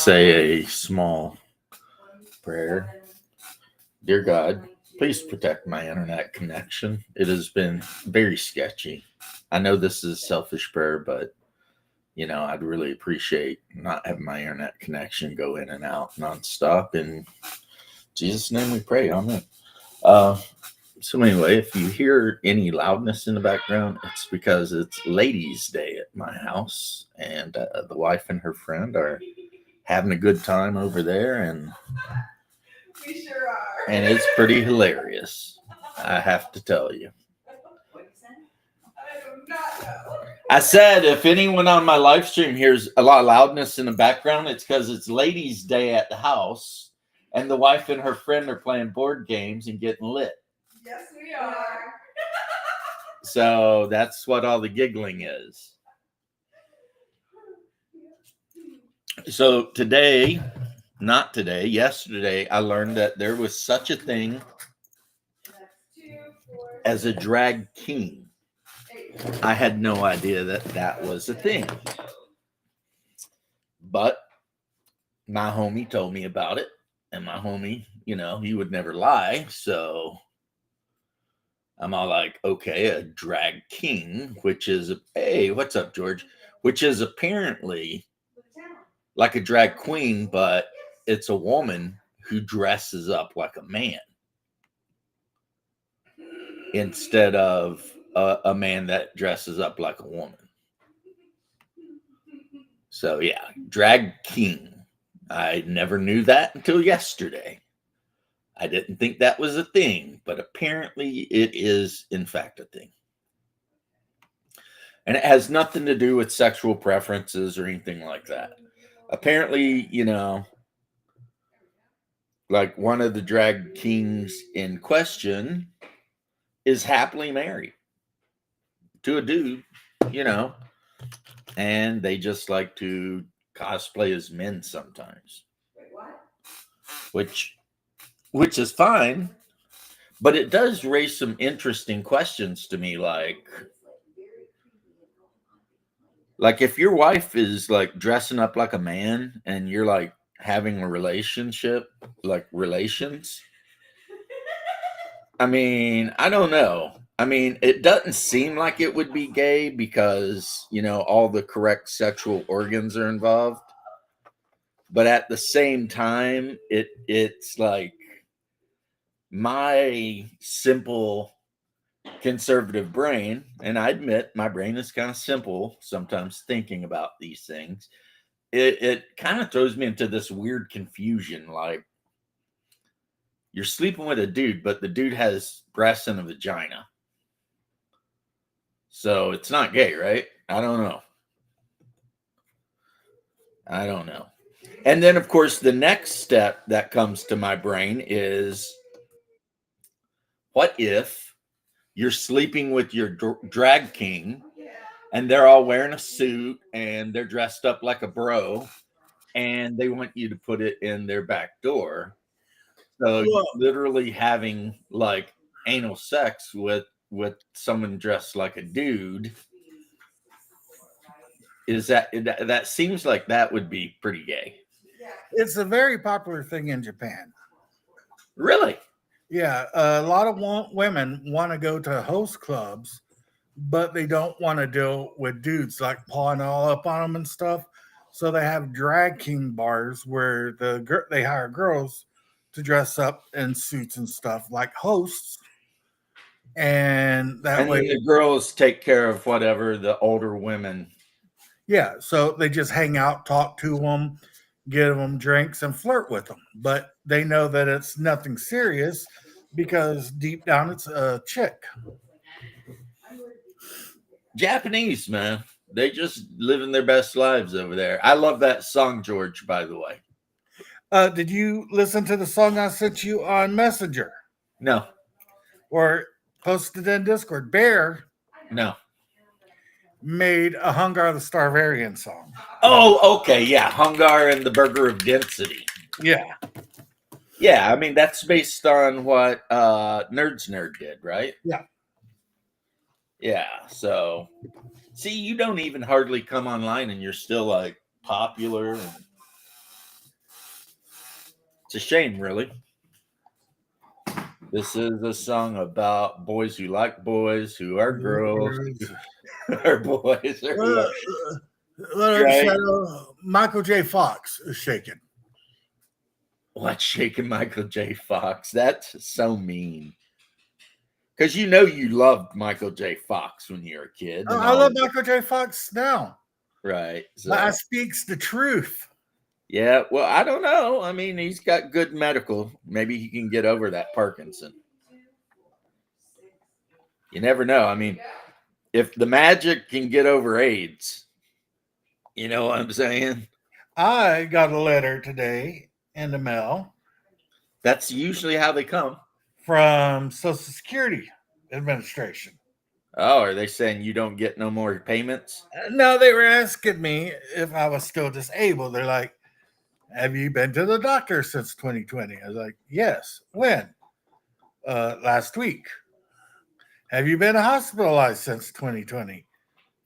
say a small prayer. Dear God, please protect my internet connection. It has been very sketchy. I know this is a selfish prayer, but I'd really appreciate not having my internet connection go in and out nonstop. In Jesus' name we pray. Amen. Uh, so anyway, if you hear any loudness in the background, it's because it's Ladies' Day at my house, and the wife and her friend are having a good time over there, and We sure are. and it's pretty hilarious. I have to tell you. I do not know. I said if anyone on my live stream hears a lot of loudness in the background, it's because it's Ladies' Day at the house, and the wife and her friend are playing board games and getting lit. Yes, we are. So that's what all the giggling is. So today, not today, yesterday, I learned that there was such a thing as a drag king. I had no idea that that was a thing. But my homie told me about it. And my homie, he would never lie. So I'm all like, okay, a drag king, which is, hey, what's up, George? Which is apparently like a drag queen, but it's a woman who dresses up like a man instead of a man that dresses up like a woman. So yeah, drag king. I never knew that until yesterday. I didn't think that was a thing, but apparently it is in fact a thing. And it has nothing to do with sexual preferences or anything like that. Apparently, like one of the drag kings in question is happily married to a dude, and they just like to cosplay as men sometimes. Wait, what? Which is fine, but it does raise some interesting questions to me, like if your wife is like dressing up like a man and you're like having a relationship, like relations. I mean, I don't know. I mean, it doesn't seem like it would be gay because, all the correct sexual organs are involved. But at the same time, it's like my simple conservative brain, and I admit my brain is kind of simple sometimes thinking about these things. It kind of throws me into this weird confusion, like you're sleeping with a dude, but the dude has breasts and a vagina. So it's not gay, right? I don't know. And then, of course, the next step that comes to my brain is what if you're sleeping with your drag king and they're all wearing a suit and they're dressed up like a bro and they want you to put it in their back door. So you're literally having like anal sex with someone dressed like a dude. Is that seems like that would be pretty gay? It's a very popular thing in Japan. Really? Yeah, a lot of women want to go to host clubs, but they don't want to deal with dudes like pawing all up on them and stuff. So they have drag king bars where they hire girls to dress up in suits and stuff like hosts, and that way the girls take care of whatever the older women. Yeah, so they just hang out, talk to them, give them drinks, and flirt with them. But they know that it's nothing serious because deep down it's a chick. Japanese, man. They just living their best lives over there. I love that song, George, by the way. Did you listen to the song I sent you on Messenger? No. Or posted in Discord? Bear. No. Made a Hungar the Starvarian song. Oh, okay. Yeah. Hungar and the Burger of Density. Yeah. Yeah. I mean, that's based on what Nerds Nerd did, right? Yeah. Yeah. So, see, you don't even hardly come online and you're still like popular. It's a shame, really. This is a song about boys who like boys, who are girls, are boys, or who are, right? Michael J. Fox is shaking. What's shaking Michael J. Fox? That's so mean. Because you know you loved Michael J. Fox when you were a kid. and I all love of it. Michael J. Fox now. Right. So, But I speaks the truth. yeah. Well, I don't know. I mean, he's got good medical. Maybe he can get over that Parkinson. You never know. I mean, if the magic can get over AIDS, you know what I'm saying? I got a letter today in the mail That's usually how they come. from Social Security Administration. Oh, are they saying you don't get no more payments? No, they were asking me if I was still disabled. They're like, have you been to the doctor since 2020? I was like, yes. When? Last week. Have you been hospitalized since 2020?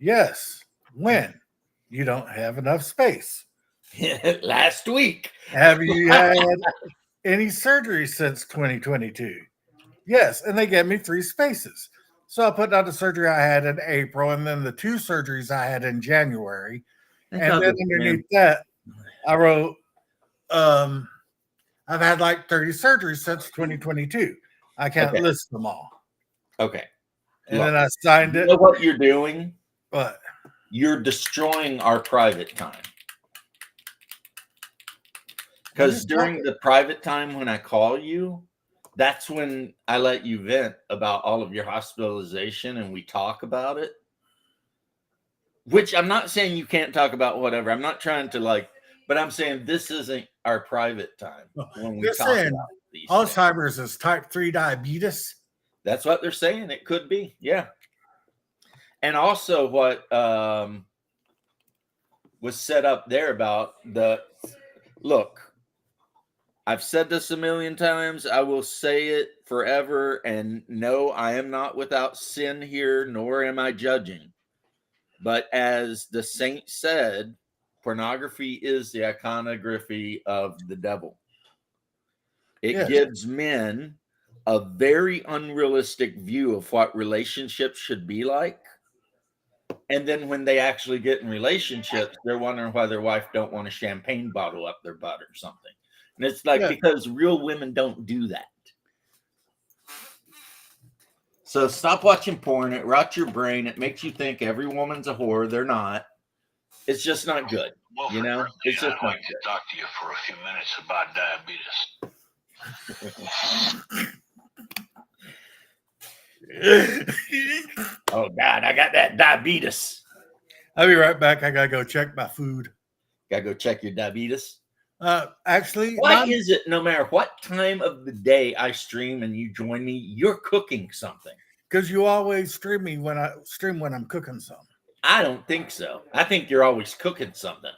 Yes. When? You don't have enough space. Last week. Have you had any surgery since 2022? Yes. And they gave me 3 spaces. So I put down the surgery I had in April and then the 2 surgeries I had in January. And then underneath that, I wrote, I've had like 30 surgeries since 2022. I can't list them all. Okay. And then I signed You it. know what you're doing? But You're destroying our private time. Because during the private time when I call you, that's when I let you vent about all of your hospitalization and we talk about it. Which I'm not saying you can't talk about whatever. I'm not trying to but I'm saying this isn't our private time when we talk saying about these things. Alzheimer's is type 3 diabetes. That's what they're saying. It could be. Yeah. And also what was set up there about look, I've said this a million times. I will say it forever. And no, I am not without sin here, nor am I judging. But as the saint said, pornography is the iconography of the devil. It gives men a very unrealistic view of what relationships should be like. And then when they actually get in relationships, they're wondering why their wife don't want a champagne bottle up their butt or something. And it's because real women don't do that. So stop watching porn. It rots your brain. It makes you think every woman's a whore. They're not. It's just not good. You know? It's just I'd like to talk to you for a few minutes about diabetes. Oh, God, I got that diabetes. I'll be right back. I got to go check my food. Got to go check your diabetes. Actually, why is it no matter what time of the day I stream and you join me, you're cooking something? Because you always stream me when I'm cooking something. I don't think so. I think you're always cooking something.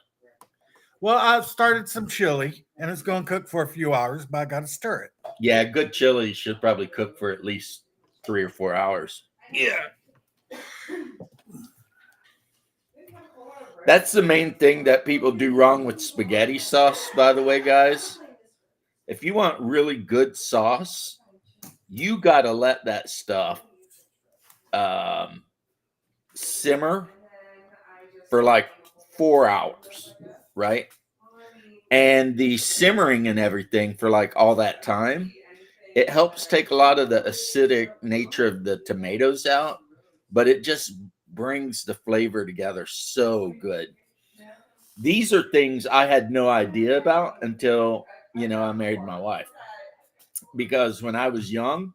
Well, I started some chili and it's going to cook for a few hours, but I got to stir it. Yeah, good chili should probably cook for at least 3 or 4 hours. Yeah. That's the main thing that people do wrong with spaghetti sauce, by the way, guys. If you want really good sauce, you got to let that stuff simmer for like 4 hours, right? And the simmering and everything for like all that time, it helps take a lot of the acidic nature of the tomatoes out, but it just brings the flavor together so good. These are things I had no idea about until, I married my wife. Because when I was young,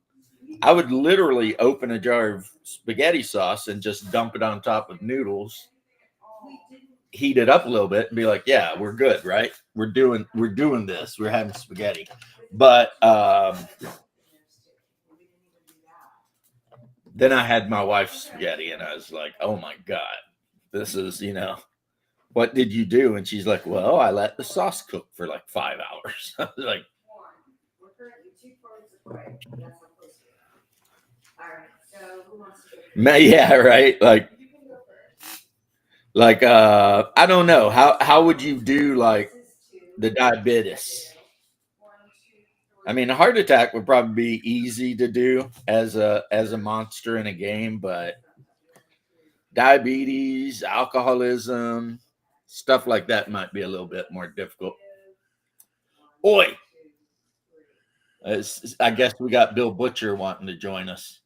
I would literally open a jar of spaghetti sauce and just dump it on top of noodles, heat it up a little bit and be like, yeah, we're good, right? We're doing this. We're having spaghetti. But then I had my wife's spaghetti and I was like, oh my God, this is, what did you do? And she's like, well, I let the sauce cook for like 5 hours. I was like, yeah, right. Like, I don't know. How would you do like the diabetes? I mean, a heart attack would probably be easy to do as a monster in a game, but diabetes, alcoholism, stuff like that might be a little bit more difficult. Oi! I guess we got Bill Butcher wanting to join us.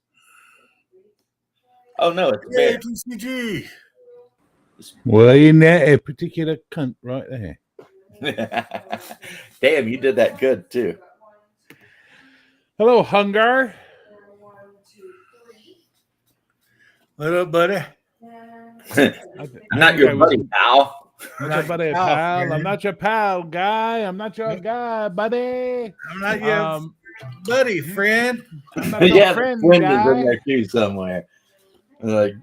Oh no, it's Yay, Bear. TCG. Well, isn't that a particular cunt right there? Damn, you did that good too. Hello, Hungar. What up, buddy? I'm not your buddy, pal. I'm not your buddy, Pal, pal. man. I'm not your pal, guy. I'm not your guy, buddy. I'm not your buddy, friend. I'm not your Yeah, friend, the wind is in guy. there too somewhere. Like,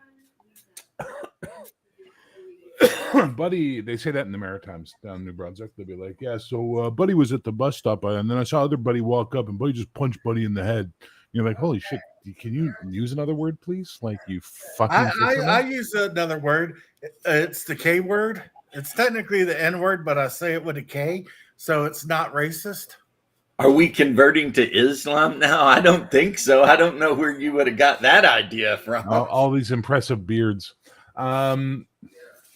Buddy, they say that in the Maritimes down in New Brunswick. They'll be like, yeah, so Buddy was at the bus stop, and then I saw other Buddy walk up, and Buddy just punched Buddy in the head. You're like, holy shit, can you use another word, please? Like, you fucking... I use another word. It's the K word. It's technically the N word, but I say it with a K, so it's not racist. are we converting to Islam now? I don't think so. I don't know where you would have got that idea from. all these impressive beards.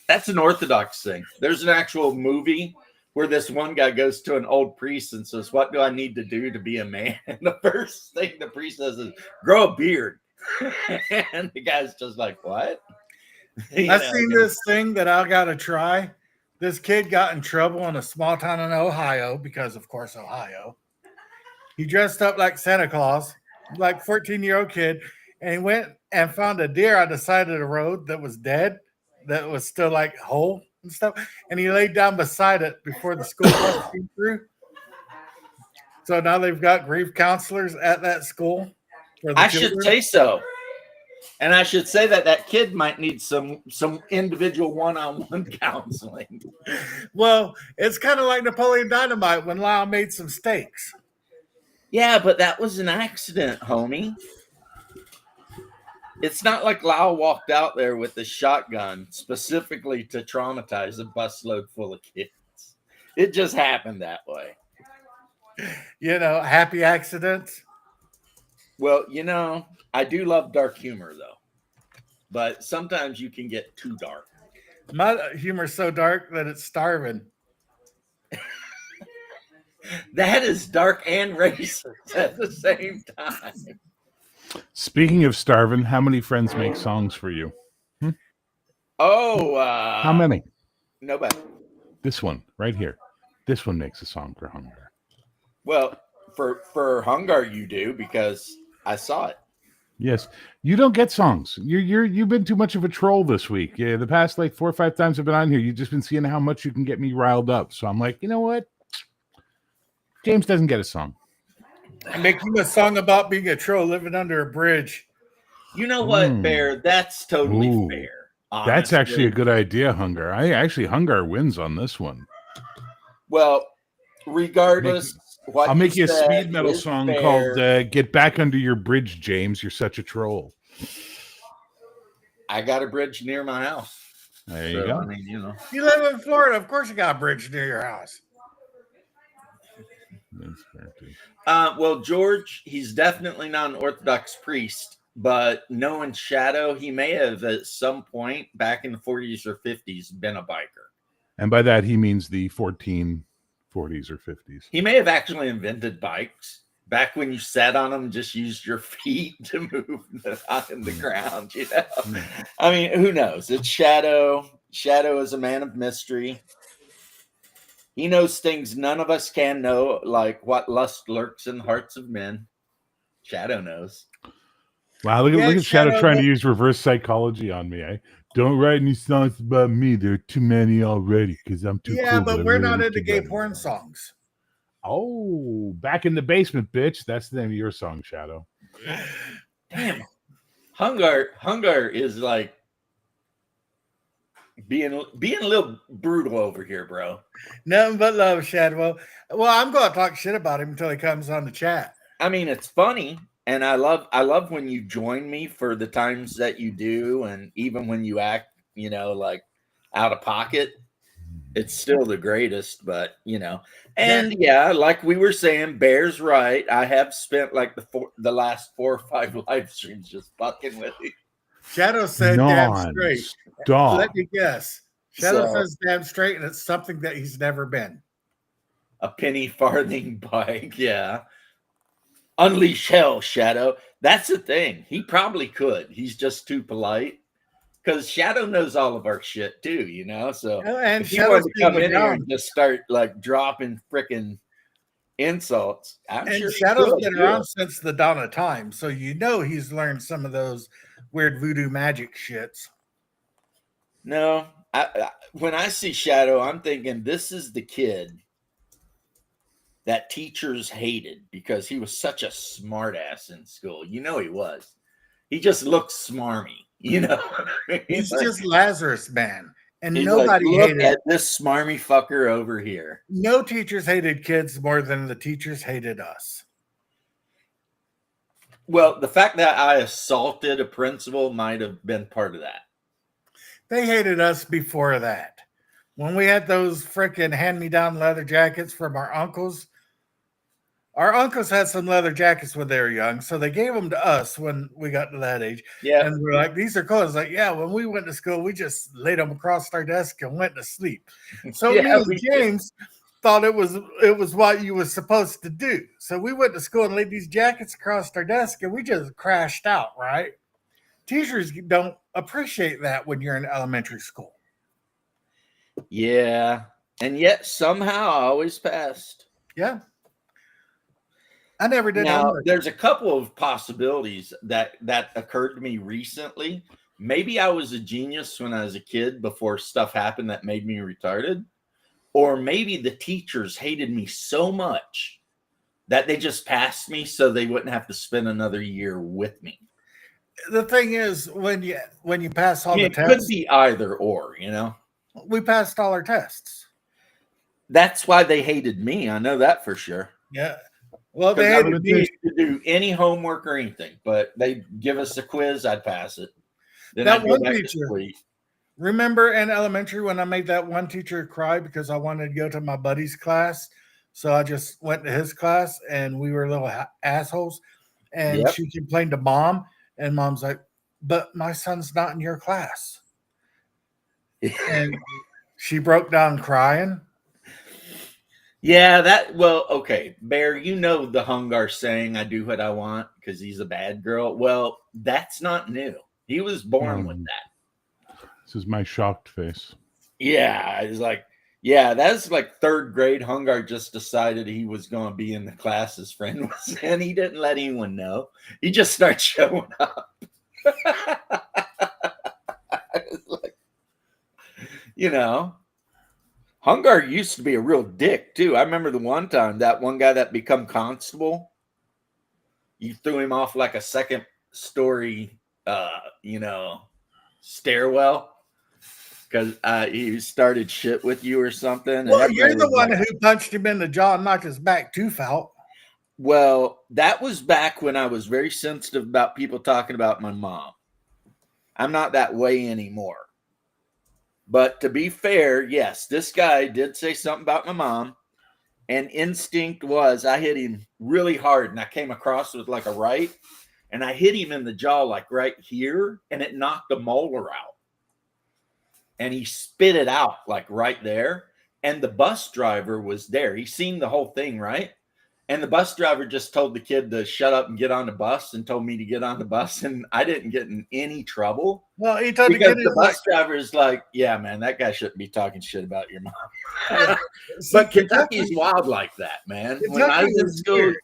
That's an Orthodox thing. There's an actual movie where this one guy goes to an old priest and says, "What do I need to do to be a man?" And the first thing the priest says is, "Grow a beard." And the guy's just like, "What?" I've seen this thing that I got to try. This kid got in trouble in a small town in Ohio because, of course, Ohio. He dressed up like Santa Claus, like 14-year-old kid, and he went and found a deer on the side of the road that was dead, that was still like whole and stuff. And he laid down beside it before the school bus came through. So now they've got grief counselors at that school. For the I should children. say so. And I should say that that kid might need some individual one-on-one counseling. Well, it's kind of like Napoleon Dynamite when Lyle made some steaks. Yeah, but that was an accident, homie. It's not like Lau walked out there with a shotgun specifically to traumatize a busload full of kids. It just happened that way. You know, happy accidents. Well, you know, I do love dark humor, though. But sometimes you can get too dark. My humor's so dark that it's starving. That is dark and racist at the same time. Speaking of starving, how many friends make songs for you? Oh, How many? Nobody. This one right here. This one makes a song for Hunger. Well, for Hungar you do, because I saw it. Yes, you don't get songs. You've been too much of a troll this week. Yeah, the past like 4 or 5 times I've been on here, you've just been seeing how much you can get me riled up. So I'm like, you know what? James doesn't get a song. I make you a song about being a troll living under a bridge. You know what, Mm. Bear? That's totally Ooh. fair. That's actually a honestly. good idea, Hunger. Hunger wins on this one. Well, regardless, what I'll make you a said speed metal is song fair. called "Get Back Under Your Bridge, James. You're such a troll." I got a bridge near my house. There you So, go. I mean, you know. You live in Florida. Of course you got a bridge near your house. That's fair too. Well, George, he's definitely not an Orthodox priest, but knowing Shadow, he may have at some point back in the 40s or 50s been a biker. And by that he means the 1440s or 50s. He may have actually invented bikes back when you sat on them, just used your feet to move out in the ground. You know, I mean, who knows? It's Shadow. Shadow is a man of mystery. He knows things none of us can know, like what lust lurks in the hearts of men. Shadow knows. Wow, look Yeah, at Shadow Shadow, trying but- to use reverse psychology on me. Don't write any songs about me. There are too many already because I'm too Yeah, cool. but I'm we're really not into too gay bad. porn songs. Oh, Back in the Basement, bitch. That's the name of your song, Shadow. Damn. Hungar is like being a little brutal over here, bro. Nothing but love, Shadow. Well, I'm going to talk shit about him until he comes on the chat. I mean, it's funny, and I love when you join me for the times that you do, and even when you act, you know, like out of pocket. It's still the greatest, but and yeah, like we were saying, Bear's right. I have spent like the last 4 or 5 live streams just fucking with you. Shadow said damn straight. Non-stop. Let me guess. Shadow So- says damn straight, and it's something that he's never been. A penny farthing bike, yeah. Unleash hell, Shadow. That's the thing. He probably could. He's just too polite. Because Shadow knows all of our shit too, So And if he Shadow's wanted to come been in here around. and just start like dropping freaking insults, I'm And sure he Shadow's could, been too. around since the dawn of time, so he's learned some of those weird voodoo magic shits. No, when I see Shadow, I'm thinking this is the kid that teachers hated because he was such a smart ass in school. He was. He just looked smarmy, He's just Lazarus Man, and He's nobody like, look hated. at this smarmy fucker over here. No teachers hated kids more than the teachers hated us. Well, the fact that I assaulted a principal might have been part of that. They hated us before that. When we had those freaking hand-me-down leather jackets from our uncles had some leather jackets when they were young, so they gave them to us when we got to that age. Yeah. And we're like, these are cool. It's like, yeah, when we went to school, we just laid them across our desk and went to sleep. So Yeah, me and we did. James thought it was what you was supposed to do. So we went to school and laid these jackets across our desk and we just crashed out, right? Teachers don't appreciate that when you're in elementary school. Yeah. And yet somehow I always passed. Yeah. I never did Now, homework. there's a couple of possibilities that occurred to me recently. Maybe I was a genius when I was a kid before stuff happened that made me retarded. Or maybe the teachers hated me so much that they just passed me so they wouldn't have to spend another year with me. The thing is, when you pass all the It could tests, be either or, we passed all our tests. That's why they hated me. I know that for sure. Yeah. Well, they Because I hated would me. refuse to do any homework or anything, but they give us a quiz, I'd pass it. Then That I'd go one back to teacher- sleep. Remember in elementary when I made that one teacher cry because I wanted to go to my buddy's class? So I just went to his class and we were little assholes. And Yep. she complained to mom, and mom's like, but my son's not in your class. And she broke down crying. Yeah, okay. Bear, the Hungar saying, I do what I want because he's a bad girl. Well, that's not new. He was born with that. This is my shocked face. Yeah, it's like, yeah, that's like 3rd grade. Hungar just decided he was going to be in the class his friend was in. He didn't let anyone know. He just starts showing up. It's like, Hungar used to be a real dick too. I remember the one time that one guy that become constable, you threw him off like a 2nd story, stairwell because he started shit with you or something. And Well, that you're guy the was one like- who punched him in the jaw and knocked his back tooth out. Well, that was back when I was very sensitive about people talking about my mom. I'm not that way anymore. But to be fair, yes, this guy did say something about my mom. And instinct was I hit him really hard and I came across with like a right. And I hit him in the jaw like right here. And it knocked the molar out. And he spit it out like right there. And the bus driver was there. He seen the whole thing, right? And the bus driver just told the kid to shut up and get on the bus and told me to get on the bus. And I didn't get in any trouble. Well, he told Because the the kid, bus driver is like, yeah, man, that guy shouldn't be talking shit about your mom. See, But Kentucky's wild like that, man. When I was Kentucky in is school, weird.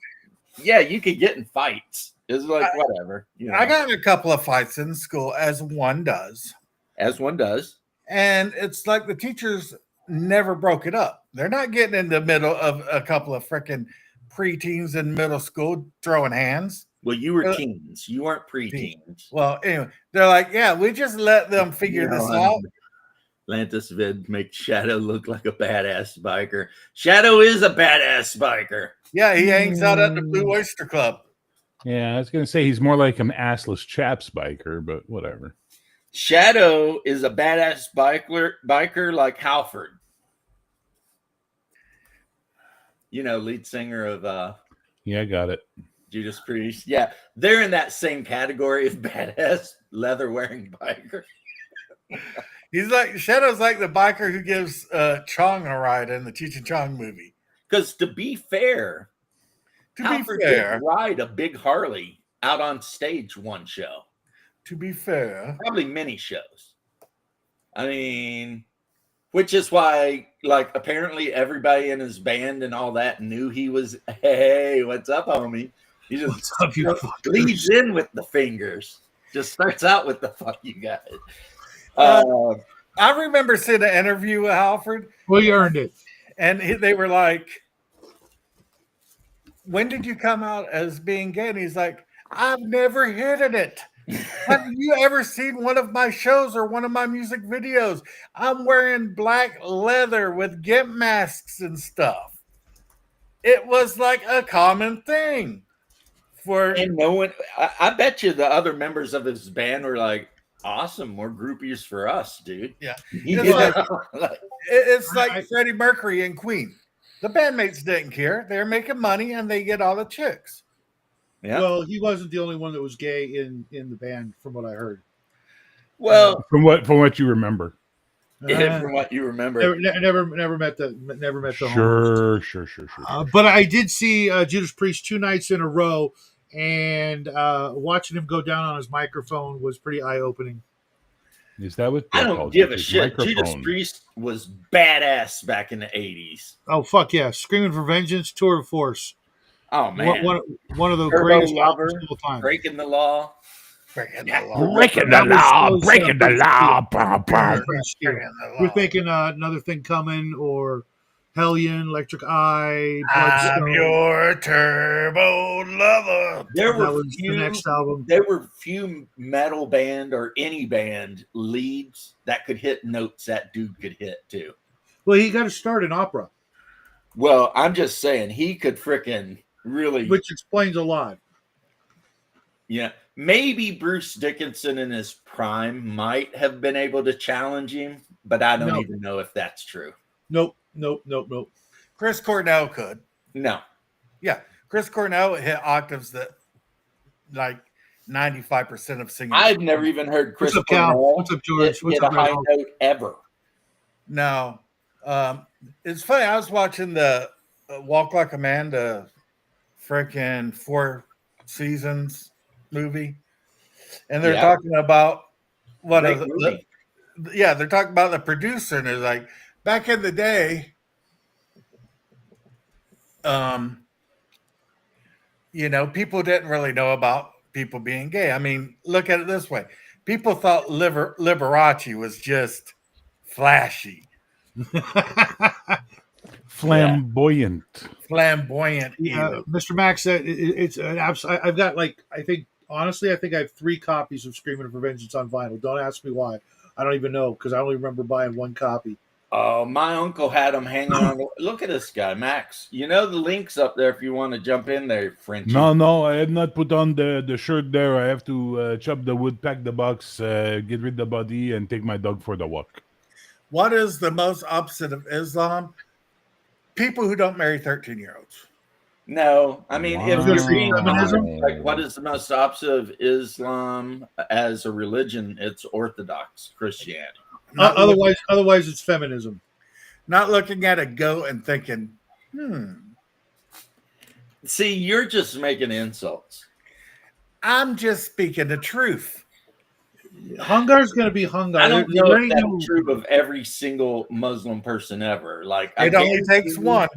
yeah, you could get in fights. It's like, whatever. I got in a couple of fights in school, as one does. As one does. And it's like the teachers never broke it up. They're not getting in the middle of a couple of freaking preteens in middle school throwing hands. Well, you were teens. You weren't preteens. Well, anyway, they're like, yeah, we just let them figure this out. Atlantis Vid makes Shadow look like a badass biker. Shadow is a badass biker. Yeah, he hangs out at the Blue Oyster Club. Yeah, I was gonna say he's more like an assless chaps biker, but whatever. Shadow is a badass biker like Halford. lead singer of Yeah, I got it. Judas Priest. Yeah, they're in that same category of badass leather wearing biker. He's like Shadow's like the biker who gives Chong a ride in the Cheech and Chong movie. Because to be fair, To be Halford fair, did ride a big Harley out on stage one show, probably many shows. I mean, which is why, like, apparently everybody in his band and all that knew he was, hey, what's up, homie? He just What's up, you fuckers? leads in with the fingers. Just starts out with the fuck you guys. I remember seeing an interview with Halford, Well, you earned it. and they were like, when did you come out as being gay? And he's like, I've never hidden it. Have you ever seen one of my shows or one of my music videos? I'm wearing black leather with gimp masks and stuff. It was like a common thing for And no one, I bet you the other members of his band were like, awesome, more groupies for us, dude. Yeah. You It's know? it's like Freddie Mercury and Queen. The bandmates didn't care. They're making money and they get all the chicks. Yeah. Well, he wasn't the only one that was gay in the band, from what I heard. Well, From what you remember. from what you remember. Never met the homies. Sure. But I did see Judas Priest 2 nights in a row, and watching him go down on his microphone was pretty eye opening. Is that what I they're don't called? give a His shit. Judas microphone. Priest was badass back in the 80s. Oh fuck yeah! Screaming for Vengeance, Tour de Force. Oh, man. One of the Turbo greatest Lover, albums of all time. Breaking the law. Breaking Yeah. the law. Breaking That the was law, so breaking the sad. law. Bah, bah. Breaking the law. We're thinking Another Thing Coming, or Hellion, Electric Eye, I'm Bloodstone. your turbo lover. There That were was the next album. There were few metal band or any band leads that could hit notes that dude could hit too. Well, he got to start in opera, Well, I'm just saying he could frickin' really. which explains a lot. Yeah, maybe Bruce Dickinson in his prime might have been able to challenge him, but I don't No. even know if that's true. Nope. Chris Cornell could. No. Yeah. Chris Cornell hit octaves that like 95% of singers. I've never even heard Chris What's up, Cal? Cornell What's up, George? What's hit a up, high Ronald? note ever. No. It's funny. I was watching the Walk Like a Man, the freaking 4 Seasons movie, and they're Yeah. talking about what Great are the, movie. yeah, they're talking about the producer, and they're like, back in the day, people didn't really know about people being gay. I mean, look at it this way: people thought Liberace was just flashy, Flamboyant. flamboyant. Yeah, Mr. Max said it's an absolute. I've got I think I have 3 copies of Screaming for Vengeance on vinyl. Don't ask me why. I don't even know, because I only remember buying 1 copy. Oh, my uncle had them hanging on. Look at this guy, Max. You know the link's up there if you want to jump in there, Frenchie. No, I have not put on the shirt there. I have to chop the wood, pack the box, get rid of the body, and take my dog for the walk. What is the most opposite of Islam? People who don't marry 13-year-olds. No, I mean, if Wow. you're being Feminism? honest, like, what is the most opposite of Islam as a religion? It's Orthodox Christianity. Otherwise, it's feminism. Not looking at a goat and thinking, See, you're just making insults. I'm just speaking the truth. Hungar's going to be Hungar. I don't There know ain't if no- that's true of every single Muslim person ever. Like, It only takes one.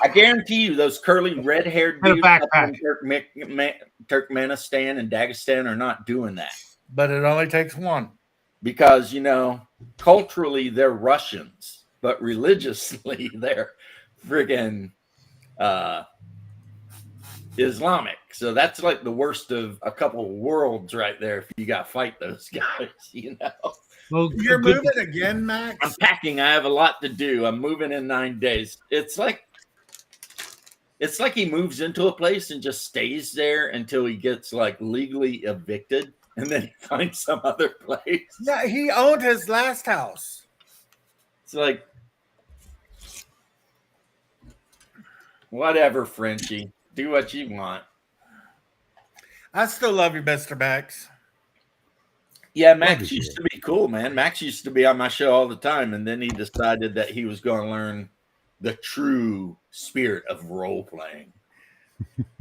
I guarantee you, those curly red-haired And a dudes up backpack. in Turkmenistan and Dagestan are not doing that But it only takes one. because culturally they're Russians, but religiously they're friggin' Islamic. So that's like the worst of a couple of worlds right there. If you got to fight those guys, Well, You're good- moving again, I'm Max? packing. I have a lot to do. I'm moving in 9 days. It's like he moves into a place and just stays there until he gets like legally evicted, and then he finds some other place. Yeah, he owned his last house. It's like Whatever, Frenchie. Do what you want. I still love you, Mr. Max. Yeah, Max Obviously. used to be cool, man. Max used to be on my show all the time, and then he decided that he was going to learn the true spirit of role playing.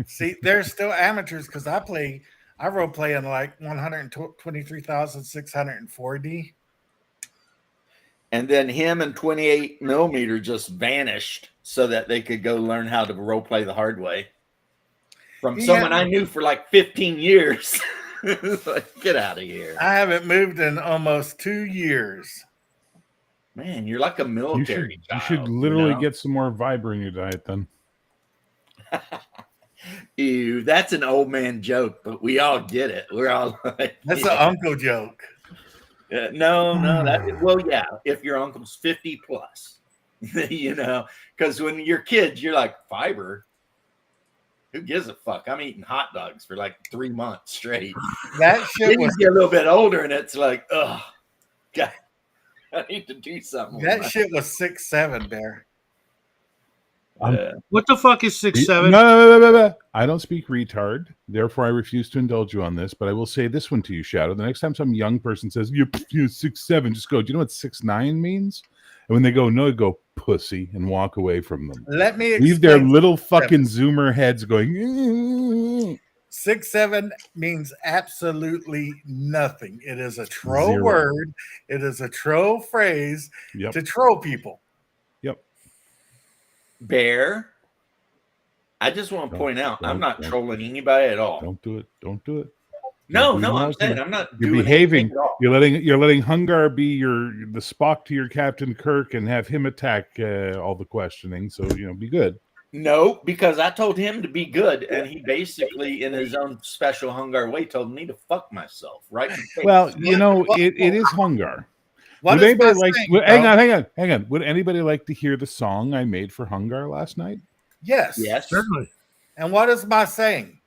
See, there's still amateurs because I role play in like 123,640. And then him and 28 millimeter just vanished so that they could go learn how to role play the hard way from Yeah. someone I knew for like 15 years. Like, get out of here. I haven't moved in almost 2 years. Man, you're like a You military should, child, you should literally know? get some more Viber in your diet then. Ew, that's an old man joke, but we all get it. We're all like, That's yeah. an uncle joke. No, well, yeah, if your uncle's 50 plus, you know, because when you're kids, you're like, fiber. Who gives a fuck? I'm eating hot dogs for like 3 months straight. That shit Then you was get a little bit older, and it's like, oh, God, I need to do something. with that my- shit was 6'7", Bear. What the fuck is 6'7"? No. I don't speak retard. Therefore, I refuse to indulge you on this. But I will say this one to you, Shadow. The next time some young person says, you're 6'7", just go, do you know what 6'9" means? And when they go, no, go, pussy, and walk away from them. Let me Leave their explain. little fucking Zoomer heads going. 6'7" means absolutely nothing. It is a troll Zero. word. It is a troll phrase Yep. to troll people. Bear, I just want to point out, I'm not don't. trolling anybody at all. Don't do it. Don't do it. No, You're I'm being saying awesome. I'm not You're doing behaving. anything at all. You're letting Hungar be the Spock to your Captain Kirk and have him attack all the questioning. So be good. No, because I told him to be good, and he basically, in his own special Hungar way, told me to fuck myself. Right? in the face. Well, it is Hungar. What Would is anybody my like? saying, Hang bro? on. Would anybody like to hear the song I made for Hungar last night? Yes. yes, Certainly. And what is my saying?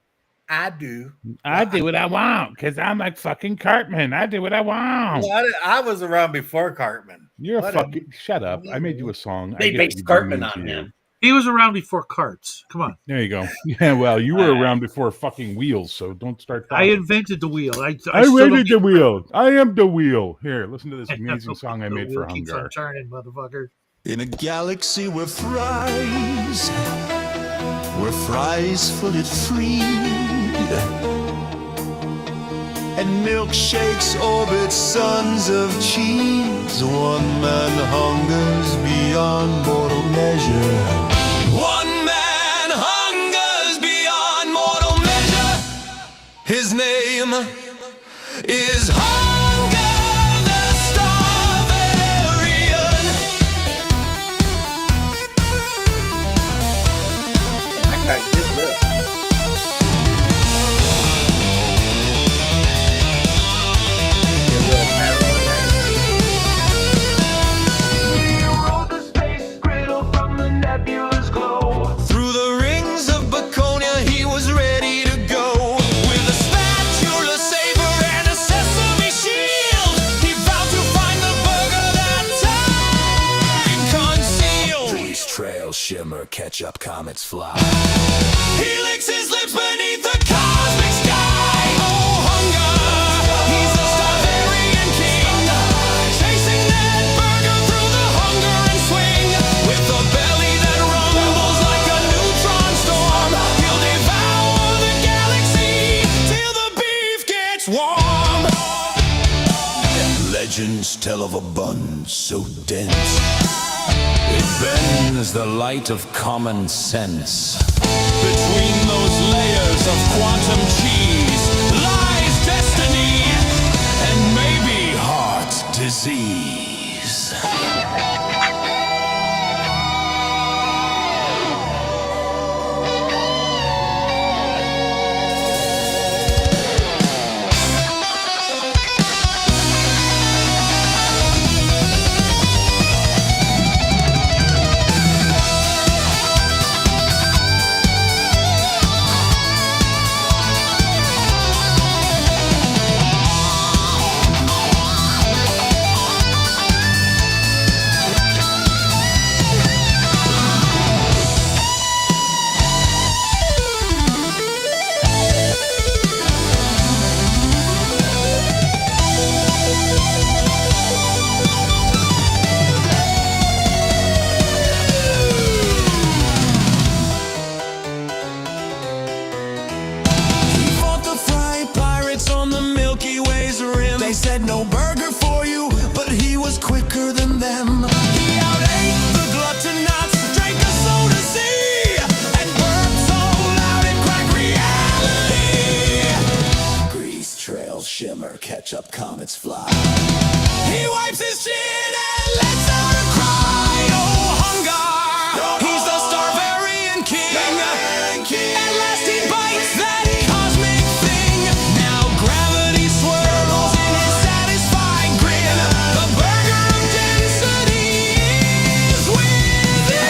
I do. I do what I want because I'm like fucking Cartman. I do what I want. Well, I was around before Cartman. You're a What fucking shut up. I made you a song. they I get based to be Cartman mean on to you. him. He was around before carts. Come on. There you go. Yeah, well, you were around before fucking wheels, so don't start. I invented the wheel. I I still rated don't the wheel. I am the wheel. Here, listen to this get- amazing song I The made for wheel keeps on Hungar. turning, motherfucker. In a galaxy where fries fully freed, and milkshakes orbit suns of cheese, one man hungers beyond mortal measure. One man hungers beyond mortal measure. His name is Hunger the Starvarian. That guy did this. Through the rings of Baconia, he was ready to go. With a spatula, saber, and a sesame shield, he vowed to find the burger that time concealed. Trees trail, shimmer, catch up, comets fly. He licks his lips beneath the cosmic sky. Oh, Hunger, he's the Starvarian king, chasing that burger through the hunger and swing. With a belly that rumbles like a neutron storm, he'll devour the galaxy till the beef gets warm. Legends tell of a bun so dense it bends the light of common sense. Between those layers of quantum cheese lies destiny and maybe heart disease. catch up comets fly. He wipes his chin and lets out a cry. Oh, hunger! He's the Starvarian king. At last he bites that cosmic thing. Now gravity swirls in his satisfied grin. The burger of density is within.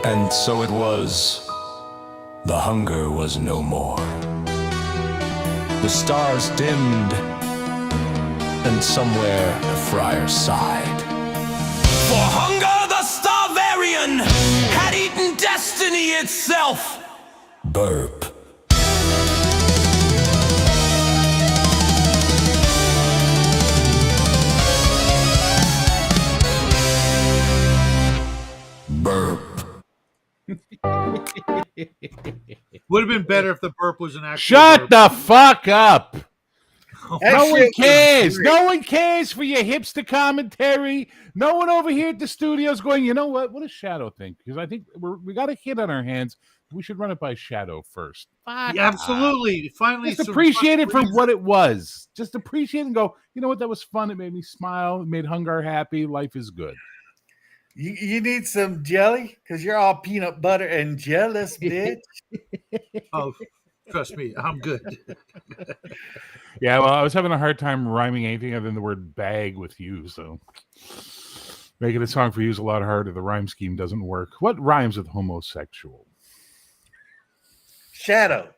And so it was. The hunger was no more. The stars dimmed, and somewhere the friar sighed. For hunger the Starvarian had eaten destiny itself. Burp. Burp. Would have been better if the burp was an actual Shut burp. the fuck up. That No one shit was cares. great. No one cares for your hipster commentary. No one over here at the studios going, you know what? What does Shadow think? Because I think we got a hit on our hands. We should run it by Shadow first. Fuck Yeah, absolutely. Finally, Just some appreciate it for fucking what it was. Just appreciate it and go, you know what? That was fun. It made me smile. It made Hungar happy. Life is good. You need some jelly because you're all peanut butter and jealous, bitch. Oh, trust me, I'm good. Yeah, well, I was having a hard time rhyming anything other than the word bag with you. So making a song for you is a lot harder. The rhyme scheme doesn't work. What rhymes with homosexual? Shadow.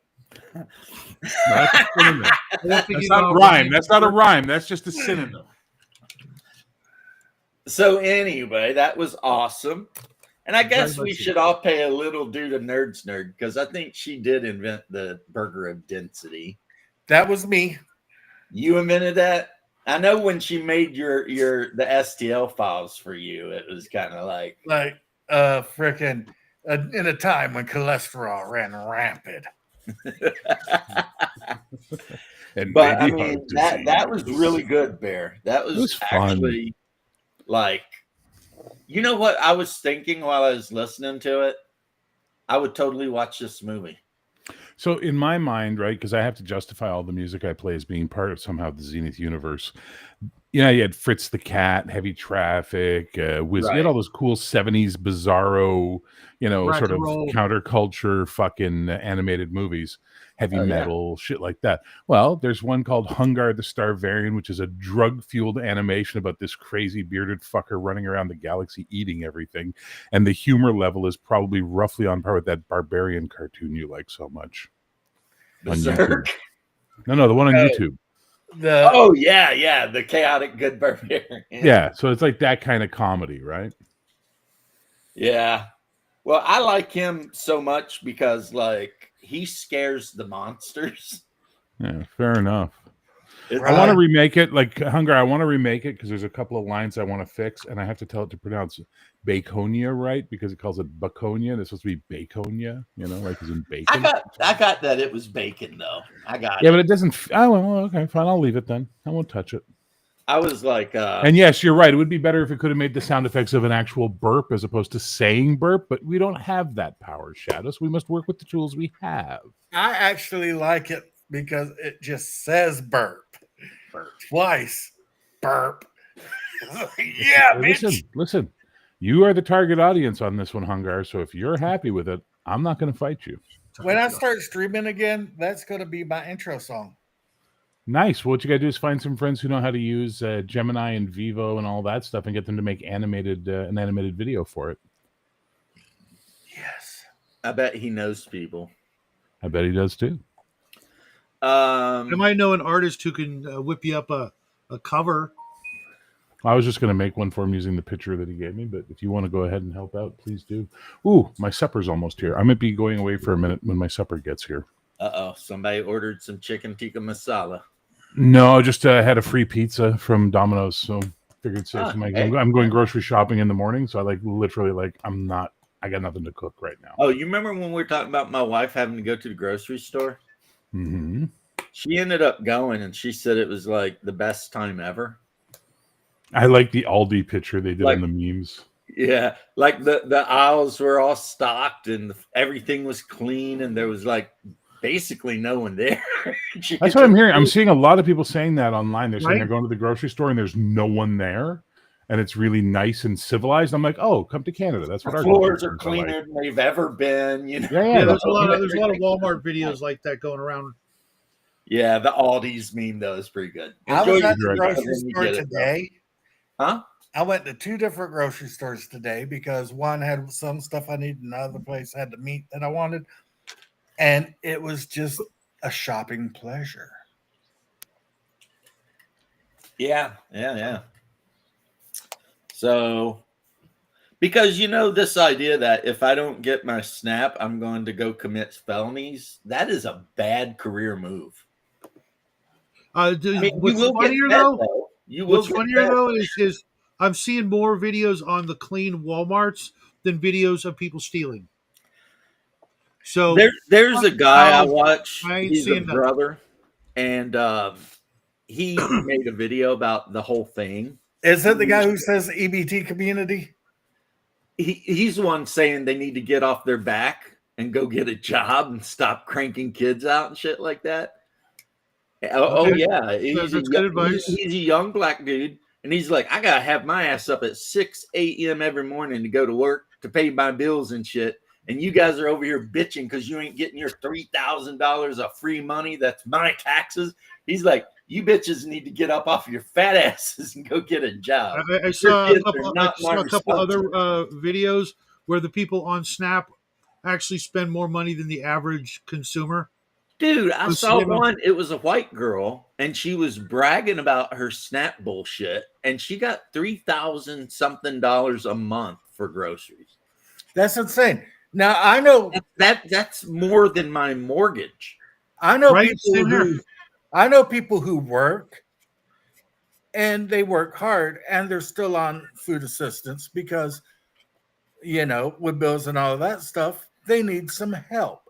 That's a synonym. That's not a rhyme. That's not a rhyme. That's just a synonym. So anyway, that was awesome. And I guess Very we much should all pay a little due to Nerd's Nerd because I think she did invent the burger of density. That was me. You invented that? I know when she made the STL files for you, it was kind of like Frickin' in a time when cholesterol ran rampant. And but I baby mean heart that was disease. really good, Bear. That was, It was fun. actually like, you know what I was thinking while I was listening to it? I would totally watch this movie. So in my mind, right, because I have to justify all the music I play as being part of somehow the Zenith universe. You know, you had Fritz the Cat, Heavy Traffic, Wiz. You Right. had all those cool 70s bizarro, you know, Rock sort and of roll. counterculture fucking animated movies, heavy Oh, yeah. metal, shit like that. Well, there's one called Hungar the Starvarian, which is a drug-fueled animation about this crazy bearded fucker running around the galaxy eating everything. And the humor level is probably roughly on par with that Barbarian cartoon you like so much. On YouTube. Berserk. No, the one on Oh. YouTube. Oh yeah, the chaotic good barbarian. Yeah, so it's like that kind of comedy, right? Yeah. Well, I like him so much because like he scares the monsters. Yeah, fair enough. It's I want to like- remake it, like Hunger. I want to remake it because there's a couple of lines I want to fix, and I have to tell it to pronounce Baconia right because it calls it Baconia. And it's supposed to be Baconia, you know, like as in bacon. I got that it was bacon though. I got Yeah, it. but it doesn't. Oh, well, okay, fine. I'll leave it then. I won't touch it. I was like, And yes, you're right. It would be better if it could have made the sound effects of an actual burp as opposed to saying burp, but we don't have that power, Shadows. We must work with the tools we have. I actually like it because it just says burp. Twice. Burp. Yeah, bitch. Listen. You are the target audience on this one, Hungar. So if you're happy with it, I'm not going to fight you. When I start streaming again, that's going to be my intro song. Nice. Well, what you got to do is find some friends who know how to use Gemini and Vivo and all that stuff and get them to make an animated video for it. Yes. I bet he knows people. I bet he does too. I might know an artist who can whip you up a cover. I was just going to make one for him using the picture that he gave me, but if you want to go ahead and help out, please do. Ooh, my supper's almost here. I might be going away for a minute when my supper gets here. Somebody ordered some chicken tikka masala. No, just had a free pizza from Domino's, so figured save some. hey. I'm going grocery shopping in the morning, so I literally I got nothing to cook right now. Oh, you remember when we were talking about my wife having to go to the grocery store? Mm-hmm. She ended up going, and she said it was like the best time ever. I like the Aldi picture they did Like- on the memes. Yeah, like the aisles were all stocked, and everything was clean, and there was like basically no one there. That's what I'm hearing. I'm seeing a lot of people saying that online. They're saying Right. they're going to the grocery store and there's no one there, and it's really nice and civilized. I'm like, oh, come to Canada. That's what The our floors grocery are stores like. cleaner than they've ever been. You know. Yeah, There's a lot of Walmart videos like that going around. Yeah, the Aldi's meme though is pretty good. I Enjoy was your at the Right. grocery when you store get it, though. today. Huh? I went to 2 different grocery stores today because one had some stuff I needed, and another place had the meat that I wanted. And it was just a shopping pleasure. Yeah. So, because this idea that if I don't get my SNAP, I'm going to go commit felonies, that is a bad career move. I mean, What's you will funnier get fed, though? You will What's get funnier fed. though is I'm seeing more videos on the clean WalMarts than videos of people stealing. So There's a guy I Wow. watch. I ain't He's a seen that. brother, and he made a video about the whole thing. Is it the guy who says EBT community? He's the one saying they need to get off their back and go get a job and stop cranking kids out and shit like that. Oh Okay. yeah, That's good advice. He's a young black dude, and he's like, I gotta have my ass up at 6 a.m. every morning to go to work to pay my bills and shit. And you guys are over here bitching because you ain't getting your $3,000 of free money. That's my taxes. He's like, you bitches need to get up off your fat asses and go get a job. I saw a kids are couple, not my other videos where the people on Snap actually spend more money than the average consumer. Dude, I Let's saw see, man. one. It was a white girl, and she was bragging about her SNAP bullshit, and she got $3,000 something a month for groceries. That's insane. Now I know That's more than my mortgage. Right, people same here. who I know people who work and they work hard and they're still on food assistance because with bills and all of that stuff, they need some help.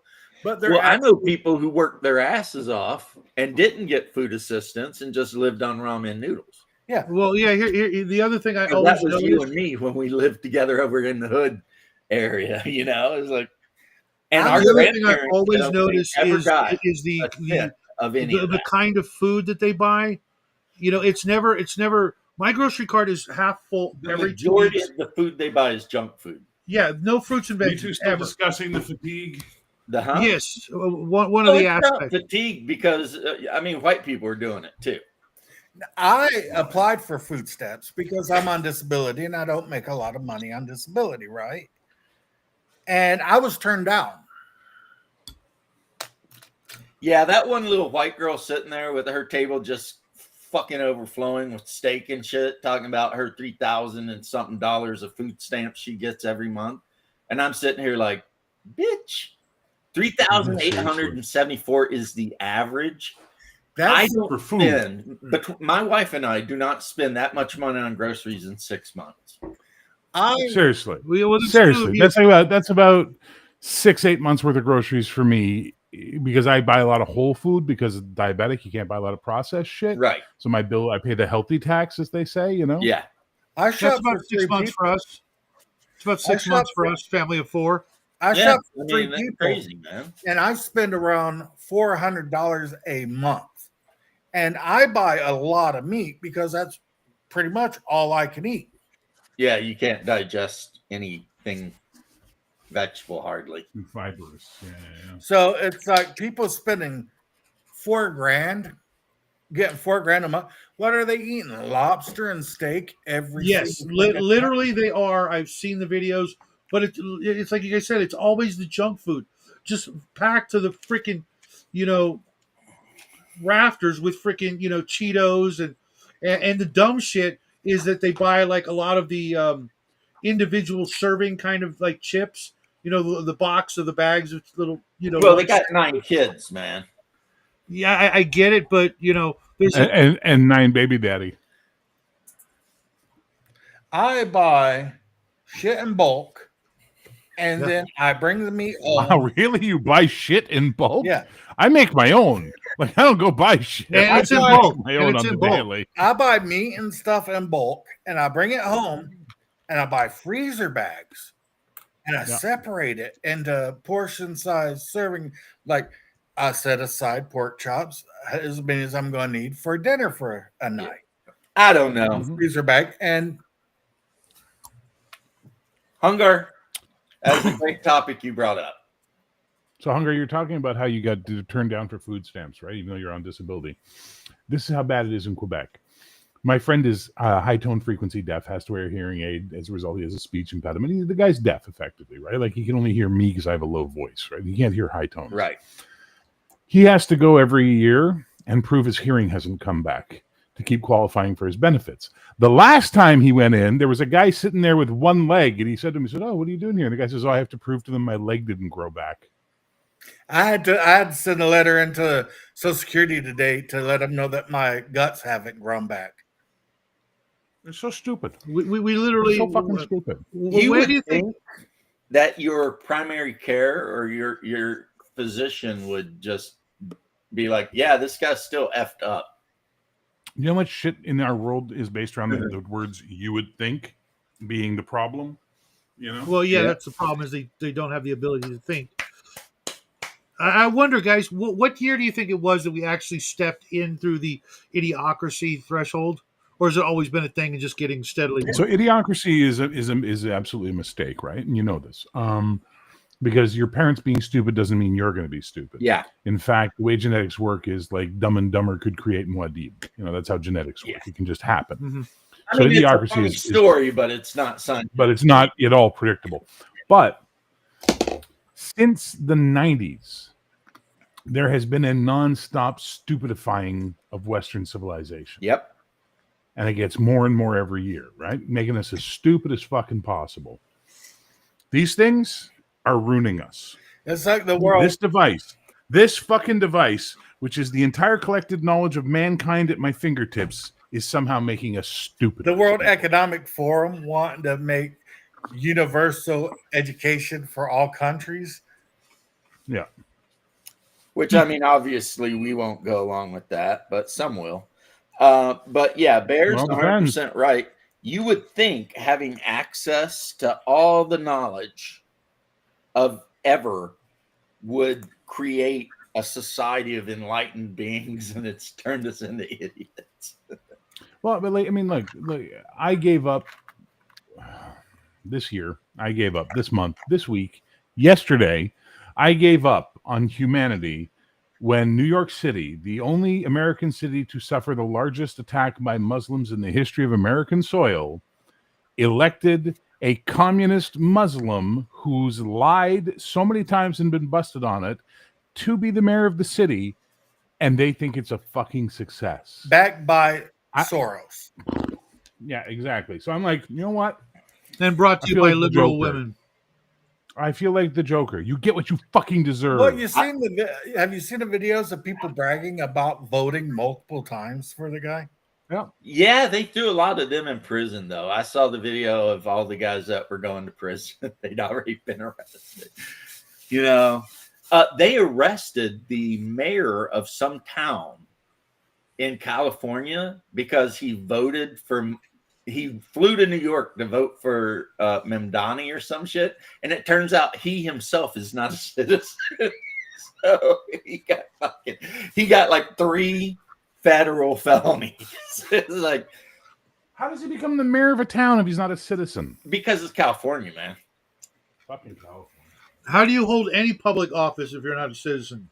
But they're Well, I know people who worked their asses off and didn't get food assistance and just lived on ramen noodles. Well, yeah. Here the other thing I So always that was you notice. and me when we lived together over in the hood area. It was like, and The our other thing I grandparents, always they notice never is got the a tenth of any of the that. kind of food that they buy. It's never. My grocery cart is half full The every 2 majority weeks. of the food they buy is junk food. Yeah, no fruits and You two veggies still ever. discussing the fatigue? The huh? Yes, one Oh, of the it's not aspects. fatigue because white people are doing it too. I applied for food stamps because I'm on disability and I don't make a lot of money on disability, right? And I was turned down. Yeah, that one little white girl sitting there with her table just fucking overflowing with steak and shit, talking about her $3,000 and something dollars of food stamps she gets every month, and I'm sitting here like, bitch, 3,874 is the average. I That's don't for food. spend, but my wife and I do not spend that much money on groceries in 6 months. Seriously. It's Seriously. true. That's about 6-8 months worth of groceries for me because I buy a lot of whole food because of diabetic. You can't buy a lot of processed shit. Right. So my bill, I pay the healthy tax, as they say, Yeah. I That's shop about for 6 three months people. for us. It's about 6 shop months for for- us, family of 4. I Yeah. shop for three That's people, crazy, man. and I spend around $400 a month. And I buy a lot of meat because that's pretty much all I can eat. Yeah, you can't digest anything vegetable hardly. And fibrous. Yeah. So it's like people spending $4,000, getting $4,000 a month. What are they eating? Lobster and steak every Yes, single fucking literally they are. I've seen the videos, but it's like you guys said, it's always the junk food, just packed to the freaking, rafters with freaking, Cheetos and the dumb shit is that they buy like a lot of the individual serving kind of like chips, the box of the bags of little, Well, they got 9 kids, man. Yeah, I get it, but there's And 9 baby daddy. I buy shit in bulk, and Yeah. then I bring the meat Wow, home. really? You buy shit in bulk? Yeah, I make my own. Like I don't go buy shit. And I it's in buy bulk. my And own it's on in the bulk. daily. I buy meat and stuff in bulk, and I bring it home, and I buy freezer bags, and I Yeah. separate it into portion size serving. Like I set aside pork chops as many as I'm going to need for dinner for a night. I don't know. Mhm. Freezer bag, and Hunger. That's a great topic you brought up. So, Hunger, you're talking about how you got turned down for food stamps, right? Even though you're on disability. This is how bad it is in Quebec. My friend is high tone frequency deaf, has to wear a hearing aid. As a result, he has a speech impediment. The guy's deaf, effectively, right? Like he can only hear me because I have a low voice, right? He can't hear high tones. Right. He has to go every year and prove his hearing hasn't come back to keep qualifying for his benefits. The last time he went in, there was a guy sitting there with one leg, and he said to him, he said, "Oh, what are you doing here?" And the guy says, "Oh, I have to prove to them my leg didn't grow back." I had to send a letter into Social Security today to let them know that my guts haven't grown back. It's so stupid. We It's literally. so fucking stupid. You Where would do you think? that your primary care or your physician would just be like, yeah, this guy's still effed up. You know how much shit in our world is based around the words "you would think" being the problem? You know? Well, yeah, Yeah. that's the problem is they don't have the ability to think. I wonder, guys, what year do you think it was that we actually stepped in through the idiocracy threshold, or has it always been a thing and just getting steadily? So idiocracy is absolutely a mistake, right? And you know this. Because your parents being stupid doesn't mean you're going to be stupid. Yeah. In fact, the way genetics work is like Dumb and Dumber could create Muad'Dib. You know, that's how genetics work. Yeah. It can just happen. Mhm. I So mean, it's a idiocracy funny is- story, but it's not science. But it's not at all predictable. But since the 90s, there has been a nonstop stupidifying of Western civilization. Yep. And it gets more and more every year, right? Making us as stupid as fucking possible. These things are ruining us. It's like the world. This fucking device, which is the entire collected knowledge of mankind at my fingertips, is somehow making us stupid. The World Economic Forum wanting to make universal education for all countries. Yeah. Which, I mean, obviously we won't go along with that, but some will. But yeah, Bear's Well, 100% right. You would think having access to all the knowledge of ever would create a society of enlightened beings, and it's turned us into idiots. Well, but like, I mean, like I gave up this year. I gave up this month, this week, yesterday. I gave up on humanity when New York City, the only American city to suffer the largest attack by Muslims in the history of American soil, elected a communist Muslim who's lied so many times and been busted on it to be the mayor of the city, and they think it's a fucking success. Backed by I- Soros. Yeah, exactly. So I'm like, you know what? And brought to I you feel by like the liberal Joker. women. I feel like the Joker. You get what you fucking deserve. Well, have you seen the videos of people bragging about voting multiple times for the guy? Yeah, they threw a lot of them in prison, though. I saw the video of all the guys that were going to prison. They'd already been arrested. You know, they arrested the mayor of some town in California because he voted for. He flew to New York to vote for Mamdani or some shit, and it turns out he himself is not a citizen. So he got like 3 federal felonies. It's like, How does he become the mayor of a town if he's not a citizen? because it's California, man. Fucking California. How do you hold any public office if you're not a citizen?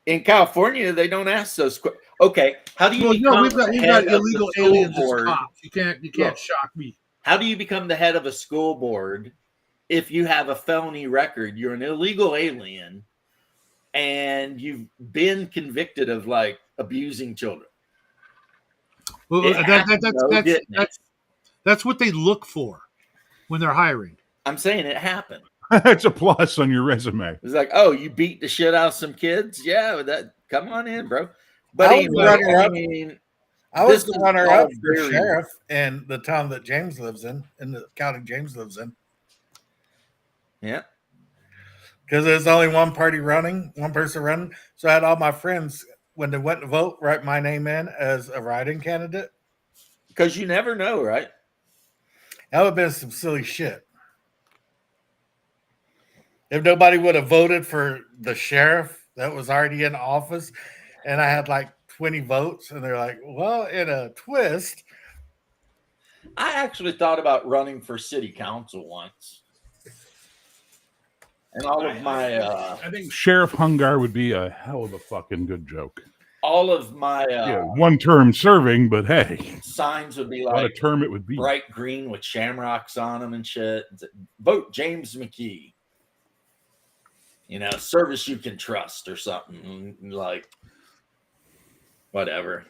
In California, they don't ask those. Okay, how do you? Well, no, become we've the got head of the illegal school aliens as board? cops. You can't Look. shock me. How do you become the head of a school board if you have a felony record? You're an illegal alien, and you've been convicted of like abusing children. Well, It happens, though, didn't it? that's what they look for when they're hiring. I'm saying it happened. That's a plus on your resume. It's like, oh, you beat the shit out of some kids? Yeah, that. Come on in, bro. But I was anyway, runner I up. mean, I was This the is runner all up for very- sheriff in the town that James lives in the county James lives in. yeah. Because there's only one person running. So I had all my friends when they went to vote, write my name in as a write-in candidate? Because you never know, right? That would have been some silly shit. If nobody would have voted for the sheriff that was already in office, and I had like 20 votes, and they're like, well, in a twist. I actually thought about running for city council once. And all of my I think Sheriff Hungar would be a hell of a fucking good joke. one term serving, but hey, signs would be what a like term it would be. bright green with shamrocks on them and shit. Vote James McKee. You know, service you can trust or something like whatever.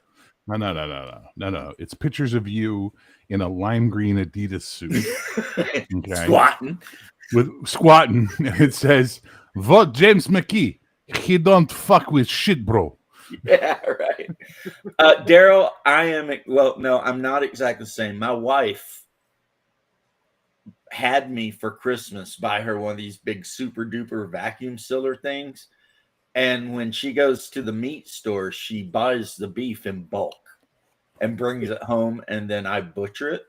No. It's pictures of you in a lime green Adidas suit. Okay. Squatting. With squatting. It says, vote James McKee. He don't fuck with shit, bro. Yeah, right. Daryl, I'm not exactly the same. My wife had me for Christmas buy her one of these big super duper vacuum sealer things. And when she goes to the meat store, she buys the beef in bulk and brings it home, and then I butcher it.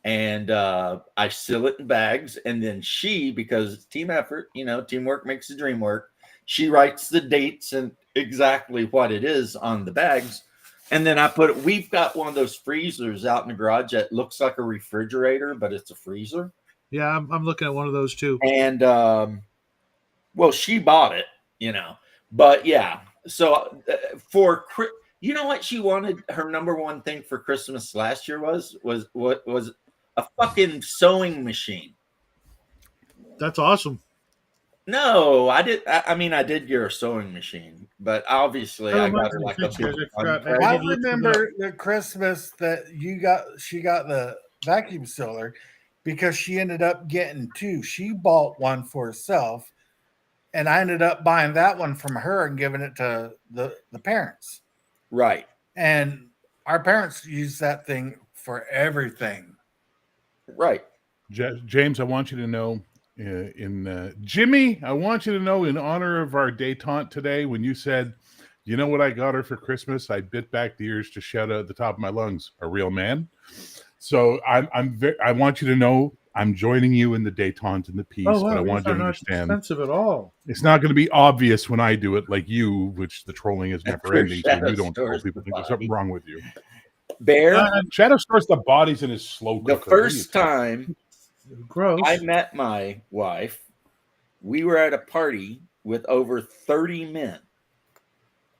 And I seal it in bags. And then she, because it's team effort, teamwork makes the dream work, she writes the dates and exactly what it is on the bags. And then we've got one of those freezers out in the garage that looks like a refrigerator, but it's a freezer. Yeah, I'm looking at one of those too. And, she bought it, but yeah. So you know what she wanted? Her number one thing for Christmas last year was a fucking sewing machine. That's awesome. No, I did. I did get her a sewing machine, but obviously I got her like a big I remember the Christmas that she got the vacuum sealer because she ended up getting two. She bought one for herself, and I ended up buying that one from her and giving it to the parents. Right. And our parents use that thing for everything. Right. James, I want you to know, Jimmy, I want you to know, in honor of our detente today, when you said, you know what I got her for Christmas, I bit back the ears to shout out at the top of my lungs, a real man. So I want you to know I'm joining you in the detente and the peace, but I want you to understand expensive at all. It's not going to be obvious when I do it, like you, which the trolling is never ending. So you don't troll people think there's something wrong with you. Bear, Shadow stores the bodies in his slow cooker. The first time Gross. I met my wife, we were at a party with over 30 men,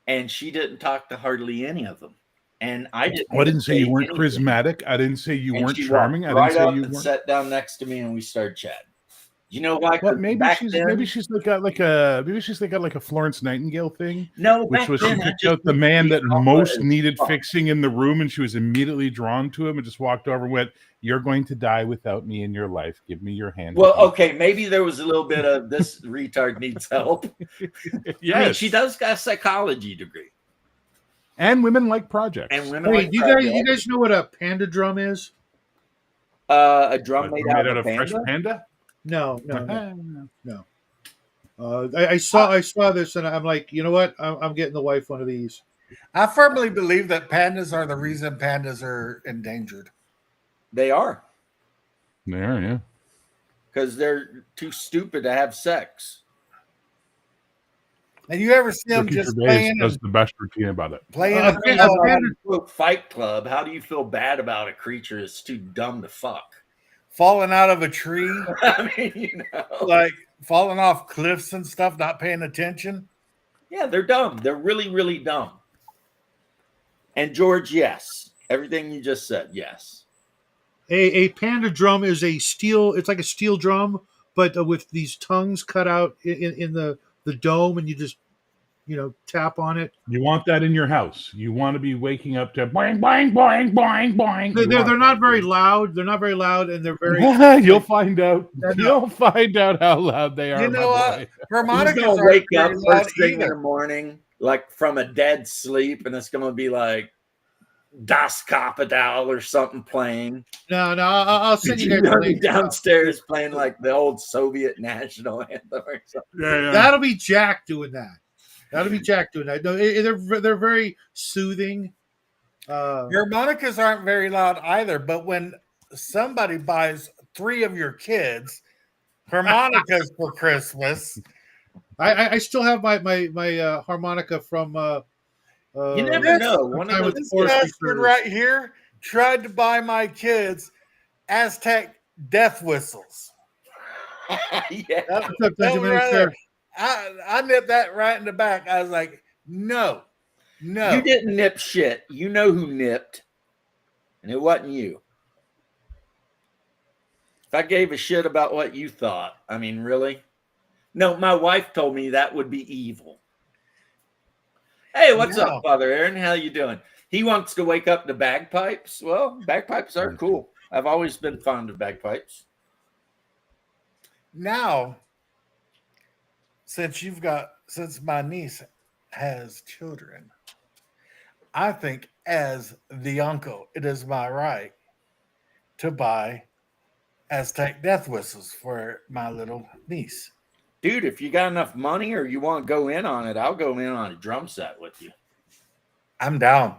and she didn't talk to hardly any of them. And I didn't say you weren't anything. charismatic. I didn't say you weren't she charming. I right didn't say up you and weren't. sat down next to me, and we started chatting. You know why? Well, maybe she's got like a Florence Nightingale thing. No, which back was then, she I picked just out the man that thought most it was needed fun. fixing in the room, and she was immediately drawn to him and just walked over and went, "You're going to die without me in your life. Give me your hand." Well, okay, maybe there was a little bit of this retard needs help. Yes. I mean, she does got a psychology degree, And women like projects. and women Hey, like you guys know what a panda drum is? a drum made out of fresh panda. panda. No. I saw this and I'm like, you know what? I'm getting the wife one of these. I firmly believe that pandas are the reason pandas are endangered. They are There, yeah. because they're too stupid to have sex. And you ever see them Ricky just Gervais does the best routine about it. playing Uh, a panda- field, Quote, Fight Club. How do you feel bad about a creature that's too dumb to fuck? falling out of a tree, I mean, like falling off cliffs and stuff, not paying attention? yeah, they're dumb. They're really, really dumb. And George, yes, everything you just said, yes. A panda drum is a steel. It's like a steel drum, but with these tongues cut out in the dome, and you just tap on it. You want that in your house. You want to be waking up to boing, boing, boing, boing, boing. They're not very loud. They're not very loud, and they're very. You'll find out. You'll find out how loud they are. You know my what? boy. Harmonicas He's gonna aren't wake up very loud first thing in the either. morning, like from a dead sleep, and it's gonna be like Das Kapital or something playing. No, I'll send you You're guys a gonna be link. downstairs playing like the old Soviet national anthem or something. Yeah, yeah. That'll be Jack doing that. That'll be Jack doing that. No, they're very soothing. Harmonicas aren't very loud either, but when somebody buys 3 of your kids harmonicas for Christmas, I still have my harmonica from. You never know. One time of with those this Forest bastard Reserve. right here tried to buy my kids Aztec death whistles. yeah. That, What's up, that Benjamin? one right It's there. there. I nipped that right in the back. I was like, no. You didn't nip shit. You know who nipped, and it wasn't you. If I gave a shit about what you thought, I mean, really? No, my wife told me that would be evil. Hey, what's No. up, Father Aaron? How you doing? He wants to wake up to bagpipes. Well, bagpipes are cool. I've always been fond of bagpipes. Now, since my niece has children, I think as the uncle, it is my right to buy Aztec death whistles for my little niece. Dude, if you got enough money or you want to go in on it, I'll go in on a drum set with you. I'm down.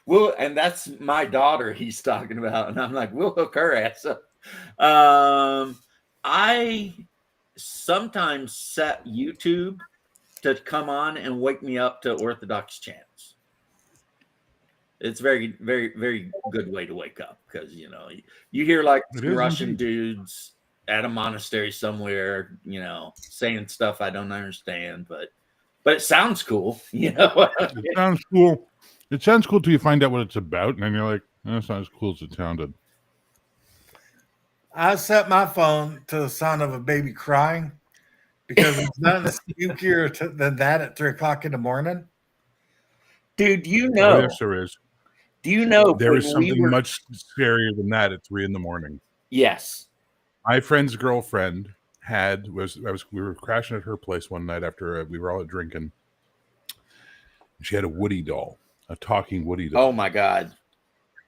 we'll and that's my daughter he's talking about, and I'm like, we'll hook her ass up. I sometimes set YouTube to come on and wake me up to Orthodox chants. It's very, very, very good way to wake up because you hear like It some is Russian indeed. dudes at a monastery somewhere, saying stuff I don't understand, but it sounds cool, It sounds cool. It sounds cool till you find out what it's about, and then you're like, that's not as cool as it sounded. I set my phone to the sound of a baby crying because it's nothing spookier than that at 3:00 in the morning. Dude, Oh, yes, there is. do you know There is when we something were- much scarier than that at 3 a.m. Yes. My friend's girlfriend we were crashing at her place one night after we were all drinking. She had a Woody doll, a talking Woody doll. Oh my God.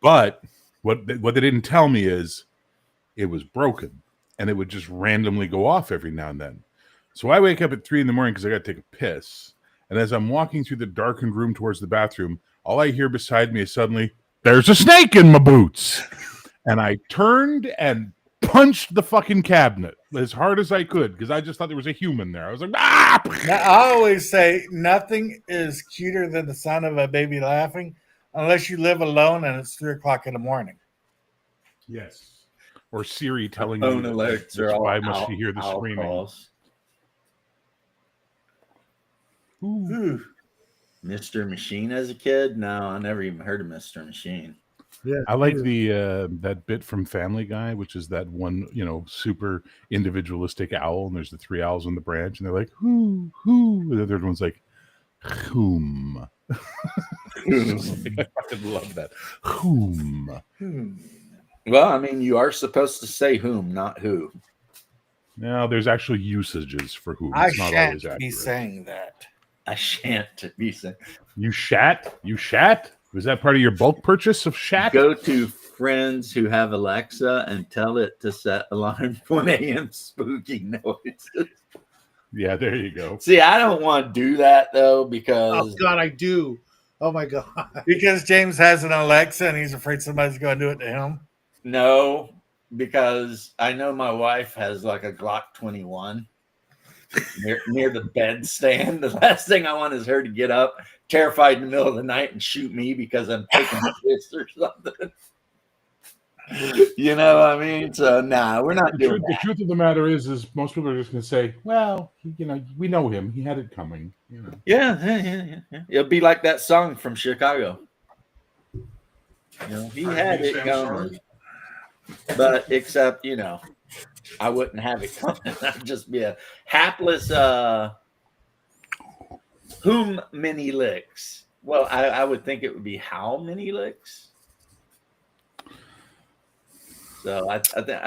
But what they didn't tell me is it was broken, and it would just randomly go off every now and then. So I wake up at 3 a.m. because I got to take a piss. And as I'm walking through the darkened room towards the bathroom, all I hear beside me is suddenly, "There's a snake in my boots." And I turned and punched the fucking cabinet as hard as I could because I just thought there was a human there. I was like, ah! Now, I always say nothing is cuter than the sound of a baby laughing unless you live alone and it's 3:00 in the morning. Yes. Or Siri telling Phone you alerts are all why must out- you hear the out screaming? calls. Ooh. Ooh. Mr. Machine as a kid? No, I never even heard of Mr. Machine. Yeah, I like the that bit from Family Guy, which is that one, super individualistic owl, and there's the 3 owls on the branch, and they're like, who, and the third one's like, whom. I fucking love that. Whom. Well, I mean, you are supposed to say whom, not who. Now, there's actual usages for whom. I It's not shan't always be accurate. saying that. I shan't be saying. You shat? You shat? Was that part of your bulk purchase of shat? Go to friends who have Alexa and tell it to set alarm 1 a.m. spooky noises. Yeah, there you go. See, I don't want to do that though Oh because God, I do. Oh my God. Because James has an Alexa and he's afraid somebody's going to do it to him. no, because I know my wife has like a Glock 21 near the bed stand. The last thing I want is her to get up, terrified in the middle of the night, and shoot me because I'm taking a piss or something. You know what I mean? So nah, we're not doing The that. truth of the matter is most people are just going to say, well, we know him. He had it coming. Yeah. It'll be like that song from Chicago. He had it coming. But except, I wouldn't have it coming. I'd just be a hapless whom many licks. Well, I would think it would be how many licks. So I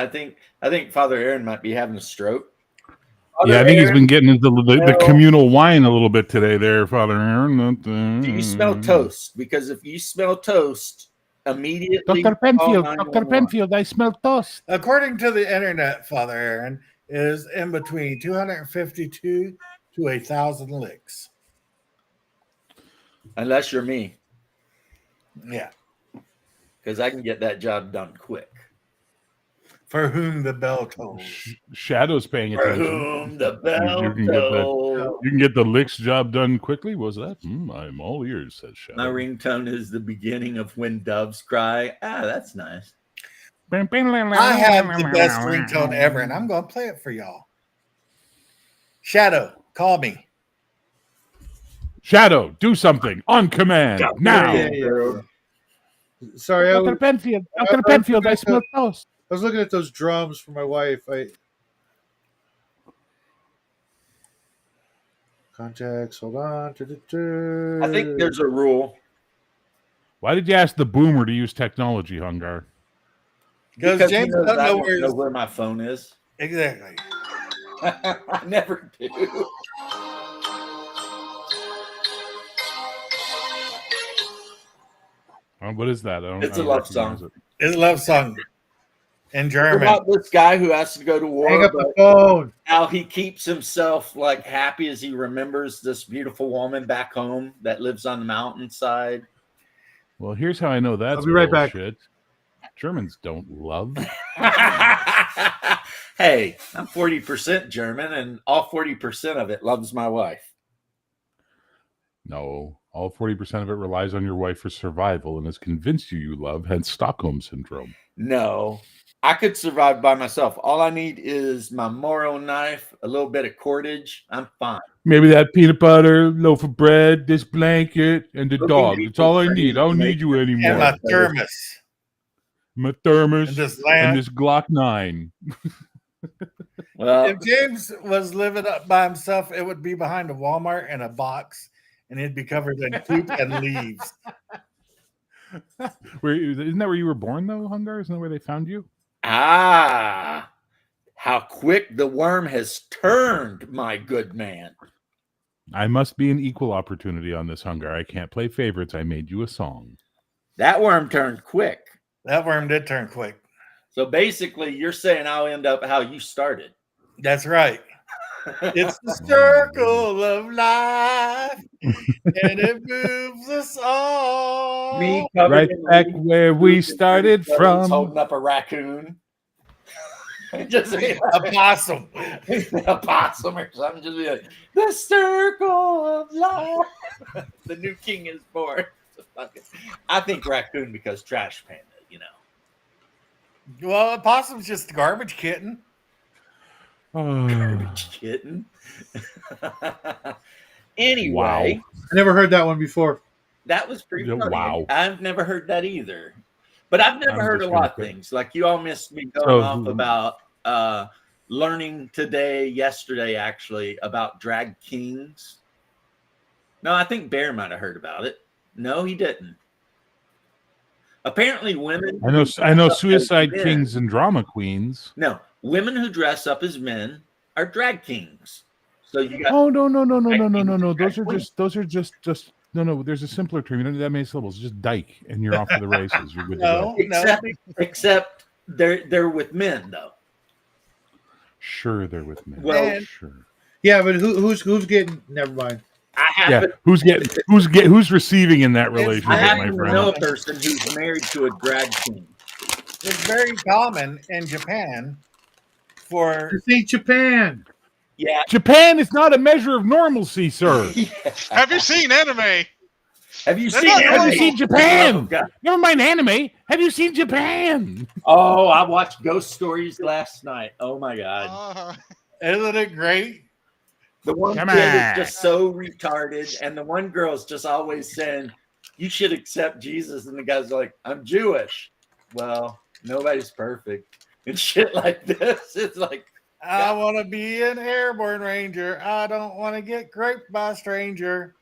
think Father Aaron might be having a stroke. Yeah, I think he's been getting into the No. communal wine a little bit today there, Father Aaron. Do you smell toast? Because if you smell toast, immediately Dr. call Penfield, 911. I smell toast. According to the internet, Father Aaron is in between 252 to 1,000 licks. Unless you're me, Yeah. because I can get that job done quick. For whom the bell tolls. Shadow's paying For attention. whom the bell You can get that. tolls. You can get the licks job done quickly. Was that? I'm all ears, says Shadow. My ringtone is the beginning of When Doves Cry. Ah, that's nice. I have the best ringtone ever, and I'm going to play it for y'all. Shadow, call me. Shadow, do something on command now. Yeah. Sorry, I Dr. Penfield, Dr. Penfield, I smell toast. was looking at those drums for my wife. Contacts, hold on. I think there's a rule. Why did you ask the boomer to use technology, Hungar? Because Because James he knows doesn't I know don't where know his- where my phone is. Exactly. I never do. What is that? It's I a don't love recognize song. it. It's a love song in What German. about this guy who has to go to war, Hang up but the phone. how he keeps himself like happy as he remembers this beautiful woman back home that lives on the mountainside? Well, here's how I know that's I'll be right back. bullshit. Germans don't love. Hey, I'm 40% German, and all 40% of it loves my wife. No, all 40% of it relies on your wife for survival and has convinced you love, hence Stockholm syndrome. No, I could survive by myself. All I need is my Moro knife, a little bit of cordage. I'm fine. Maybe that peanut butter, loaf of bread, this blanket, and the dog. That's all I need. I don't need you And anymore. my thermos. My thermos And this and lamp. this Glock 9. Well, If James was living up by himself, it would be behind a Walmart in a box, and it'd be covered in poop and leaves. Isn't that where you were born, though, Hungar? Isn't that where they found you? how quick the worm has turned, my good man. I must be an equal opportunity on this, Hungar. I can't play favorites. I made you a song. That worm turned quick. That worm did turn quick. So basically, you're saying I'll end up how you started. That's right. It's the circle of life, and it moves us all. Me covered Right in back leaves, where we started from. holding up a raccoon. Just A possum. a possum or something. Just be like, the circle of life. The new king is born. I think raccoon because trash panda, you know. Well, a possum's just a garbage kitten. Oh, Garbage kitten. Anyway, Wow. I never heard that one before. that was pretty Yeah, funny. wow. I've never heard that either. But I've never I'm heard a just lot gonna of quit. things. Like you all missed me going So off who- about learning yesterday actually, about drag kings. No, I think Bear might have heard about it. No, he didn't. Apparently women I know who dress up as suicide men- kings and drama queens. No, women who dress up as men are drag kings. So you got Oh no. Drag Those are just no. There's a simpler term. You don't need that many syllables. Just dyke, and you're off to the races. You're good to go. No, except they're with men though. Sure, they're with me. Well, sure. Yeah, but who's getting? Never mind. I Yeah, happen who's receiving in that It's- relationship, I my happen to know friend? a person who's married to a drag king. it's very common in Japan for You think Japan? Yeah. Japan is not a measure of normalcy, sir. Have you seen anime? Have you They're seen? not Have you normal. seen Japan? Oh, God. Never mind anime. Have you seen Japan? Oh, I watched Ghost Stories last night. Oh my god, isn't it great? the one Come kid on. is just so retarded, and the one girl's just always saying, "You should accept Jesus," and the guy's like, "I'm Jewish." Well, nobody's perfect and shit like this. It's like, I want to be an airborne ranger. I don't want to get raped by a stranger.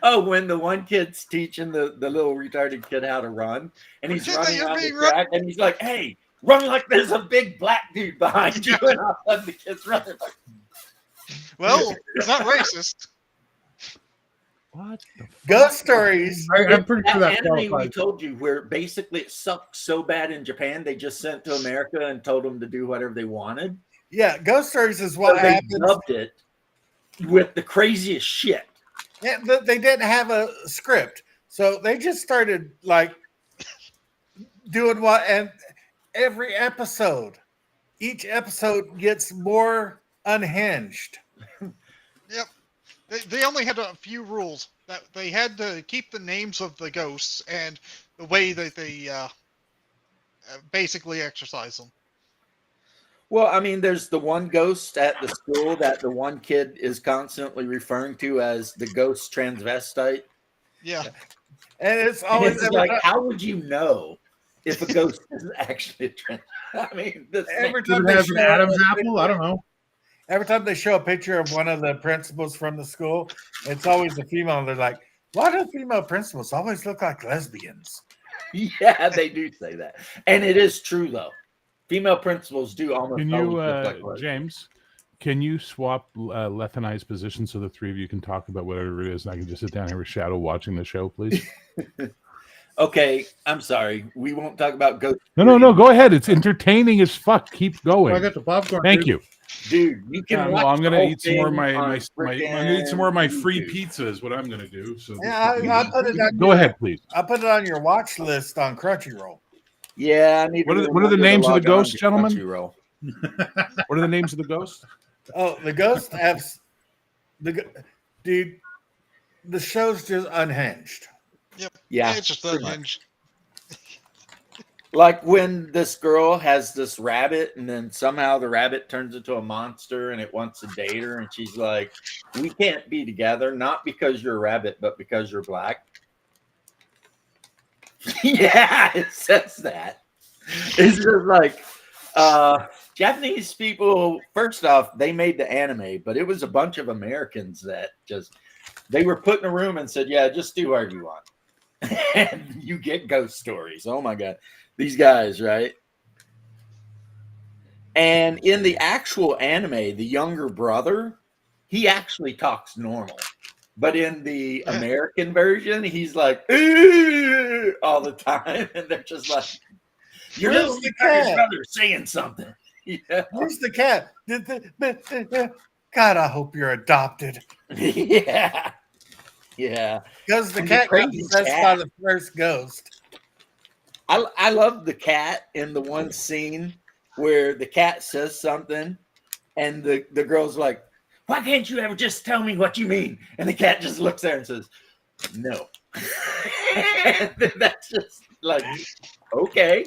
oh, when the one kid's teaching the little retarded kid how to run, and he's Pretend that running you're on the being track, and he's like, "Hey, run like there's a big black dude behind you," and all of a sudden the kid's running like, Well, it's not racist. What? The Ghost Stories. I'm pretty sure that that anime we qualifies. told you, where basically it sucked so bad in Japan, they just sent to America and told them to do whatever they wanted. Yeah, Ghost Stories is So what they happens. dubbed it with the craziest shit. Yeah, they didn't have a script, so they just started like doing what, and every episode, each episode gets more unhinged. Yep. They only had a few rules. That they had to keep the names of the ghosts and the way that they basically exercise them. Well, I mean, there's the one ghost at the school that the one kid is constantly referring to as the ghost transvestite. Yeah. And it's And always it's like, how would you know if a ghost is actually a trans? I mean, this every Does time it they have show an Adam's a apple? I don't know. Every time they show a picture of one of the principals from the school, it's always a female. And they're like, why do female principals always look like lesbians? Yeah, they do say that, and it is true though. Female principals do almost. Can you, always look like lesbians. James? Can you swap Leth and I's position so the three of you can talk about whatever it is, and I can just sit down here with Shadow watching the show, please? Okay, I'm sorry. We won't talk about ghosts. No. Go ahead. It's entertaining as fuck. Keep going. I got the popcorn. Thank dude. you. Dude, you can. Well, I'm watch gonna the whole eat some more of thing my, on I'm gonna eat some more of my free YouTube. pizza. Is what I'm gonna do. So Yeah, I put it on go ahead, please. I put it on your watch list on Crunchyroll. Yeah, I need. What to are the remember to names of the log on ghosts, to gentlemen? Crunchyroll. What are the names of the ghosts? Oh, the ghost have dude. The show's just unhinged. Yeah, It's just pretty much. unhinged. Like when this girl has this rabbit, and then somehow the rabbit turns into a monster, and it wants to date her, and she's like, "We can't be together, not because you're a rabbit, but because you're black." Yeah, it says that. It's just like Japanese people. First off, they made the anime, but it was a bunch of Americans that just they were put in a room and said, "Yeah, just do whatever you want," and you get ghost stories. Oh my god. These guys, right? And in the actual anime, the younger brother, he actually talks normal. But in the American version, he's like "Ooh," all the time. And they're just like, you're Where's listening the to your cat? brother saying something. Yeah. Where's the cat? God, I hope you're adopted. Yeah. Yeah. Because the And cat got crazy possessed cat. by the first ghost. I love the cat in the one scene where the cat says something and the girl's like, why can't you ever just tell me what you mean? And the cat just looks there and says, no. And then that's just like, okay.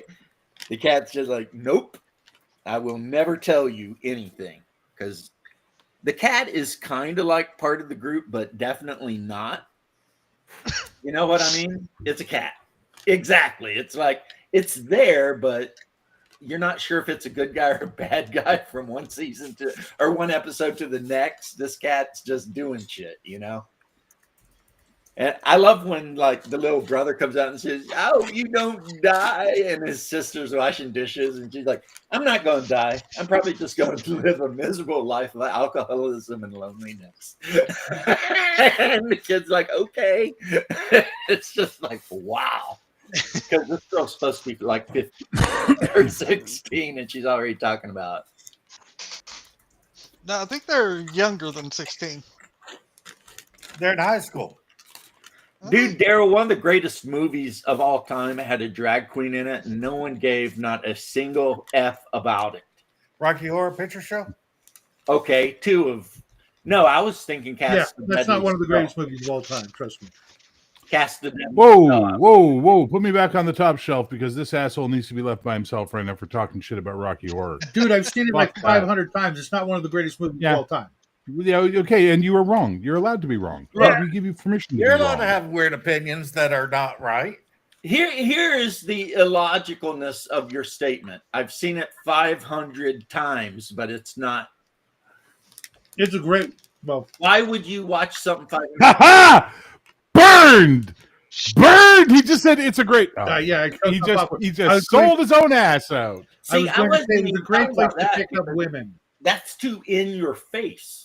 The cat's just like, nope, I will never tell you anything. Because the cat is kind of like part of the group, but definitely not. You know what I mean? It's a cat. Exactly. It's like it's there, but you're not sure if it's a good guy or a bad guy from one season to or one episode to the next. This cat's just doing shit, you know? And I love when like the little brother comes out and says, "Oh, you don't die," and his sister's washing dishes, and she's like, "I'm not going to die. I'm probably just going to live a miserable life of alcoholism and loneliness." And the kid's like, "Okay." It's just like, wow, because this girl's supposed to be like 15 or 16, and she's already talking about. No, I think they're younger than 16. They're in high school. Dude, Daryl, one of the greatest movies of all time had a drag queen in it, and no one gave not a single F about it. Rocky Horror Picture Show? Okay, two of. No, I was thinking Yeah, Cast. that's not one of the greatest movies of all time. Trust me. Cast the Deadly Whoa, Star. whoa! Put me back on the top shelf because this asshole needs to be left by himself right now for talking shit about Rocky Horror. Dude, I've seen it like Fuck that. 500 times. It's not one of the greatest movies Yeah. of all time. Yeah, okay, and you were wrong. You're allowed to be wrong. Yeah. We give you permission. To You're be allowed wrong. to have weird opinions that are not right. Here is the illogicalness of your statement. I've seen it 500 times, but it's not. It's a great, well, Why would you watch something 500 Ha ha! Burned! Burned! He just said it's a great. Oh, yeah, he I just was sold his own ass out. I was See, I going to wasn't say it was even a great talking place about to that pick up because women. That's too in your face.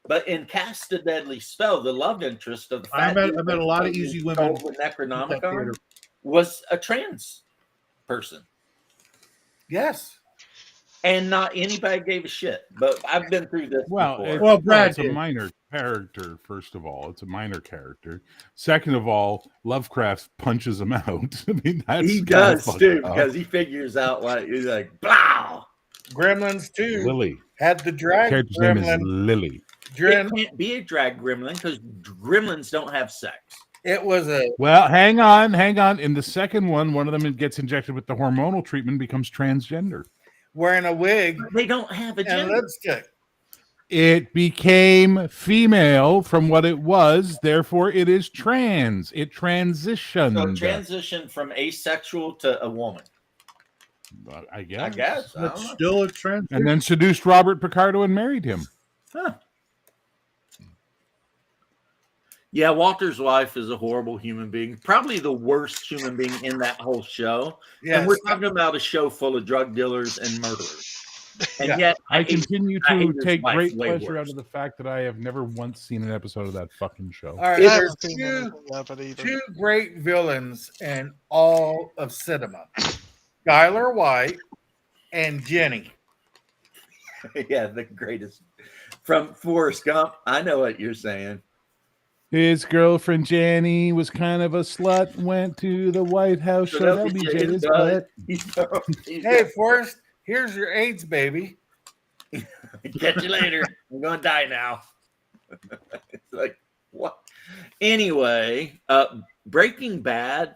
But in Cast the Deadly Spell, the love interest of the I met dude a lot of easy women with at that Necronomicon theater. was a trans person. Yes. and not anybody gave a shit. But I've been through this Well, before. Well, Brad it's a did. minor character. First of all, it's a minor character. Second of all, Lovecraft punches him out. I mean, that's he kinda does fucked too, up. because he figures out like he's like, "Blow." Gremlins 2 Lily. had the drag Character's name is gremlin. Lily. It can't be a drag gremlin because gremlins don't have sex. It was a Well, hang on. In the second one of them gets injected with the hormonal treatment, becomes transgender. wearing a wig They don't have a and gender. lipstick. It became female from what it was, therefore it is trans. It transitioned. So transition from asexual to a woman. I guess. I guess. I That's don't know. still a trend. And then seduced Robert Picardo and married him. Huh. Yeah, Walter's wife is a horrible human being. Probably the worst human being in that whole show. Yes. And we're talking about a show full of drug dealers and murderers. And Yeah. yet I hate- continue I hate to his take wife great way pleasure worse. out of the fact that I have never once seen an episode of that fucking show. All right, I there's haven't seen two, anything of it either. two great villains in all of cinema: Skylar White and Jenny. Yeah, the greatest. From Forrest Gump, I know what you're saying. His girlfriend Jenny was kind of a slut, went to the White House, So showed that'll be LBJ Jay's his butt. butt. Hey, Forrest, here's your AIDS, baby. Catch you later. I'm gonna die now. It's like what? Anyway, Breaking Bad,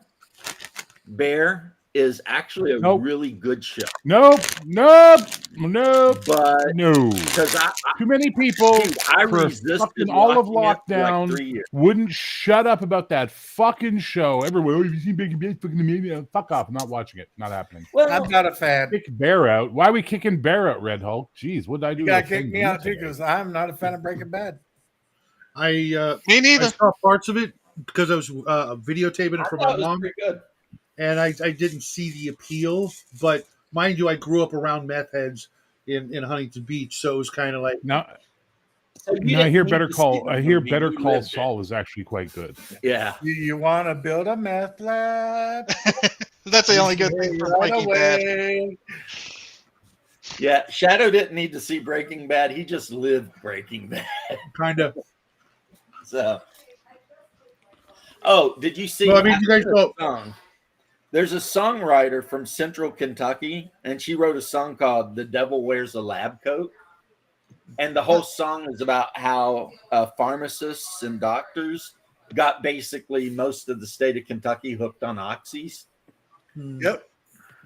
Bear is actually a Nope. really good show, Nope, but no. because Too many people dude, I for resisted fucking all of watching it for lockdown like 3 years. wouldn't shut up about that fucking show. Everyone, oh, have you seen Breaking Bad? Fucking amazing. Fuck off. I'm not watching it. Not happening. Well, I'm not a fan. Kick Bear out. Why are we kicking Bear out, Red Hulk? Jeez, what did I do? You to gotta offend kick me you out too today? because I'm not a fan of Breaking Bad. Me I neither. saw parts of it because I was videotaping I it for thought my it was mom, pretty good. and I didn't see the appeal. But mind you, I grew up around meth heads in Huntington Beach, so it was kind of like No, So you no, I didn't hear need Better to see Call. the I hear movie, Better you Call lived it. Saul is actually quite good. Yeah, You want to build a meth lab? That's the only good thing from Run Breaking Bad. away. yeah. Shadow didn't need to see Breaking Bad. He just lived Breaking Bad. kind of. So, oh, did you see? Well, I mean, you guys after the know- song, there's a songwriter from Central Kentucky, and she wrote a song called "The Devil Wears a Lab Coat," and the whole song is about how pharmacists and doctors got basically most of the state of Kentucky hooked on oxys. Yep.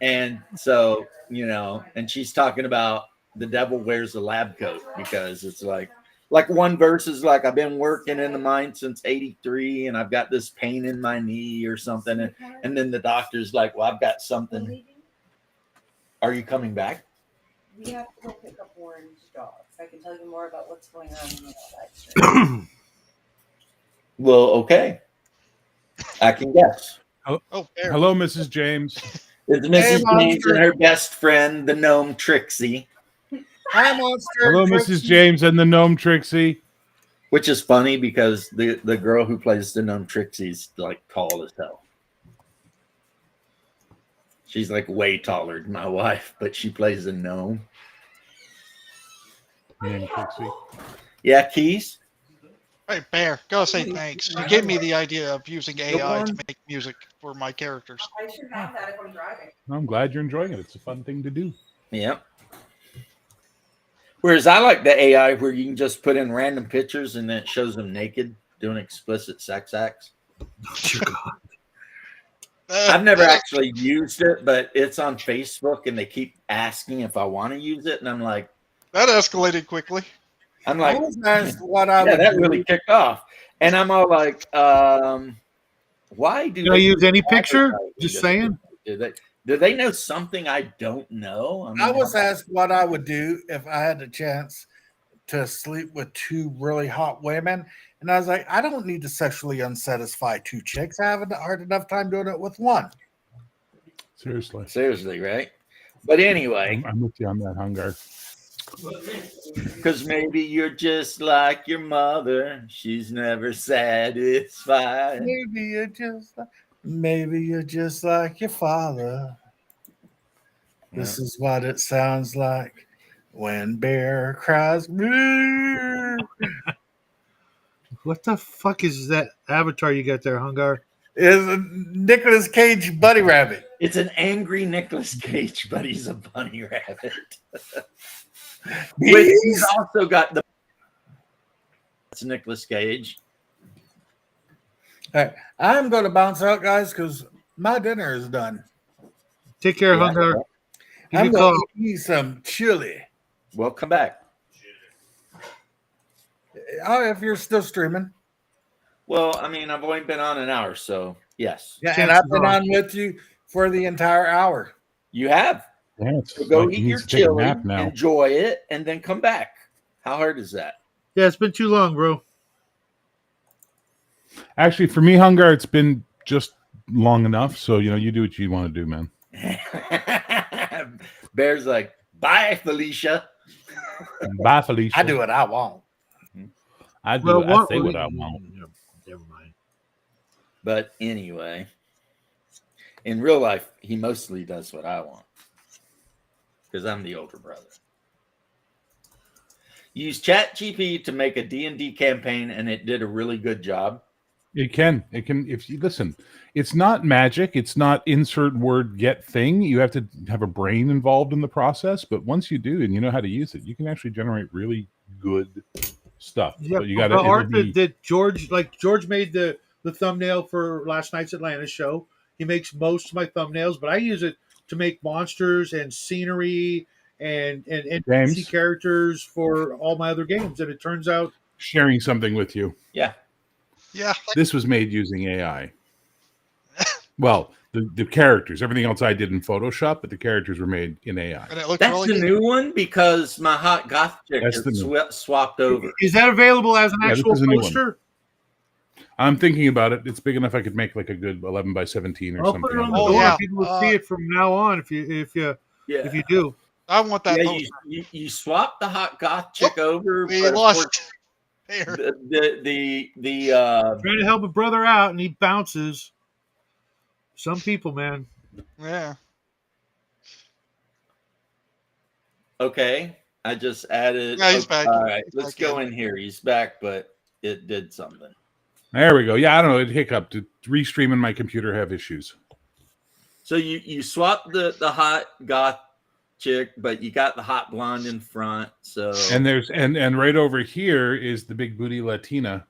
And so, and she's talking about the devil wears a lab coat because it's like one verse is like, I've been working in the mine since 83 and I've got this pain in my knee or something. And then the doctor's like, well, I've got something. Are you coming back? We have to go pick up orange dogs. I can tell you more about what's going on in the side street. Well, okay. I can guess. Oh, there. Hello, Mrs. James. It's Mrs. James Monster. and her best friend, the gnome Trixie, Hi, Monster. Hello, Trixie. Mrs. James and the gnome Trixie. which is funny because the girl who plays the gnome Trixie's like tall as hell. She's like way taller than my wife, but she plays a gnome. Name Trixie. Yeah, Keys. Hey, Bear, gotta say thanks. You gave me the idea of using AI to make music for my characters. I should have that if I'm driving. I'm glad you're enjoying it. It's a fun thing to do. Yep. Whereas I like the AI where you can just put in random pictures and then it shows them naked doing explicit sex acts. I've never actually used it, but it's on Facebook and they keep asking if I want to use it, and I'm like, That escalated quickly. I'm I like, was asked what I yeah, would that do. really kicked off, and I'm all like, why do Can I they use any picture? advertise Just this? saying. Do they know something I don't know? I, mean, I was asked what I would do if I had the chance to sleep with two really hot women. And I was like, I don't need to sexually unsatisfy two chicks. I have a hard enough time doing it with one. Seriously. seriously, right? But anyway, I'm with you on that, Hungar. because maybe you're just like your mother. She's never satisfied. Maybe you're just like your father. This is what it sounds like when bear cries. What the fuck is that avatar you got there, Hungar? Is a Nicolas Cage bunny rabbit. It's an angry Nicolas Cage, but he's a bunny rabbit. Which he's also got the. It's Nicolas Cage. All right, I'm going to bounce out, guys, because my dinner is done. Take care, Yeah. Hungar. Give I'm me a going call. to eat some chili. Well, come back. Oh, if you're still streaming. Well, I mean, I've only been on an hour, so yes. Yeah, and Chances I've been are. on with you for the entire hour. You have. Yeah, it's So go like he eat your needs to take a chili, nap now. enjoy it, and then come back. How hard is that? Yeah, it's been too long, bro. Actually, for me, Hungar, it's been just long enough. So you do what you want to do, man. Bear's like, bye, Felicia. Bye, Felicia. I do what I want. I do. Well, I say what I want. Never mind. But anyway, in real life, he mostly does what I want because I'm the older brother. Use ChatGPT to make a D&D campaign, and it did a really good job. It can. If you listen, it's not magic. It's not insert word get thing. You have to have a brain involved in the process. But once you do, and you know how to use it, you can actually generate really good stuff. Yeah, But you got the art to. that George made the thumbnail for last night's Atlanta show. He makes most of my thumbnails, but I use it to make monsters and scenery and Games. NPC characters for all my other games. And it turns out, Sharing something with you. Yeah. Yeah. This was made using AI. Well, the characters, everything else I did in Photoshop, but the characters were made in AI. And it looks That's really the good. new one because my hot goth chick That's is the new swapped over. is that available as an Yeah, this actual is a new one. poster? I'm thinking about it. It's big enough I could make like a good 11 by 17 or I'll something. put it on on the the Oh, door. door. yeah. People will see it from now on if you Yeah. if you do. I want that Yeah, poster. you swap the hot goth chick over. We but of lost course, there. the Trying to help a brother out, and he bounces. Some people, man. Yeah. okay. I just added. Yeah, he's okay, back. All right, He's let's back go in. in here. He's back, but it did something. There we go. Yeah, I don't know. It hiccuped. Restream and my computer have issues. So you swap the hot goth chick, but you got the hot blonde in front. So And there's and right over here is the big booty Latina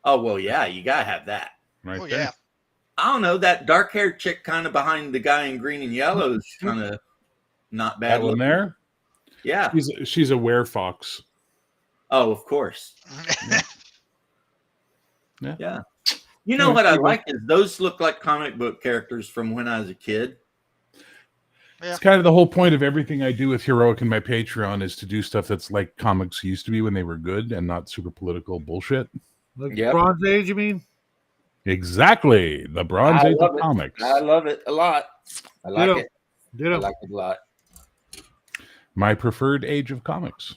oh well, yeah, you gotta have that. right Oh there. yeah. I don't know, that dark haired chick kind of behind the guy in green and yellow is kind of not bad. That one looking. there. Yeah. She's a werefox. Oh, of course. Yeah. Yeah. You know Yeah, what I pretty like is those look like comic book characters from when I was a kid. It's kind of the whole point of everything I do with Heroic and my Patreon is to do stuff that's like comics used to be when they were good and not super political bullshit. Like Yep. Bronze Age, you mean? Exactly. The Bronze I Age love of it. comics. I love it a lot. I like Ditto. it. I Ditto. like it a lot. My preferred age of comics.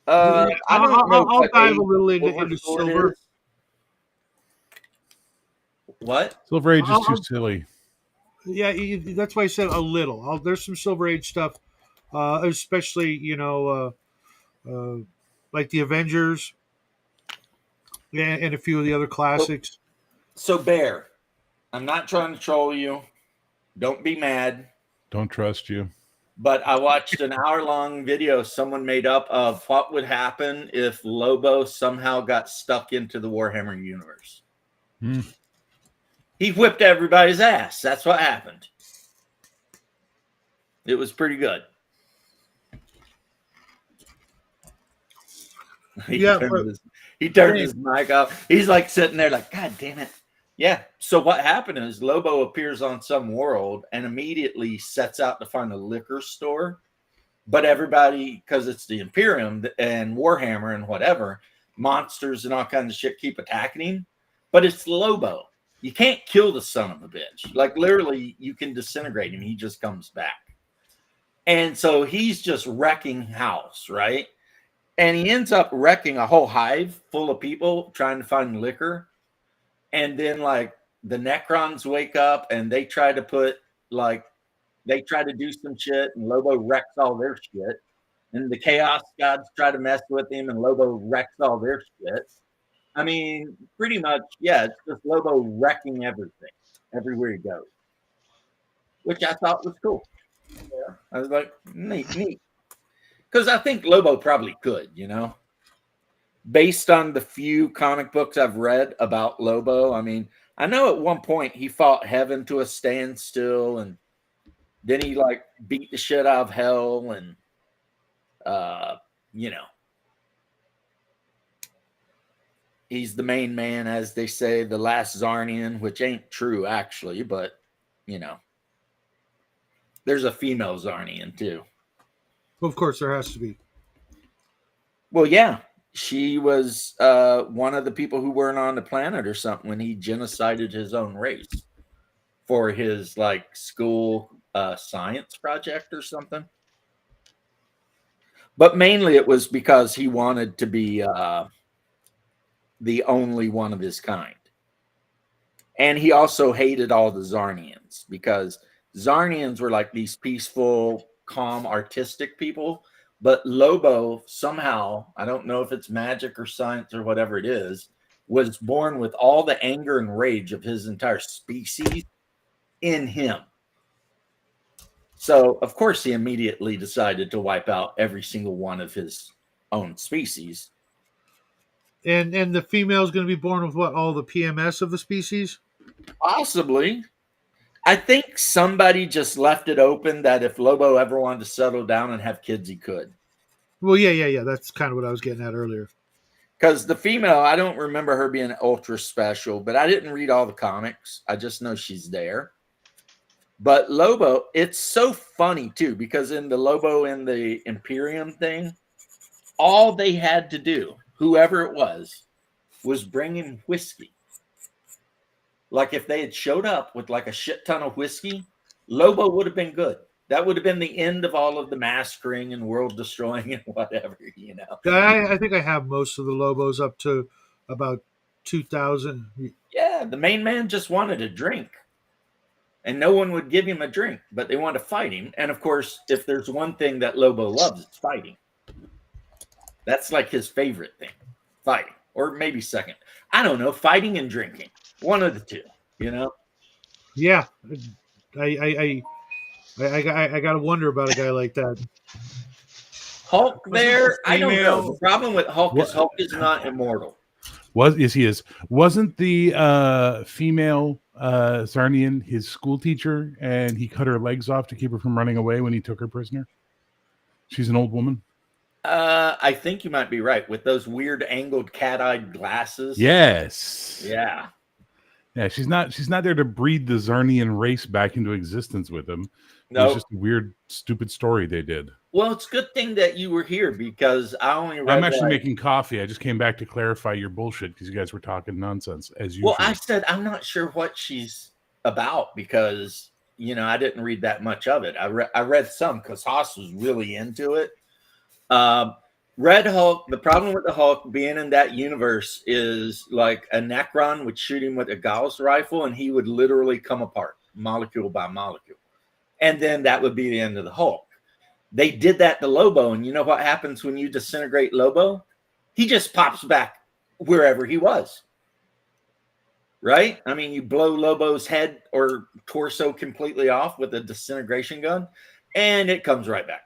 I don't know I'll what dive age a little into Overlord silver. is. What? Silver Age is I'll- too silly. Yeah, that's why I said a little. There's some Silver Age stuff, especially like the Avengers and a few of the other classics. So Bear, I'm not trying to troll you. Don't be mad. Don't trust you. But I watched an hour-long video someone made up of what would happen if Lobo somehow got stuck into the Warhammer universe. Hmm. He whipped everybody's ass. That's what happened. It was pretty good. Yeah, He turned his mic off. He's like sitting there like, God damn it. Yeah. So what happened is Lobo appears on some world and immediately sets out to find a liquor store. But everybody, because it's the Imperium and Warhammer and whatever, monsters and all kinds of shit keep attacking him. But it's Lobo. You can't kill the son of a bitch. Like literally, you can disintegrate him. He just comes back. And so he's just wrecking house, right? And he ends up wrecking a whole hive full of people trying to find liquor. And then like the Necrons wake up and they try to put like they try to do some shit, and Lobo wrecks all their shit. And the Chaos Gods try to mess with him, and Lobo wrecks all their shit. I mean, pretty much, yeah, it's just Lobo wrecking everything everywhere he goes, which I thought was cool. Yeah. I was like, neat. Because I think Lobo probably could, you know, based on the few comic books I've read about Lobo. I mean, I know at one point he fought heaven to a standstill, and then he like beat the shit out of hell, and you know, he's the main man, as they say, the last Zarnian, which ain't true actually, but you know, there's a female Zarnian too. Of course, there has to be. Well, yeah, she was one of the people who weren't on the planet or something when he genocided his own race for his like school science project or something. But mainly it was because he wanted to be the only one of his kind. And he also hated all the Zarnians, because Zarnians were like these peaceful, calm, artistic people. But Lobo somehow, I don't know if it's magic or science or whatever it is, was born with all the anger and rage of his entire species in him. So, of course, he immediately decided to wipe out every single one of his own species. And the female is going to be born with what? All the PMS of the species? Possibly. I think somebody just left it open that if Lobo ever wanted to settle down and have kids, he could. Well, yeah. That's kind of what I was getting at earlier. Because the female, I don't remember her being ultra special, but I didn't read all the comics. I just know she's there. But Lobo, it's so funny too, because in the Lobo and the Imperium thing, all they had to do, whoever it was bring him whiskey. Like if they had showed up with like a shit ton of whiskey, Lobo would have been good. That would have been the end of all of the massacring and world destroying and whatever, you know. I think I have most of the Lobos up to about 2,000. Yeah, the main man just wanted a drink. And no one would give him a drink, but they wanted to fight him. And of course, if there's one thing that Lobo loves, it's fighting. That's like his favorite thing, fighting, or maybe second. I don't know, fighting and drinking, one of the two, you know. Yeah, I gotta wonder about a guy like that. Hulk there, I don't know. female- The problem with Hulk is not immortal. Yes, he is. Wasn't the female Zarnian his school teacher, and he cut her legs off to keep her from running away when he took her prisoner? She's an old woman. I think you might be right with those weird angled cat-eyed glasses. Yes. Yeah. Yeah, she's not there to breed the Zarnian race back into existence with him. It No. was just a weird, stupid story they did. Well, it's a good thing that you were here, because I only read I'm actually like- making coffee. I just came back to clarify your bullshit because you guys were talking nonsense as usual. Well, I said I'm not sure what she's about, because you know I didn't read that much of it. I read some because Haas was really into it. Red Hulk. The problem with the Hulk being in that universe is like a Necron would shoot him with a Gauss rifle, and he would literally come apart molecule by molecule, and then that would be the end of the Hulk. They did that to Lobo, and you know what happens when you disintegrate Lobo? He just pops back wherever he was. Right? I mean, you blow Lobo's head or torso completely off with a disintegration gun, and it comes right back.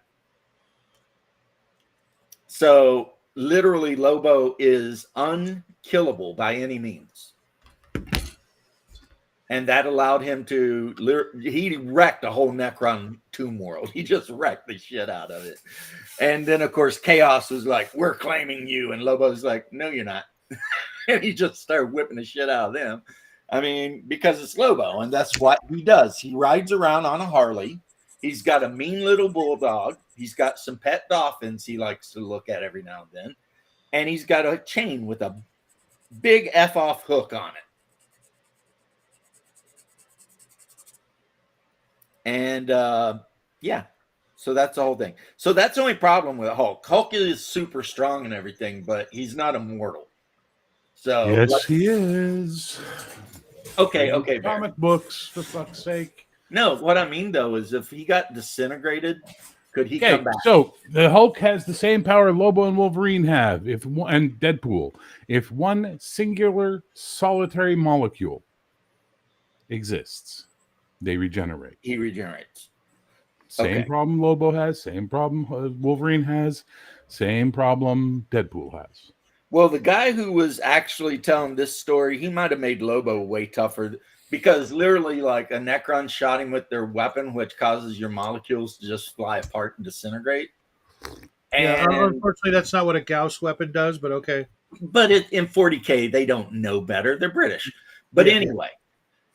So, literally, Lobo is unkillable by any means. And that allowed him to, he wrecked a whole Necron tomb world. He just wrecked the shit out of it. And then, of course, Chaos was like, we're claiming you. And Lobo's like, no, you're not. And he just started whipping the shit out of them. I mean, because it's Lobo, and that's what he does. He rides around on a Harley. He's got a mean little bulldog. He's got some pet dolphins he likes to look at every now and then. And he's got a chain with a big F-off hook on it. And yeah, so that's the whole thing. So that's the only problem with Hulk. Hulk is super strong and everything, but he's not immortal. So yes, he is. Okay, Bear. Comic books, for fuck's sake. No, what I mean though is if he got disintegrated, could he Okay, come back? so the Hulk has the same power Lobo and Wolverine have, and Deadpool. If one singular solitary molecule exists, they regenerate. He regenerates. Same Okay. problem Lobo has, same problem Wolverine has, same problem Deadpool has. Well, the guy who was actually telling this story, he might have made Lobo way tougher because literally, like a Necron shot him with their weapon, which causes your molecules to just fly apart and disintegrate. Yeah, And unfortunately, that's not what a Gauss weapon does, but okay. but in 40K, they don't know better. They're British. But Yeah. anyway,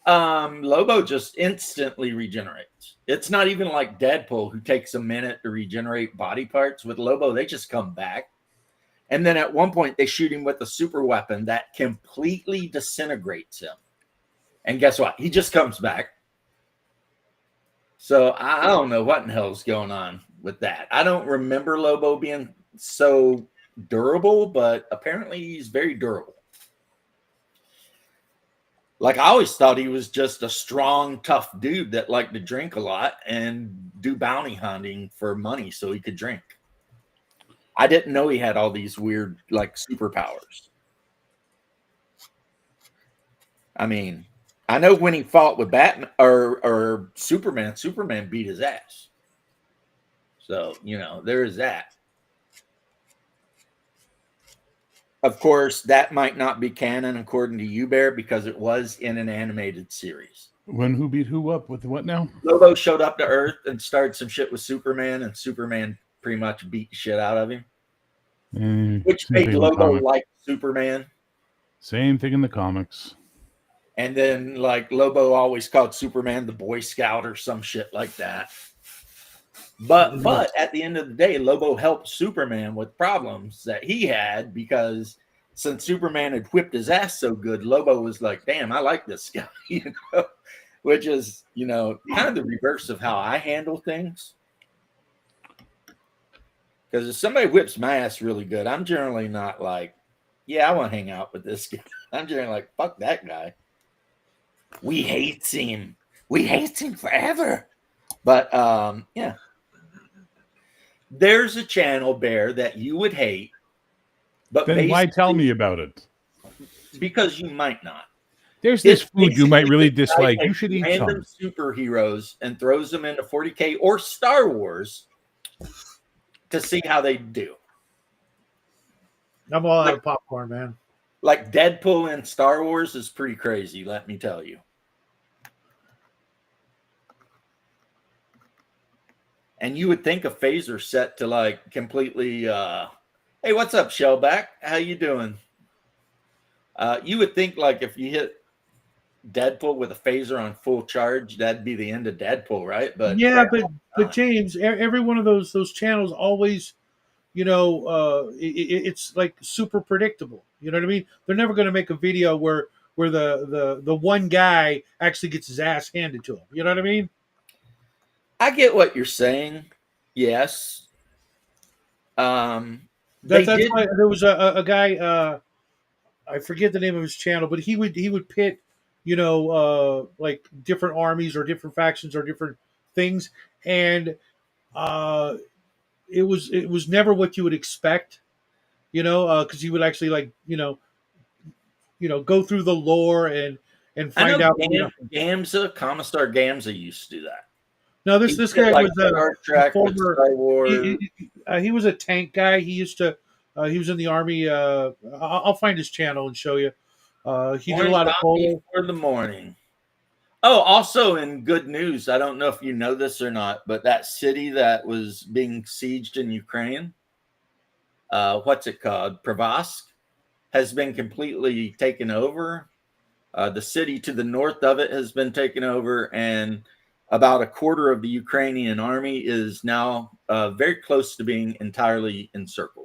Lobo just instantly regenerates. It's not even like Deadpool, who takes a minute to regenerate body parts. With Lobo, they just come back. And then at one point, they shoot him with a super weapon that completely disintegrates him. And guess what? He just comes back. So I don't know what in the hell's going on with that. I don't remember Lobo being so durable, but apparently he's very durable. Like I always thought he was just a strong, tough dude that liked to drink a lot and do bounty hunting for money so he could drink. I didn't know he had all these weird like superpowers. I mean, I know when he fought with Batman or Superman, Superman beat his ass. So, you know, there is that. Of course, that might not be canon according to you, Bear, because it was in an animated series. When who beat who up with what now? Lobo showed up to Earth and started some shit with Superman, and Superman pretty much beat the shit out of him, which Same made thing in the Lobo comic. like Superman. Same thing in the comics. And then, like, Lobo always called Superman the Boy Scout or some shit like that. But at the end of the day, Lobo helped Superman with problems that he had because since Superman had whipped his ass so good, Lobo was like, damn, I like this guy, you know, which is, you know, kind of the reverse of how I handle things. Because if somebody whips my ass really good, I'm generally not like, yeah, I want to hang out with this guy. I'm generally like, fuck that guy. We hate him. We hate him forever. But yeah. There's a channel, Bear, that you would hate. But Then why tell basically- me about it? Because you might not. There's this It's food you might really basically the guy dislike. You takes should eat random some. superheroes and throws them into 40K or Star Wars to see how they do. I'm all out of popcorn, man. Like Deadpool in Star Wars is pretty crazy, let me tell you. And you would think a phaser set to like completely hey, what's up, Shellback? How you doing? You would think like if you hit Deadpool with a phaser on full charge, that'd be the end of Deadpool, right? But Yeah, but James, every one of those channels always, you know, it's like super predictable. You know what I mean? They're never going to make a video where the one guy actually gets his ass handed to him. You know what I mean? I get what you're saying. Yes. They That's did- why there was a guy. I forget the name of his channel, but he would pit, you know, like different armies or different factions or different things, and it was never what you would expect, you know, because he would actually like you know go through the lore and I find know out. You know, Gamza, Commissar Gamza used to do that. no, He this did, guy like, was Star Trek, with former- Star Wars. he was a tank guy. He used to he was in the army. I'll find his channel and show you. He did a lot of Coffee polo. for the morning. Oh, also in good news, I don't know if you know this or not, but that city that was being sieged in Ukraine, what's it called? Pravosk, has been completely taken over. The city to the north of it has been taken over, and about a quarter of the Ukrainian army is now very close to being entirely encircled.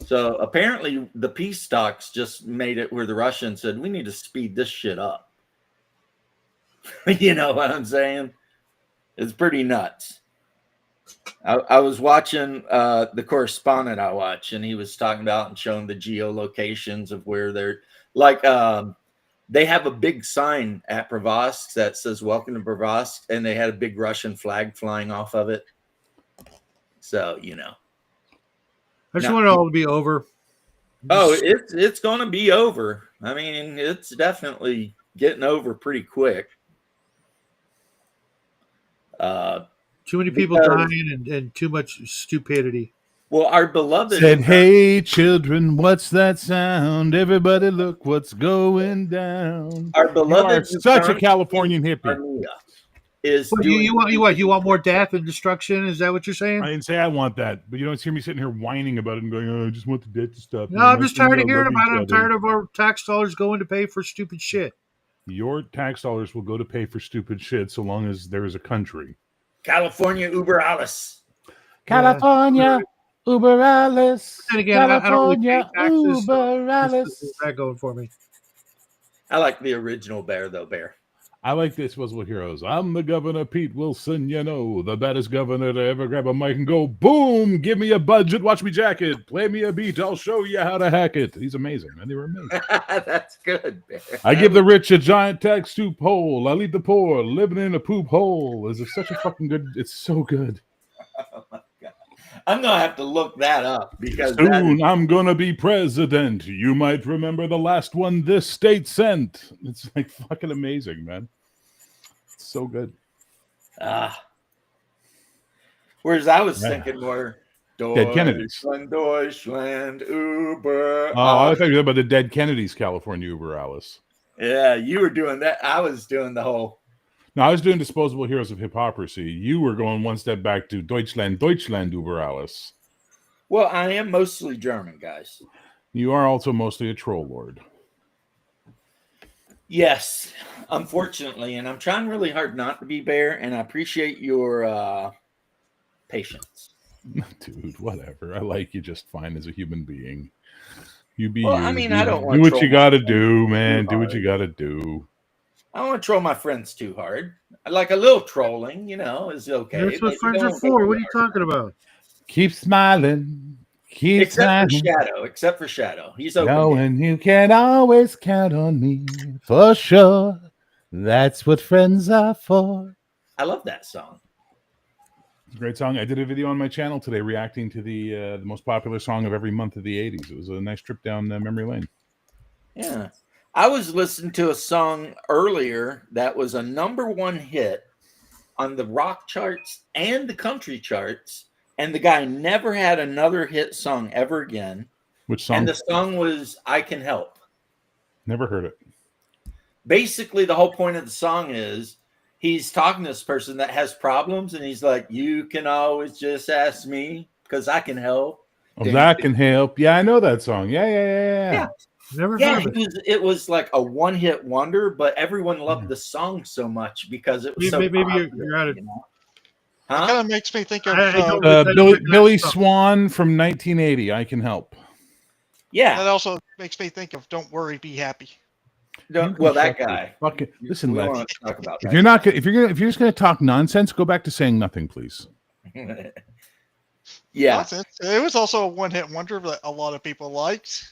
So apparently the peace talks just made it where the Russians said, we need to speed this shit up. You know what I'm saying? It's pretty nuts. I was watching the correspondent I watch, and he was talking about and showing the geolocations of where they're like They have a big sign at Provost that says "Welcome to Provost," and they had a big Russian flag flying off of it. So I just No. want it all to be over. Oh, it's going to be over. I mean, it's definitely getting over pretty quick. Too many people because- dying and too much stupidity. Well, our beloved Said, "Hey children, what's that sound? Everybody, look what's going down." our You are beloved such a Californian hippie. Armenia is What, doing you want more death and destruction? Is that what you're saying? I didn't say I want that, but you don't hear me sitting here whining about it and going, "Oh, I just want the debt to stop." No, I'm just tired of hearing about it. I'm tired of our tax dollars going to pay for stupid shit. Your tax dollars will go to pay for stupid shit so long as there is a country. California Uber Alice. California, Uber Alice. And again, I don't really pay taxes. So Uber what's Alice. that going for me? I like the original Bear though. Bear. I like the Disposable Heroes. I'm the governor, Pete Wilson, the baddest governor to ever grab a mic and go, boom, give me a budget, watch me jacket, play me a beat, I'll show you how to hack it. He's amazing, man. They were amazing. That's good, Bear. I give the rich a giant tax soup hole. I leave the poor living in a poop hole. Is such a fucking good, it's so good. Oh my God. I'm gonna have to look that up because that Soon I'm gonna be president. You might remember the last one this state sent. It's like fucking amazing, man. It's so good. Whereas I was Yeah. thinking more Dead Kennedys. Deutschland, Uber. Oh, I thought you were about the dead Kennedys, California Uber Alice. Yeah, you were doing that. I was doing the whole. No, I was doing Disposable Heroes of Hypocrisy. You were going one step back to Deutschland Uber Alice. Well, I am mostly German, guys. You are also mostly a troll lord. Yes, unfortunately, and I'm trying really hard not to be Bear, and I appreciate your patience. Dude, whatever. I like you just fine as a human being. You be Well, you. I mean, do, I don't do want what troll you gotta my do, friends man. too Do what you hard. gotta do. I don't want to troll my friends too hard. I like a little trolling, is okay. That's what but friends don't are go for. too What are you hard. talking about? Keep smiling. Keep Except for smiling. Shadow. He's open. Knowing you can always count on me for sure. That's what friends are for. I love that song. It's a great song. I did a video on my channel today reacting to the most popular song of every month of the 80s. It was a nice trip down memory lane. Yeah. I was listening to a song earlier that was a #1 hit on the rock charts and the country charts, and the guy never had another hit song ever again. Which song? And the song was I Can Help. Never heard it. Basically, the whole point of the song is he's talking to this person that has problems, and he's like, "You can always just ask me because I can help." Oh, Ding, that ding. can help. Yeah, I know that song. Yeah. Yeah. Never Yeah, heard of it. it was like a one-hit wonder, but everyone loved the song so much because it was so Maybe popular, you're out of- you know? It Huh? kind of makes me think of I don't- Billy Swan from 1980. I Can Help. Yeah. that also makes me think of "Don't Worry, Be Happy." Well, that guy. Fucking listen, We Lex. don't want to talk about If that. you're just gonna talk nonsense, go back to saying nothing, please. Yeah. Nonsense. It was also a one-hit wonder that a lot of people liked.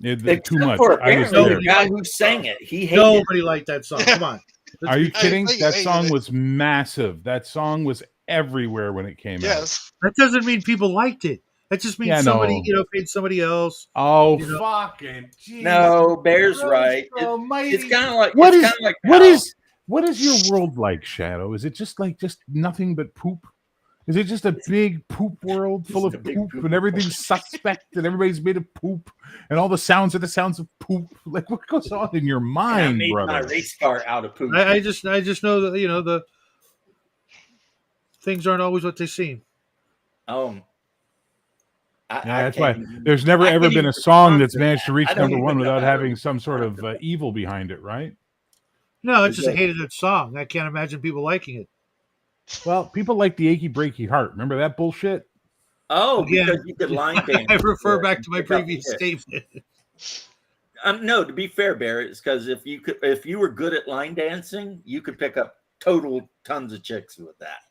Too Except much. for I was apparently there. the guy who sang it. He hated it. Nobody liked that song. Come on. Are you I kidding? think- That I- song was massive. That song was everywhere when it came out. Yes. That doesn't mean people liked it. That just means Yeah, somebody, no. paid somebody else. Oh, You know? fucking Jesus No, Bear's Christ right. almighty. It's kind of like What it's is- kinda like What how- is your world like, Shadow? Is it just nothing but poop? Is it just a big poop world full Just of a big poop poop and everything's suspect and everybody's made of poop and all the sounds are the sounds of poop? Like what goes on in your I mind, made my brother? race car out of poop. I just know that the things aren't always what they seem. Yeah, Yeah, that's why there's never I ever can't been even a song respond that's to managed to that. reach I don't number one even know without how to having some sort of respond to that. evil behind it, right? No, I just Exactly. hated that song. I can't imagine people liking it. Well, people like the achy breaky heart. Remember that bullshit? Oh, Again, because you could line dance. I refer to it back and to my pick up previous hits. statement. No, to be fair, Barrett, it's because if you were good at line dancing, you could pick up tons of chicks with that.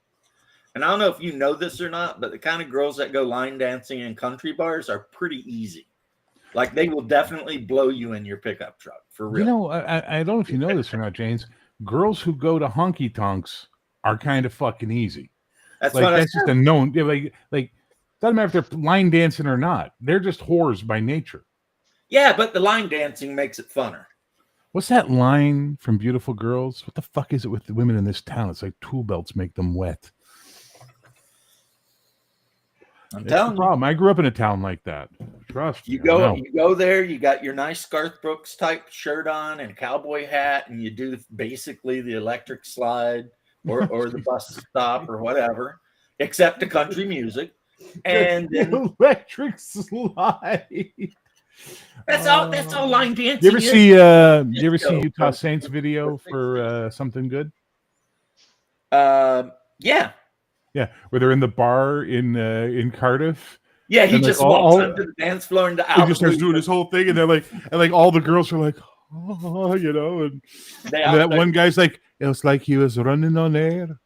And I don't know if you know this or not, but the kind of girls that go line dancing in country bars are pretty easy. Like they will definitely blow you in your pickup truck for real. You know, I don't know if you know this or not, James. Girls who go to honky tonks are kind of fucking easy. That's Like what I that's just said. a known. Yeah, like doesn't matter if they're line dancing or not. They're just whores by nature. Yeah, but the line dancing makes it funner. What's that line from Beautiful Girls? What the fuck is it with the women in this town? It's like tool belts make them wet. I'm That's the telling you. problem. I grew up in a town like that. Trust You me, I know. go there, you got your nice Garth Brooks type shirt on and a cowboy hat, and you do basically the electric slide or the bus stop or whatever, except the country music. And then Electric slide. that's all line dancing. You ever is. see you ever see go. Utah Saints video for Something Good? Yeah. Yeah, where they're in the bar in Cardiff. Yeah, he And, like, just all- walks all- onto the dance floor and He just starts doing his whole thing, and they're like all the girls are like, oh, you know, and that one guy's like, it was like he was running on air.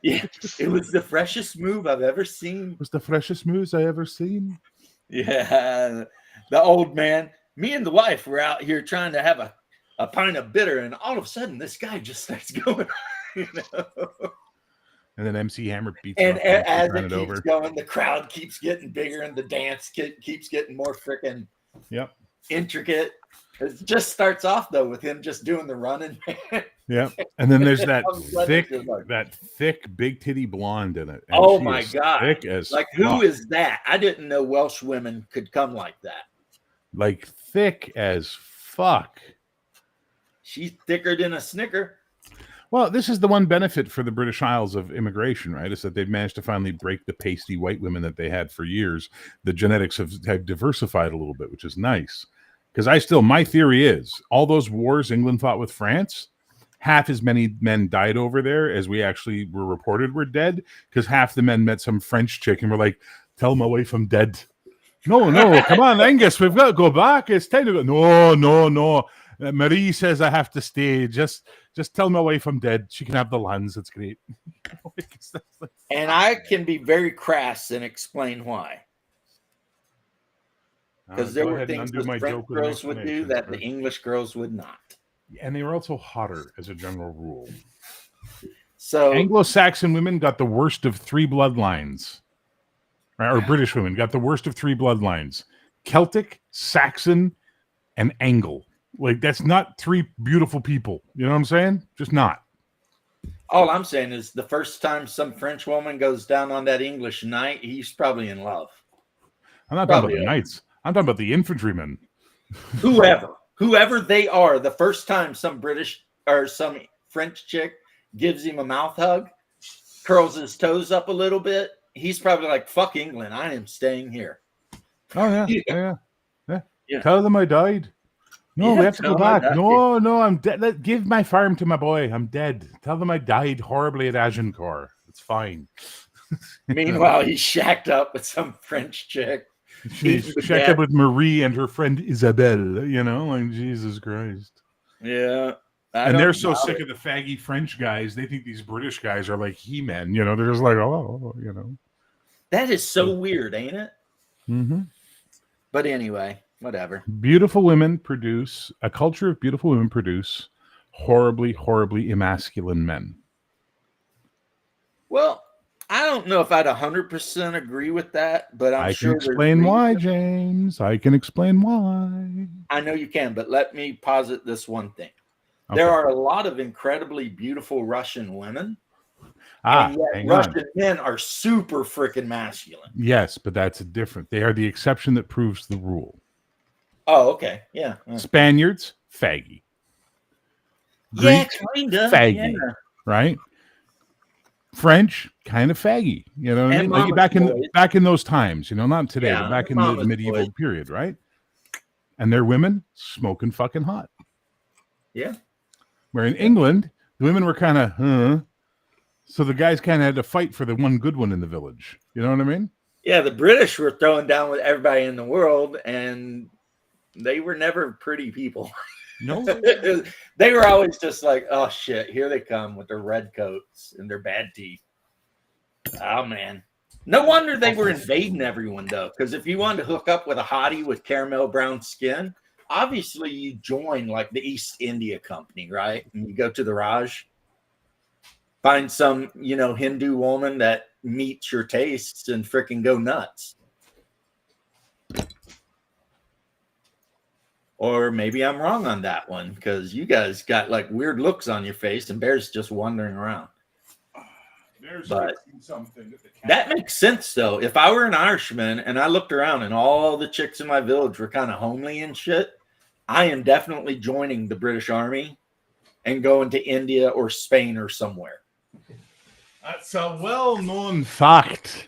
Yeah, it was the freshest move I've ever seen. It was the freshest moves I ever seen. Yeah, the old man. Me and the wife were out here trying to have a pint of bitter, and all of a sudden, this guy just starts going. You know? And then MC Hammer beats And him up, as run it it keeps over. going, the crowd keeps getting bigger, and the dance keeps getting more freaking Yep. intricate. It just starts off though with him just doing the running. Yep. And then there's that All of a sudden, thick, it's like- big titty blonde in it. And Oh she my is God. Thick as Like, who fuck. is that? I didn't know Welsh women could come like that. Like thick as fuck. She's thicker than a Snicker. Well, this is the one benefit for the British Isles of immigration, right? Is that they've managed to finally break the pasty white women that they had for years. The genetics have diversified a little bit, which is nice. Because my theory is all those wars England fought with France, half as many men died over there as we actually were reported were dead. Because half the men met some French chick and were like, tell them away from dead. No, come on, Angus, we've got to go back. It's time to go. No. Marie says I have to stay. Just tell me away from dead. She can have the lands. It's great. And I can be very crass and explain why. Because there Go were ahead and things undo that my French joke with an girls would do explanation, that the Chris. English girls would not. And they were also hotter as a general rule. So Anglo-Saxon women got the worst of three bloodlines. Right? Or British women got the worst of three bloodlines. Celtic, Saxon, and Angle. Like, that's not three beautiful people. You know what I'm saying? Just not. all I'm saying is the first time some French woman goes down on that English knight, he's probably in love. I'm not talking about Probably. the knights. I'm talking about the infantrymen. Whoever they are, the first time some British or some French chick gives him a mouth hug, curls his toes up a little bit, he's probably like, fuck England, I am staying here. Oh, yeah. Yeah. Yeah. Tell them I died. No, Yeah, we have to go tell 'em I back. died. No, I'm dead. Give my farm to my boy. I'm dead. Tell them I died horribly at Agincourt. It's fine. Meanwhile, he's shacked up with some French chick. She's He's the checked dad. up with Marie and her friend Isabelle, you know, like Jesus Christ. Yeah. And they're so sick of the faggy French guys, they think these British guys are like He-Men, you know, they're just like, oh, you know. That is so weird, ain't it? Mm-hmm. But anyway, whatever. Beautiful women produce, a culture of beautiful women produce horribly, horribly emasculine men. Well, I don't know if I'd 100% agree with that, but I'm I sure can there's explain why, reasons. James. I can explain why. I know you can, but let me posit this one thing. Okay. There are a lot of incredibly beautiful Russian women, Ah, and yet hang on. Russian men are super freaking masculine. Yes, but that's different. They are the exception that proves the rule. Oh, okay. Yeah. Spaniards, faggy. Yeah, Greeks, kinda. faggy. Yeah. right? French, kind of faggy. You know what I And mean? Like mama's back in those times, you know, not today, Yeah, but back in the mama's medieval boys. period, right? And their women smoking fucking hot. Yeah. Where in England, the women were kind of, so the guys kind of had to fight for the one good one in the village. You know what I mean? Yeah, the British were throwing down with everybody in the world, and they were never pretty people. No. They were always just like, oh shit, here they come with their red coats and their bad teeth. Oh man. No wonder they were invading everyone, though, because if you wanted to hook up with a hottie with caramel brown skin, obviously you join like the East India Company, right? And you go to the Raj, find some, Hindu woman that meets your tastes and freaking go nuts. Or maybe I'm wrong on that one because you guys got like weird looks on your face and Bear's just wandering around. But that makes sense, though. If I were an Irishman and I looked around and all the chicks in my village were kind of homely and shit, I am definitely joining the British Army and going to India or Spain or somewhere. That's a well-known fact.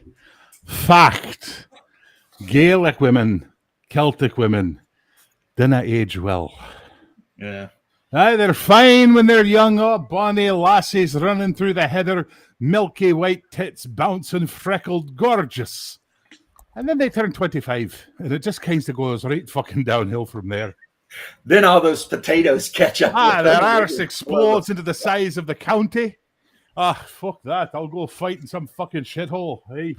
Gaelic women, Celtic women, dinna age well. Yeah. Aye, they're fine when they're young. Oh, bonny lassies running through the heather, milky white tits bouncing, freckled, gorgeous. And then they turn 25, and it just kind of goes right fucking downhill from there. Then all those potatoes catch up. Their arse explodes into the size of the county. Fuck that. I'll go fight in some fucking shithole. Hey.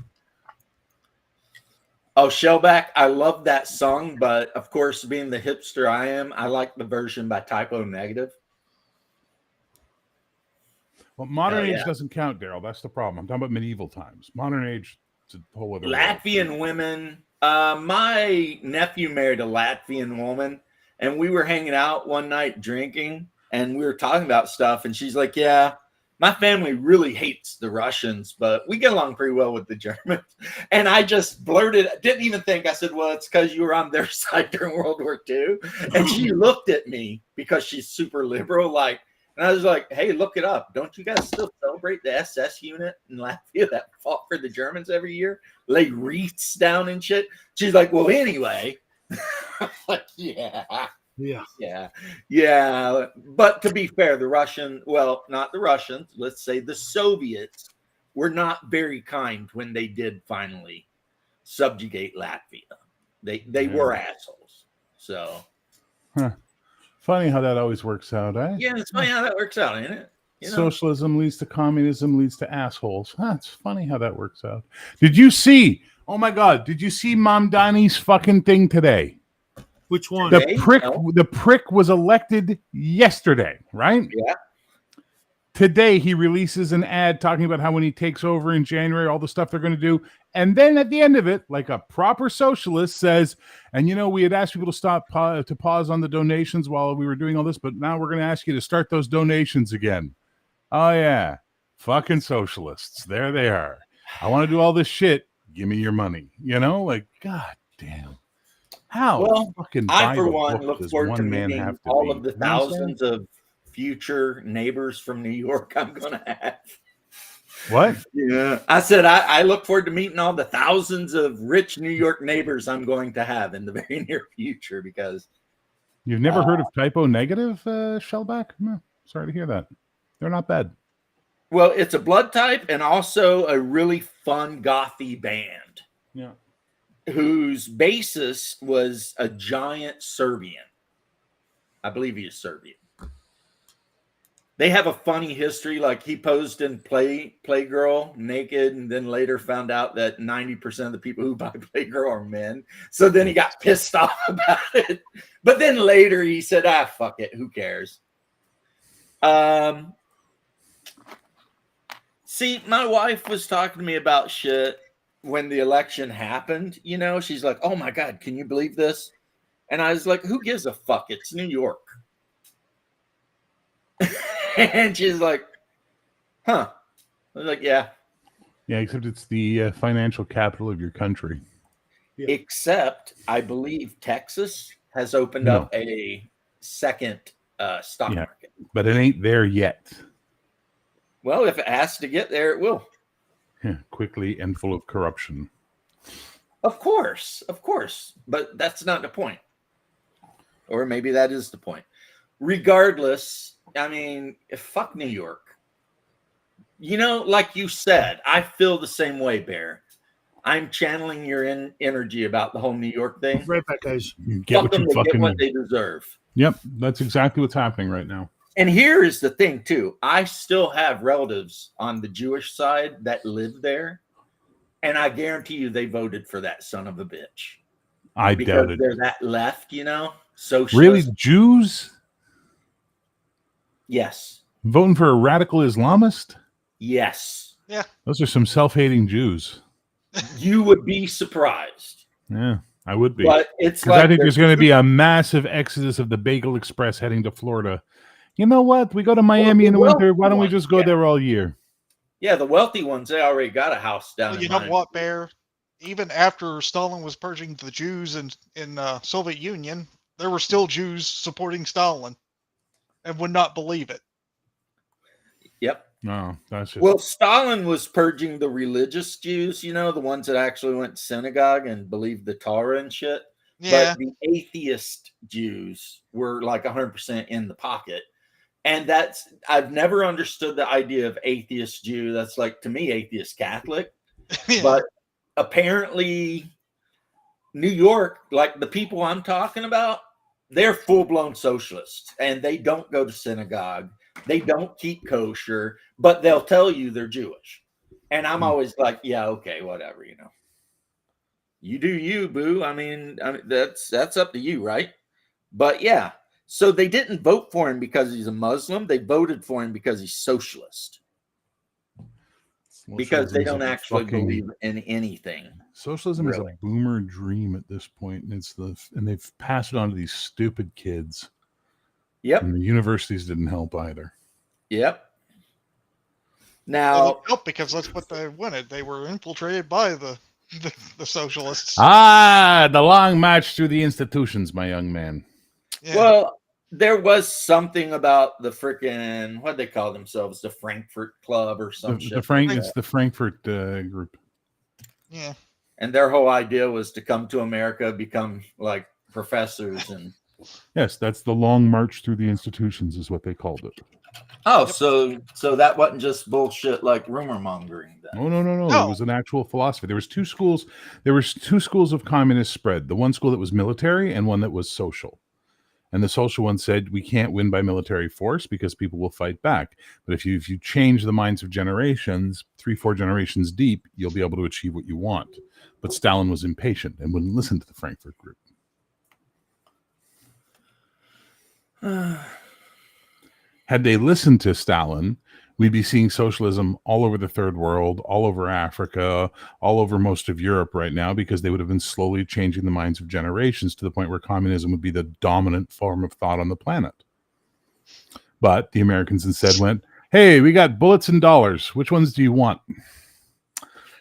Oh, Shellback, I love that song, but of course, being the hipster I am, I like the version by Typo Negative. Well, modern age doesn't count, Daryl. That's the problem. I'm talking about medieval times. Modern age, it's a whole other Latvian women. My nephew married a Latvian woman, and we were hanging out one night drinking, and we were talking about stuff, and she's like, yeah, my family really hates the Russians, but we get along pretty well with the Germans. And I just blurted, didn't even think. I said, well, it's because you were on their side during World War II. And she looked at me because she's super liberal, and I was like, hey, look it up. Don't you guys still celebrate the SS unit in Latvia that fought for the Germans every year? Lay wreaths down and shit. She's like, well, anyway. I'm like, yeah. But to be fair, not the Russians, let's say the Soviets were not very kind when they did finally subjugate Latvia. They were assholes. So funny how that always works out, eh? Yeah, it's funny how that works out, ain't it? Socialism leads to communism, leads to assholes. It's funny how that works out. Did you see Mamdani's fucking thing today? Which one? The prick was elected yesterday, right? Yeah. Today he releases an ad talking about how when he takes over in January, all the stuff they're going to do. And then at the end of it, like a proper socialist says, and we had asked people to pause on the donations while we were doing all this, but now we're going to ask you to start those donations again. Oh yeah. Fucking socialists. There they are. I want to do all this shit. Give me your money. God damn. How? Well, fucking I, for one, look forward to meeting all of the thousands of future neighbors from New York I'm going to have. What? Yeah. I said I look forward to meeting all the thousands of rich New York neighbors I'm going to have in the very near future because... You've never heard of Typo Negative, Shellback? No, sorry to hear that. They're not bad. Well, it's a blood type and also a really fun gothy band. Yeah. Whose bassist was a giant Serbian. I believe he is Serbian. They have a funny history. Like he posed in Playgirl naked and then later found out that 90% of the people who buy Playgirl are men. So then he got pissed off about it. But then later he said, fuck it. Who cares? See, my wife was talking to me about shit when the election happened, she's like, oh my God, can you believe this? And I was like, who gives a fuck? It's New York. And she's like, huh. I was like, yeah. Yeah, except it's the financial capital of your country. Yeah. Except I believe Texas has opened up a second stock market. But it ain't there yet. Well, if it has to get there, it will. Quickly and full of corruption. Of course. But that's not the point. Or maybe that is the point. Regardless, I mean, fuck New York. Like you said, I feel the same way, Bear. I'm channeling your energy about the whole New York thing. Right back, guys. Get what they deserve. Yep, that's exactly what's happening right now. And here is the thing, too. I still have relatives on the Jewish side that live there. And I guarantee you they voted for that son of a bitch. I Because doubt it. they're that left, you know? Socialist. Really, Jews Yes. voting for a radical Islamist? Yes. Those are some self-hating Jews. You would be surprised. Yeah, I would be. But it's Because like I think there's going to be a massive exodus of the Bagel Express heading to Florida. You know what? We go to Miami in the winter. Why don't we just go there all year? Yeah, the wealthy ones, they already got a house down Well, in you know Miami. what, Bear? Even after Stalin was purging the Jews in Soviet Union, there were still Jews supporting Stalin and would not believe it. Yep. No, that's just Well, Stalin was purging the religious Jews, you know, the ones that actually went to synagogue and believed the Torah and shit. Yeah. But the atheist Jews were like 100% in the pocket. And that's, I've never understood the idea of atheist Jew. That's like, to me, atheist Catholic. Yeah. But apparently, New York, like the people I'm talking about, they're full-blown socialists and they don't go to synagogue. They don't keep kosher, but they'll tell you they're Jewish. And I'm always like, yeah, okay, whatever, you know. You do you, boo. I mean that's up to you, right? But yeah, so they didn't vote for him because he's a Muslim. They voted for him because he's socialist. Because they don't actually believe in anything. Socialism really. is a boomer dream at this point, and they've passed it on to these stupid kids. Yep. And the universities didn't help either. Yep. Well, Now, it helped because that's what they wanted. They were infiltrated by the socialists. Ah, the long march through the institutions, my young man. Yeah. well, there was something about the freaking, what they call themselves, the Frankfurt Club or some shit. It's the Frankfurt group. Yeah. And their whole idea was to come to America, become like professors and Yes, that's the long march through the institutions, is what they called it. oh, so that wasn't just bullshit like rumor mongering then. Oh no. No. It was an actual philosophy. There was two schools. There was two schools of communist spread. The one school that was military and one that was social. And the social one said we can't win by military force because people will fight back. But if you change the minds of generations, 3-4 generations deep, you'll be able to achieve what you want. But Stalin was impatient and wouldn't listen to the Frankfurt group. Had they listened to Stalin, we'd be seeing socialism all over the third world, all over Africa, all over most of Europe right now, because they would have been slowly changing the minds of generations to the point where communism would be the dominant form of thought on the planet. But the Americans instead went, hey, we got bullets and dollars. Which ones do you want? And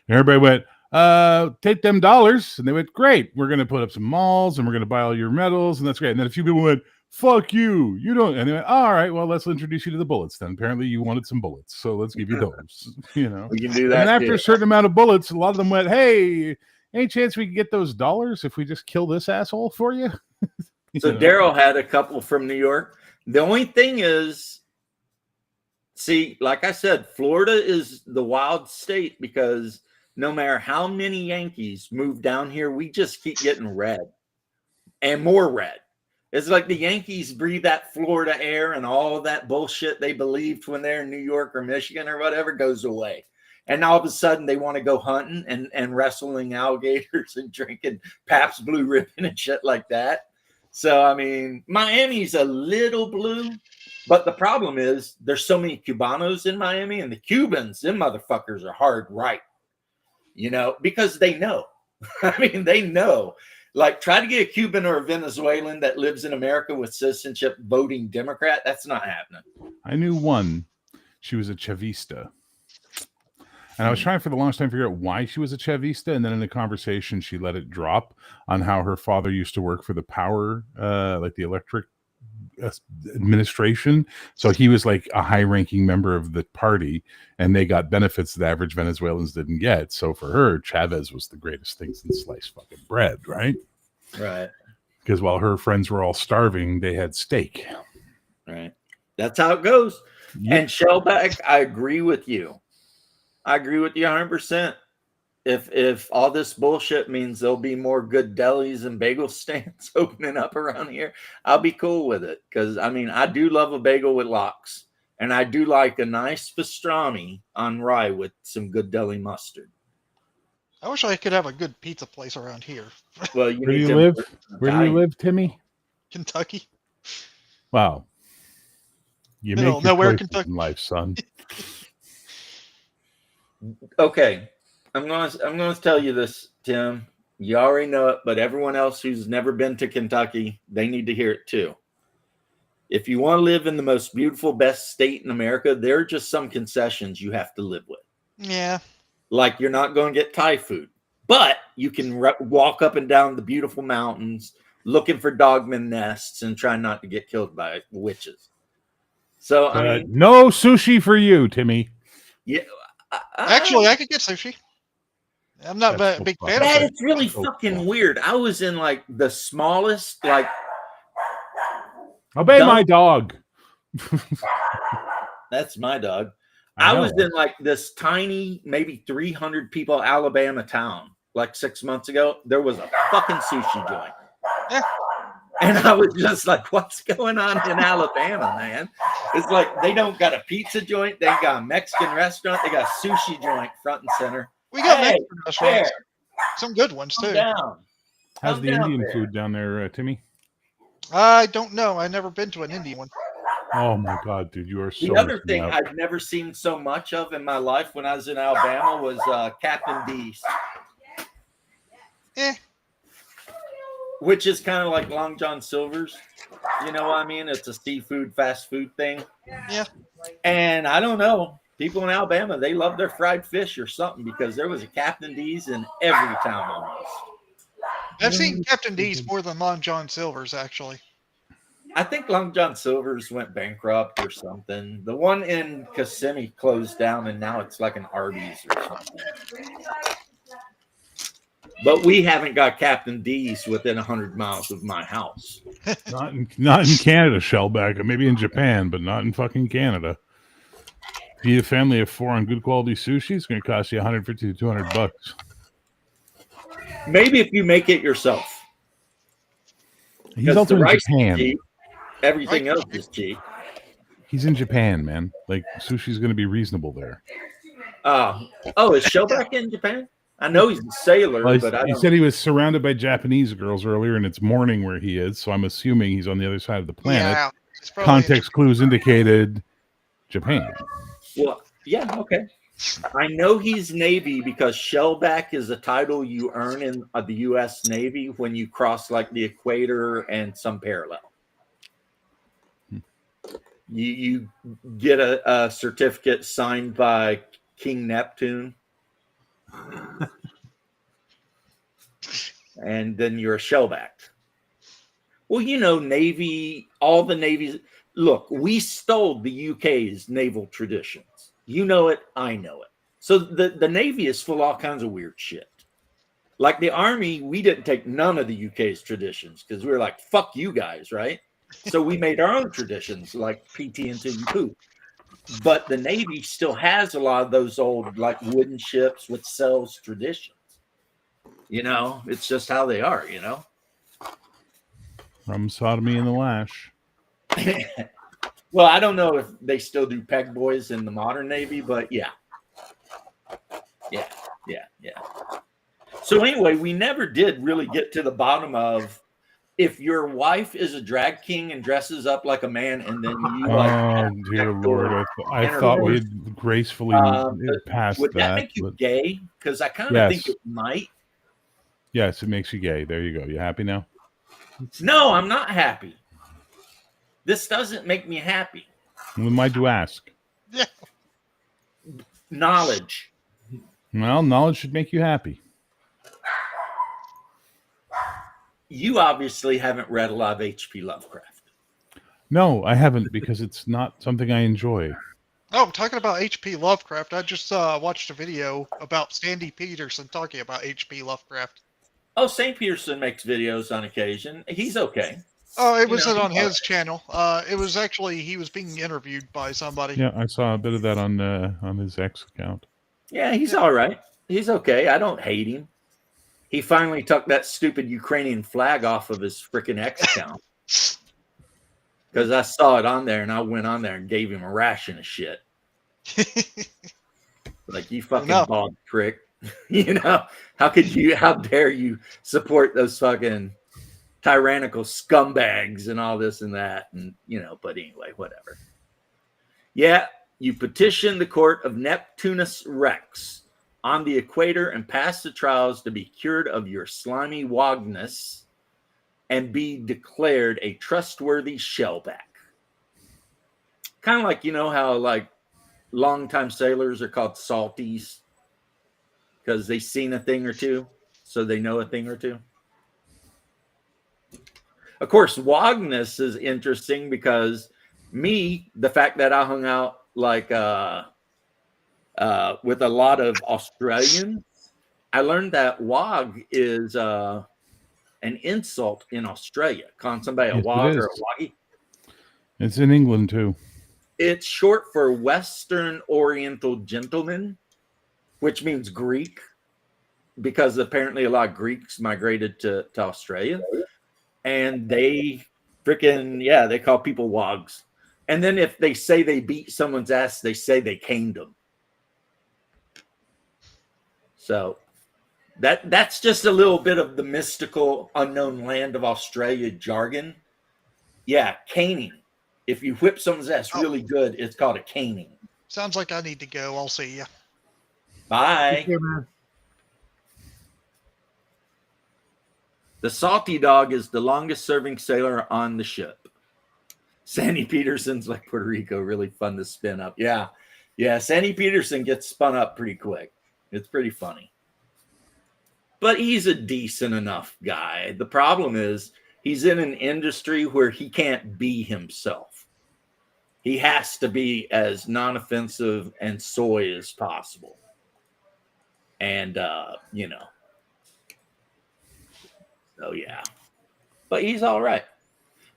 everybody went, take them dollars. And they went, great. We're going to put up some malls and we're going to buy all your medals. And that's great. And then a few people went, fuck you. You don't. And they went, all right, well, let's introduce you to the bullets then. Apparently you wanted some bullets. So let's give you those, you know. We can do that. And after too. a certain amount of bullets, a lot of them went, hey, any chance we can get those dollars if we just kill this asshole for you? So You know? Daryl had a couple from New York. The only thing is, see, like I said, Florida is the wild state because no matter how many Yankees move down here, we just keep getting red and more red. It's like the Yankees breathe that Florida air and all that bullshit they believed when they're in New York or Michigan or whatever goes away. And all of a sudden they want to go hunting and wrestling alligators and drinking Pabst Blue Ribbon and shit like that. So, I mean, Miami's a little blue, but the problem is there's so many Cubanos in Miami, and the Cubans, them motherfuckers are hard right, you know, because they know. I mean, they know. Like, try to get a Cuban or a Venezuelan that lives in America with citizenship voting Democrat. That's not happening. I knew one. She was a Chavista. And I was trying for the longest time to figure out why she was a Chavista. And then in the conversation, she let it drop on how her father used to work for the power, like the electric administration. So he was like a high-ranking member of the party, and they got benefits that average Venezuelans didn't get. So for her, Chavez was the greatest thing since sliced fucking bread, right? Right. Because while her friends were all starving, they had steak. Right. That's how it goes. Yep. And Shellback, I agree with you. I agree with you 100%. If all this bullshit means there'll be more good delis and bagel stands opening up around here, I'll be cool with it. Because, I mean, I do love a bagel with lox. And I do like a nice pastrami on rye with some good deli mustard. I wish I could have a good pizza place around here. Well, you Where do need you to live? import some Where do you Italian. live, Timmy? Kentucky. Wow. You Middle make of your nowhere, choices Kentucky. in life, son. Okay, I'm gonna tell you this, Tim. You already know it, but everyone else who's never been to Kentucky, they need to hear it too. If you want to live in the most beautiful, best state in America, there are just some concessions you have to live with. Yeah. Like you're not going to get Thai food, but you can walk up and down the beautiful mountains looking for dogman nests and try not to get killed by witches. So I mean, No sushi for you, Timmy. yeah. Actually, I could get sushi. I'm not That's a so big fucking fan of that it. is really So fucking cool. weird. I was in like the smallest, like Obey Don't- my dog. that's my dog. I know. was in like this tiny, maybe 300 people Alabama town like 6 months ago. There was a fucking sushi joint. Yeah. And I was just like, what's going on in Alabama, man? It's like they don't got a pizza joint, they got a Mexican restaurant, they got a sushi joint front and center. We got Hey, Mexican restaurants. Bear, Some good ones come too. down. How's Come the down Indian there. food down there, Timmy? I don't know. I've never been to an Indian one. Oh my god, dude, you are so. The other missing thing out. I've never seen so much of in my life when I was in Alabama was Captain D's, Eh. which is kind of like Long John Silver's. You know what I mean? It's a seafood fast food thing. Yeah. And I don't know. People in Alabama, they love their fried fish or something because there was a Captain D's in every town almost. I've seen Captain D's more than Long John Silver's, actually. I think Long John Silver's went bankrupt or something. The one in Kissimmee closed down and now it's like an Arby's or something. But we haven't got Captain D's within 100 miles of my house. Not in Canada, Shellback. Maybe in Japan, but not in fucking Canada. Feed a family of 4 on good quality sushi. It's going to cost you $150 to $200. Maybe if you make it yourself. He's Because also the in rice is Japan. cheap, everything Rice is else is cheap. He's in Japan, man. Like sushi's going to be reasonable there. Is Shellback in Japan? I know he's a sailor, Well, but I he don't. said he was surrounded by Japanese girls earlier, and it's morning where he is. So I'm assuming he's on the other side of the planet. Yeah. It's probably Context clues indicated Japan. Well, yeah, okay. I know he's Navy because Shellback is a title you earn in the U.S. Navy when you cross like the equator and some parallel. You get a certificate signed by King Neptune, and then you're a Shellback. Well, you know, Navy, all the navies. Look, we stole the UK's naval traditions. You know it, I know it. So the Navy is full of all kinds of weird shit. Like the Army, we didn't take none of the UK's traditions because we were like, fuck you guys, right? So we made our own traditions like PT until you poop. But the Navy still has a lot of those old like wooden ships with sails traditions. You know, it's just how they are, you know? From sodomy and the lash. Well, I don't know if they still do peg boys in the modern Navy, but yeah. So anyway, we never did really get to the bottom of if your wife is a drag king and dresses up like a man, and then you like Oh dear Lord! I thought we had gracefully passed would that make you but gay? Because I kind of Yes. think it might. yes, it makes you gay. There you go. You happy now? No, I'm not happy. This doesn't make me happy. Then why'd you ask? Knowledge. Well, knowledge should make you happy. You obviously haven't read a lot of H.P. Lovecraft. No, I haven't because it's not something I enjoy. Oh, talking about H.P. Lovecraft, I just watched a video about Sandy Peterson talking about H.P. Lovecraft. Oh, St. Peterson makes videos on occasion. He's okay. Oh, it You was know, on he's his channel. It was actually, he was being interviewed by somebody. Yeah, I saw a bit of that on his X account. Yeah, he's all right. He's okay. I don't hate him. He finally took that stupid Ukrainian flag off of his freaking X account. Because I saw it on there and I went on there and gave him a ration of shit. Like, you fucking No. bald prick. You know, how dare you support those fucking tyrannical scumbags and all this and that? And, but anyway, whatever. Yeah, you petition the court of Neptunus Rex on the equator and pass the trials to be cured of your slimy wogness and be declared a trustworthy shellback. Kind of like, how like longtime sailors are called salties because they've seen a thing or two, so they know a thing or two. Of course, wogness is interesting because the fact that I hung out like with a lot of Australians, I learned that wog is an insult in Australia. Calling somebody a Yes, it wog or a is. woggy. It's in England too. It's short for Western Oriental Gentleman, which means Greek, because apparently a lot of Greeks migrated to Australia. And they they call people wogs. And then if they say they beat someone's ass, they say they caned them. So that's just a little bit of the mystical unknown land of Australia jargon. Yeah, caning. If you whip someone's ass really good, it's called a caning. Sounds like I need to go. I'll see you. Bye. Take care, man. The Salty Dog is the longest serving sailor on the ship. Sandy Peterson's like Puerto Rico, really fun to spin up. Yeah. Sandy Peterson gets spun up pretty quick. It's pretty funny. But he's a decent enough guy. The problem is he's in an industry where he can't be himself. He has to be as non-offensive and soy as possible. And, so yeah. But he's all right.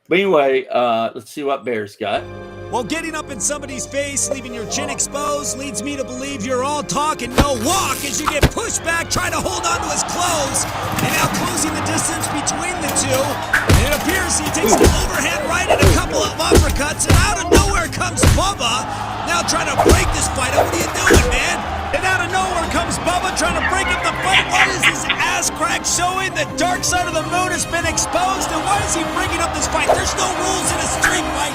But anyway, let's see what Bear's got. While getting up in somebody's face, leaving your chin exposed, leads me to believe you're all talk and no walk as you get pushed back trying to hold on to his clothes. And now closing the distance between the two. And it appears he takes an overhand right and a couple of uppercuts, and out of nowhere comes Bubba. Now trying to break this fight up. What are you doing, man? And out of nowhere comes Bubba trying to break up the fight. What is his ass crack showing? The dark side of the moon has been exposed. And why is he bringing up this fight? There's no rules in a street fight.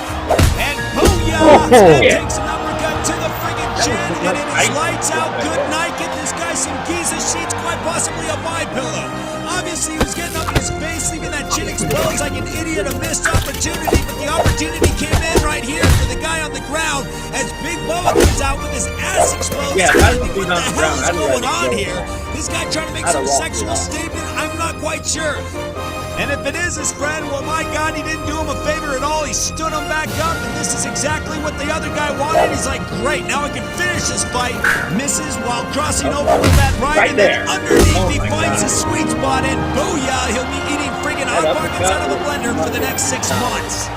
And booyah! Takes an uppercut to the friggin' chin. And it is lights out. Good night. Get this guy some Giza sheets, quite possibly a my pillow. Obviously, he was getting up in his face, leaving that chin exposed like an idiot, a missed opportunity. But the opportunity came in right here for the guy on the ground as Big Bubba comes out with his ass exposed. Yeah, What the hell is going on here? This guy trying to make some sexual statement? I'm not quite sure. And if it is his friend, well, my God, he didn't do him a favor at all. He stood him back up, and this is exactly what the other guy wanted. He's like, great, now I can finish this fight. Misses while crossing over with that right, and then underneath he finds his sweet spot, and booyah, he'll be eating friggin' hot pockets out of the blender for the next 6 months.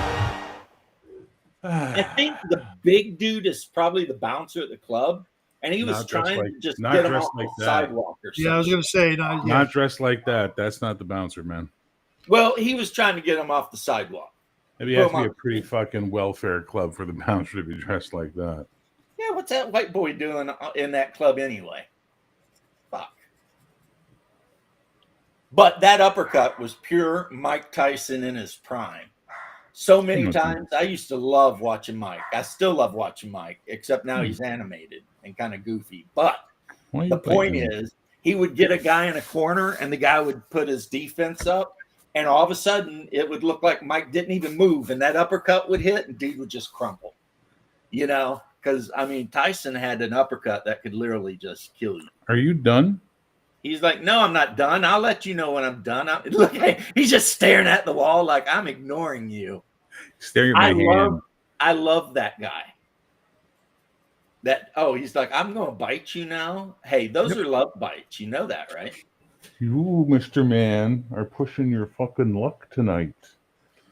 I think the big dude is probably the bouncer at the club, and he was Not dressed trying like- to just not get him dressed off like the that. sidewalk or something. Yeah, I was gonna say, Not dressed like that. That's not the bouncer, man. Well, he was trying to get him off the sidewalk. Maybe it has to be a pretty fucking welfare club for the bouncer to be dressed like that. Yeah, what's that white boy doing in that club anyway? Fuck. But that uppercut was pure Mike Tyson in his prime. So many times, I used to love watching Mike. I still love watching Mike, except now he's animated and kind of goofy. But the point is, he would get a guy in a corner, and the guy would put his defense up, and all of a sudden, it would look like Mike didn't even move, and that uppercut would hit, and dude would just crumple. Because, Tyson had an uppercut that could literally just kill you. Are you done? He's like, no, I'm not done. I'll let you know when I'm done. Look, he's just staring at the wall like I'm ignoring you. Staring at my hand. I love that guy. He's like, I'm going to bite you now. Hey, those are love bites. You know that, right? You, Mr. Man, are pushing your fucking luck tonight.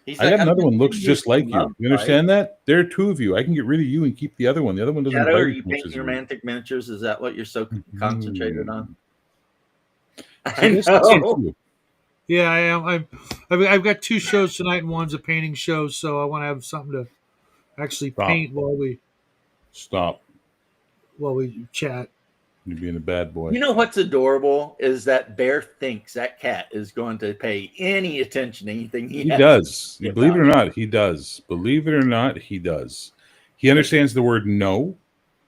He's I like, got another one looks just like love you. You understand that? There are two of you. I can get rid of you and keep the other one. The other one doesn't Shadow, bite are as you much painting as you. romantic miniatures? Is that what you're so concentrated on? I guess that's true. Yeah, I am. I've got 2 shows tonight, and one's a painting show, so I want to have something to actually Stop. paint while we Stop. chat. You're being a bad boy. You know what's adorable is that Bear thinks that cat is going to pay any attention to anything he He has. does. Yeah. Believe it or not, he does. Believe it or not, he does. He understands the word no,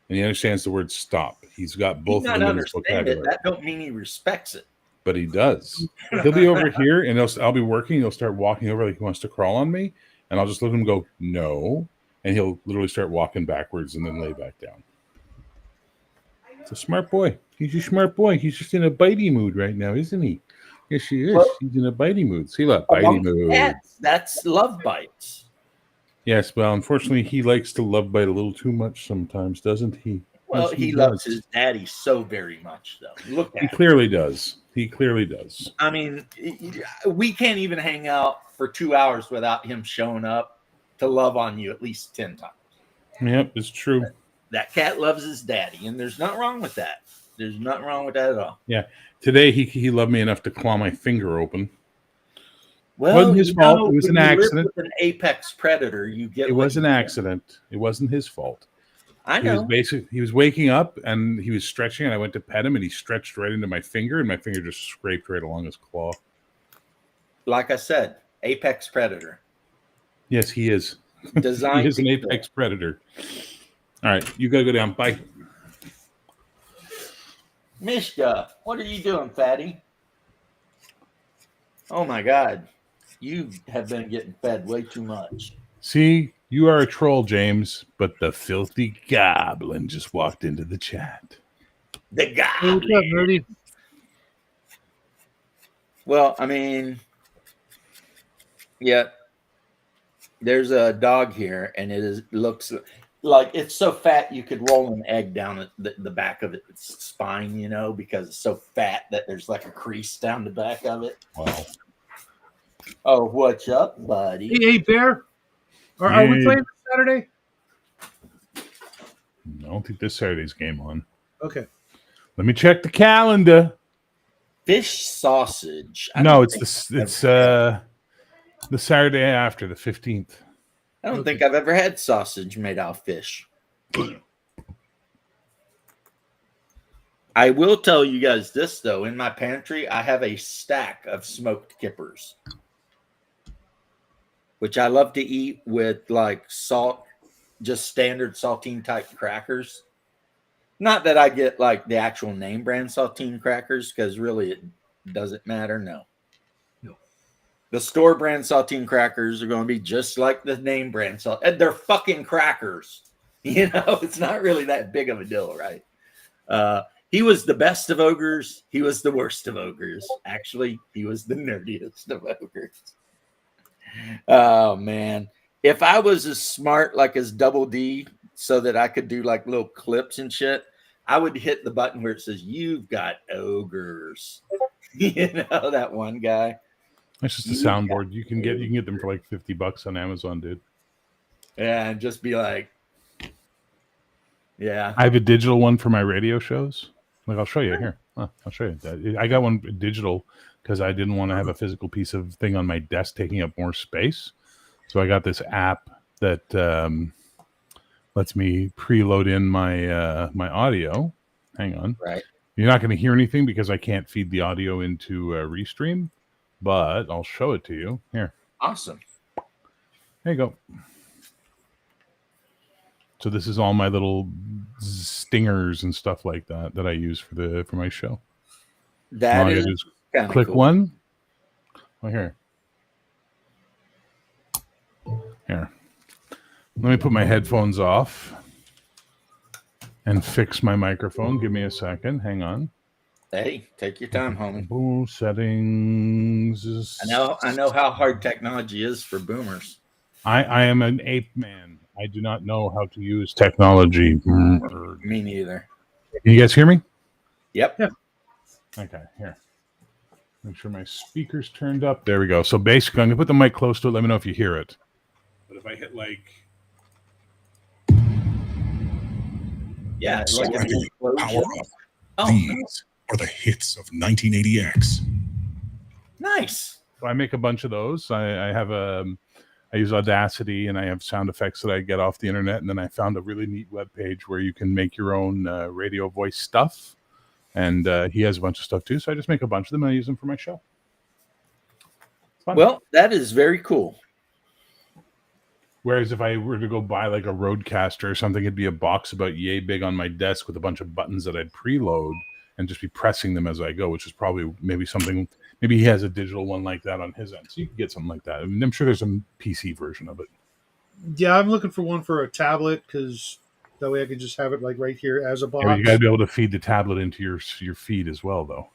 and he understands the word stop. He's got both He of not them in his understand it. vocabulary. That don't mean he respects it. But he does. He'll be over here, and I'll be working. He'll start walking over like he wants to crawl on me, and I'll just let him go no, and he'll literally start walking backwards and then lay back down. It's a smart boy. He's a smart boy. He's just in a bitey mood right now, isn't he? Yes, he is. Well, He's in a bitey mood. See, look, bitey Among mood. cats, that's love bites. Yes, well, unfortunately, he likes to love bite a little too much sometimes, doesn't he? Well, Yes, he loves does. his daddy so very much, though. Look He at him. clearly does. He clearly does. I mean, we can't even hang out for 2 hours without him showing up to love on you at least 10 times. Yep, it's true. That cat loves his daddy, and there's nothing wrong with that. There's nothing wrong with that at all. Today, he loved me enough to claw my finger open. Well, Wasn't his fault. It was when an you live accident. with an apex predator, you get. It what was an you get. accident. It wasn't his fault. I He was know. he was waking up and he was stretching, and I went to pet him, and he stretched right into my finger, and my finger just scraped right along his claw. Like I said, apex predator. Yes, he is. Designed. He is an to kill. apex predator. All right, you gotta go down. Bye. Mishka, what are you doing, fatty? Oh my God, you have been getting fed way too much. See, you are a troll, James, but the filthy goblin just walked into the chat. The Hey, guy. what's up, nerdy? Well, I mean, yeah, there's a dog here, and looks like it's so fat you could roll an egg down the back of its spine, you know, because it's so fat that there's like a crease down the back of it. Wow. Oh, what's up, buddy? Hey, Bear. Are we Hey. playing this Saturday? I don't think this Saturday's game on. Okay. Let me check the calendar. Fish sausage. I No, don't it's think the Saturday after, the 15th. I don't think I've ever had sausage made out of fish. I will tell you guys this, though. In my pantry, I have a stack of smoked kippers, which I love to eat with like salt, just standard saltine type crackers. Not that I get like the actual name brand saltine crackers, because really it doesn't matter. No. The store brand saltine crackers are going to be just like the name brand salt. And they're fucking crackers. You know, it's not really that big of a deal, right? He was the best of ogres. He was the worst of ogres. Actually, he was the nerdiest of ogres. Oh, man. If I was as smart like as Double D so that I could do like little clips and shit, I would hit the button where it says, "You've got ogres." You know, that one guy. That's just a soundboard. You can get them for like $50 on Amazon, dude. Yeah, and just be like, yeah. I have a digital one for my radio shows. Like, I'll show you here. I'll show you. I got one digital because I didn't want to have a physical piece of thing on my desk taking up more space. So I got this app that lets me preload in my my audio. Hang on. Right. You're not going to hear anything because I can't feed the audio into Restream, but I'll show it to you. Here. Awesome. There you go. So this is all my little stingers and stuff like that I use for my show. All That I is gotta do is kind of click cool. one. Oh, here. Here. Let me put my headphones off and fix my microphone. Give me a second. Hang on. Hey, take your time, homie. Boom, settings. I know how hard technology is for boomers. I am an ape man. I do not know how to use technology. Can Me neither. you guys hear me? Yep. Yeah. Okay, here. Make sure my speaker's turned up. There we go. So basically, I'm going to put the mic close to it. Let me know if you hear it. But if I hit like... Yeah. It's like an Power explosion. up. Oh, These are the hits of 1980X. nice. So I make a bunch of those. I have I use Audacity, and I have sound effects that I get off the internet. And then I found a really neat web page where you can make your own radio voice stuff. And he has a bunch of stuff too. So I just make a bunch of them and I use them for my show. It's fun. Well, that is very cool. Whereas if I were to go buy like a Rodecaster or something, it'd be a box about yay big on my desk with a bunch of buttons that I'd preload and just be pressing them as I go, which is probably maybe something. Maybe he has a digital one like that on his end, so you can get something like that. I mean, I'm sure there's a PC version of it. Yeah, I'm looking for one for a tablet because that way I could just have it like right here as a box. Yeah, but you got to be able to feed the tablet into your feed as well, though.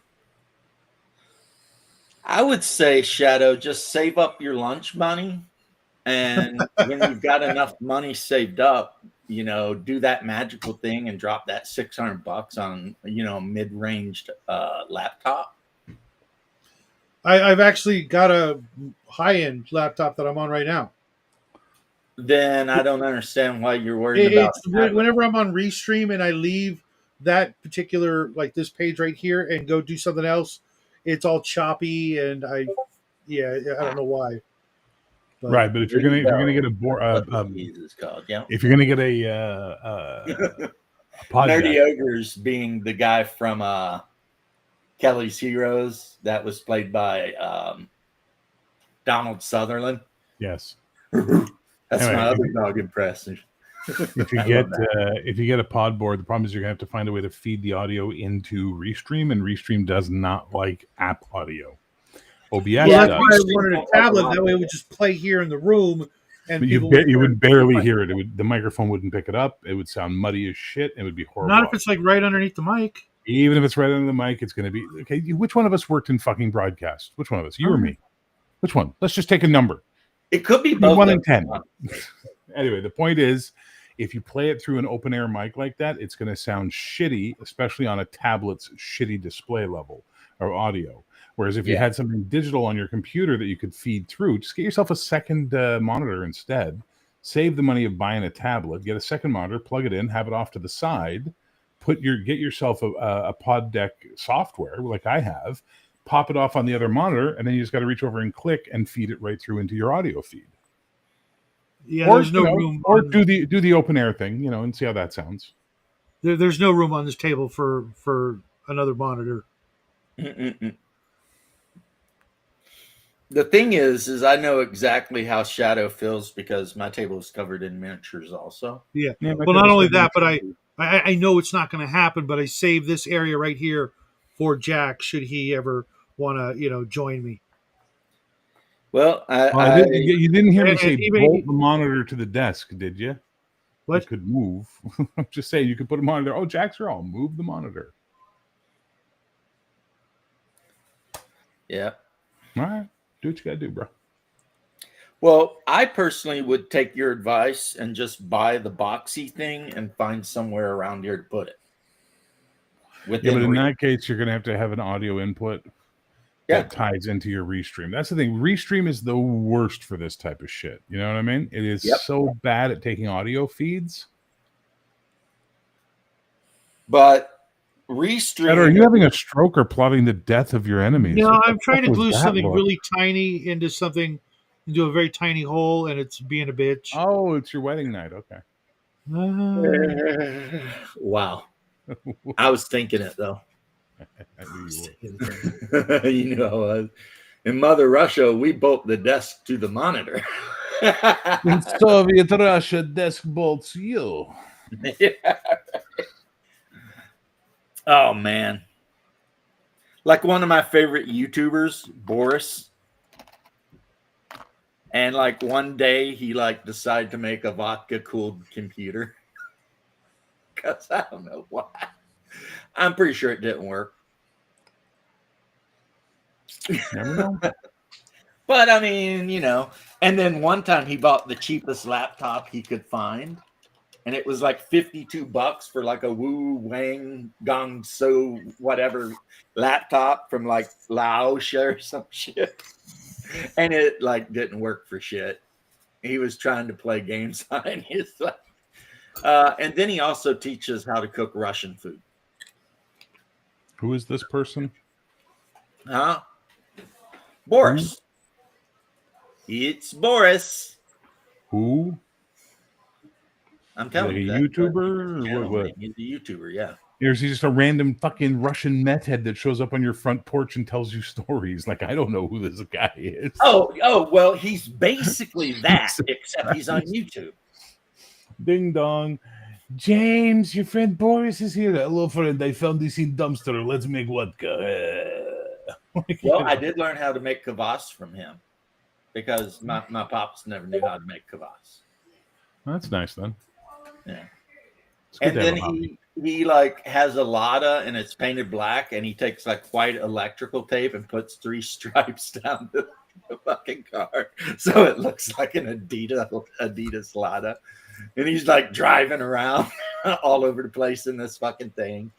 I would say, Shadow, just save up your lunch money. And when you've got enough money saved up, do that magical thing and drop that $600 on, mid-ranged laptop. I've actually got a high-end laptop that I'm on right now. Then I don't understand why you're worried about that. Whenever I'm on Restream and I leave that particular, like this page right here and go do something else, it's all choppy and I don't know why. But Right, but if you're gonna get if you're gonna get a podcast, Nerdy Ogres being the guy from Kelly's Heroes that was played by Donald Sutherland. yes. That's Anyway, my other dog impression. If you get a pod board, the problem is you're gonna have to find a way to feed the audio into Restream, and Restream does not like app audio. OBS well, that's does. why I wanted a tablet. That way it would just play here in the room, and But you would barely hear it. The microphone wouldn't pick it up. It would sound muddy as shit. It would be horrible. Not if it's like right underneath the mic. Even if it's right under the mic, it's going to be okay. Which one of us worked in fucking broadcast? Which one of us? You or me? Which one? Let's just take a number. It could be both. 1 in 10. Anyway, the point is, if you play it through an open air mic like that, it's going to sound shitty, especially on a tablet's shitty display level or audio. Whereas if you had something digital on your computer that you could feed through, just get yourself a second monitor instead. Save the money of buying a tablet. Get a second monitor, plug it in, have it off to the side. Get yourself a pod deck software like I have. Pop it off on the other monitor, and then you just got to reach over and click and feed it right through into your audio feed. Yeah, there's no room. Or do the open air thing, and see how that sounds. There's no room on this table for another monitor. Mm-mm-mm. The thing is I know exactly how Shadow feels because my table is covered in miniatures also. Yeah. Well, not only that, but I know it's not going to happen, but I saved this area right here for Jack should he ever want to, join me. Well, you didn't hear me say even bolt the monitor to the desk, did you? What? You could move. I'm just saying you could put a monitor. Oh, Jack's here. I'll move the monitor. Yeah. All right. Do what you got to do, bro. Well, I personally would take your advice and just buy the boxy thing and find somewhere around here to put it. But in that case, you're going to have an audio input that ties into your Restream. That's the thing. Restream is the worst for this type of shit. You know what I mean? It is so bad at taking audio feeds. But Restream. Are you having a stroke or plotting the death of your enemies? No, I'm trying to glue something really tiny into a very tiny hole, and it's being a bitch. Oh, it's your wedding night. Okay. Wow. I was thinking it, though. I knew you You know I was. In Mother Russia, we bolt the desk to the monitor. In Soviet Russia, desk bolts you. Yeah. Oh, man. Like one of my favorite YouTubers, Boris. And like one day he decided to make a vodka cooled computer. Because I don't know why. I'm pretty sure it didn't work. Never know. But I mean, and then one time he bought the cheapest laptop he could find. And it was like $52 for like a Wu Wang Gong So whatever laptop from like Laos or some shit. And it didn't work for shit. He was trying to play games on it. He's like, and then he also teaches how to cook Russian food. Who is this person? Huh? Boris. It's Boris. Who? I'm telling you. A YouTuber? Or what? He's a YouTuber, yeah. You're just a random fucking Russian meth head that shows up on your front porch and tells you stories. Like, I don't know who this guy is. Oh, well, he's basically that, except he's on YouTube. Ding dong. James, your friend Boris is here. Hello, friend. I found this in dumpster. Let's make vodka. Well, I did learn how to make kvass from him because my pops never knew how to make kvass. That's nice then. Yeah. It's good And to have then a hobby. he like has a Lada and it's painted black, and he takes like white electrical tape and puts 3 stripes down the fucking car, so it looks like an Adidas Lada. And he's like driving around all over the place in this fucking thing.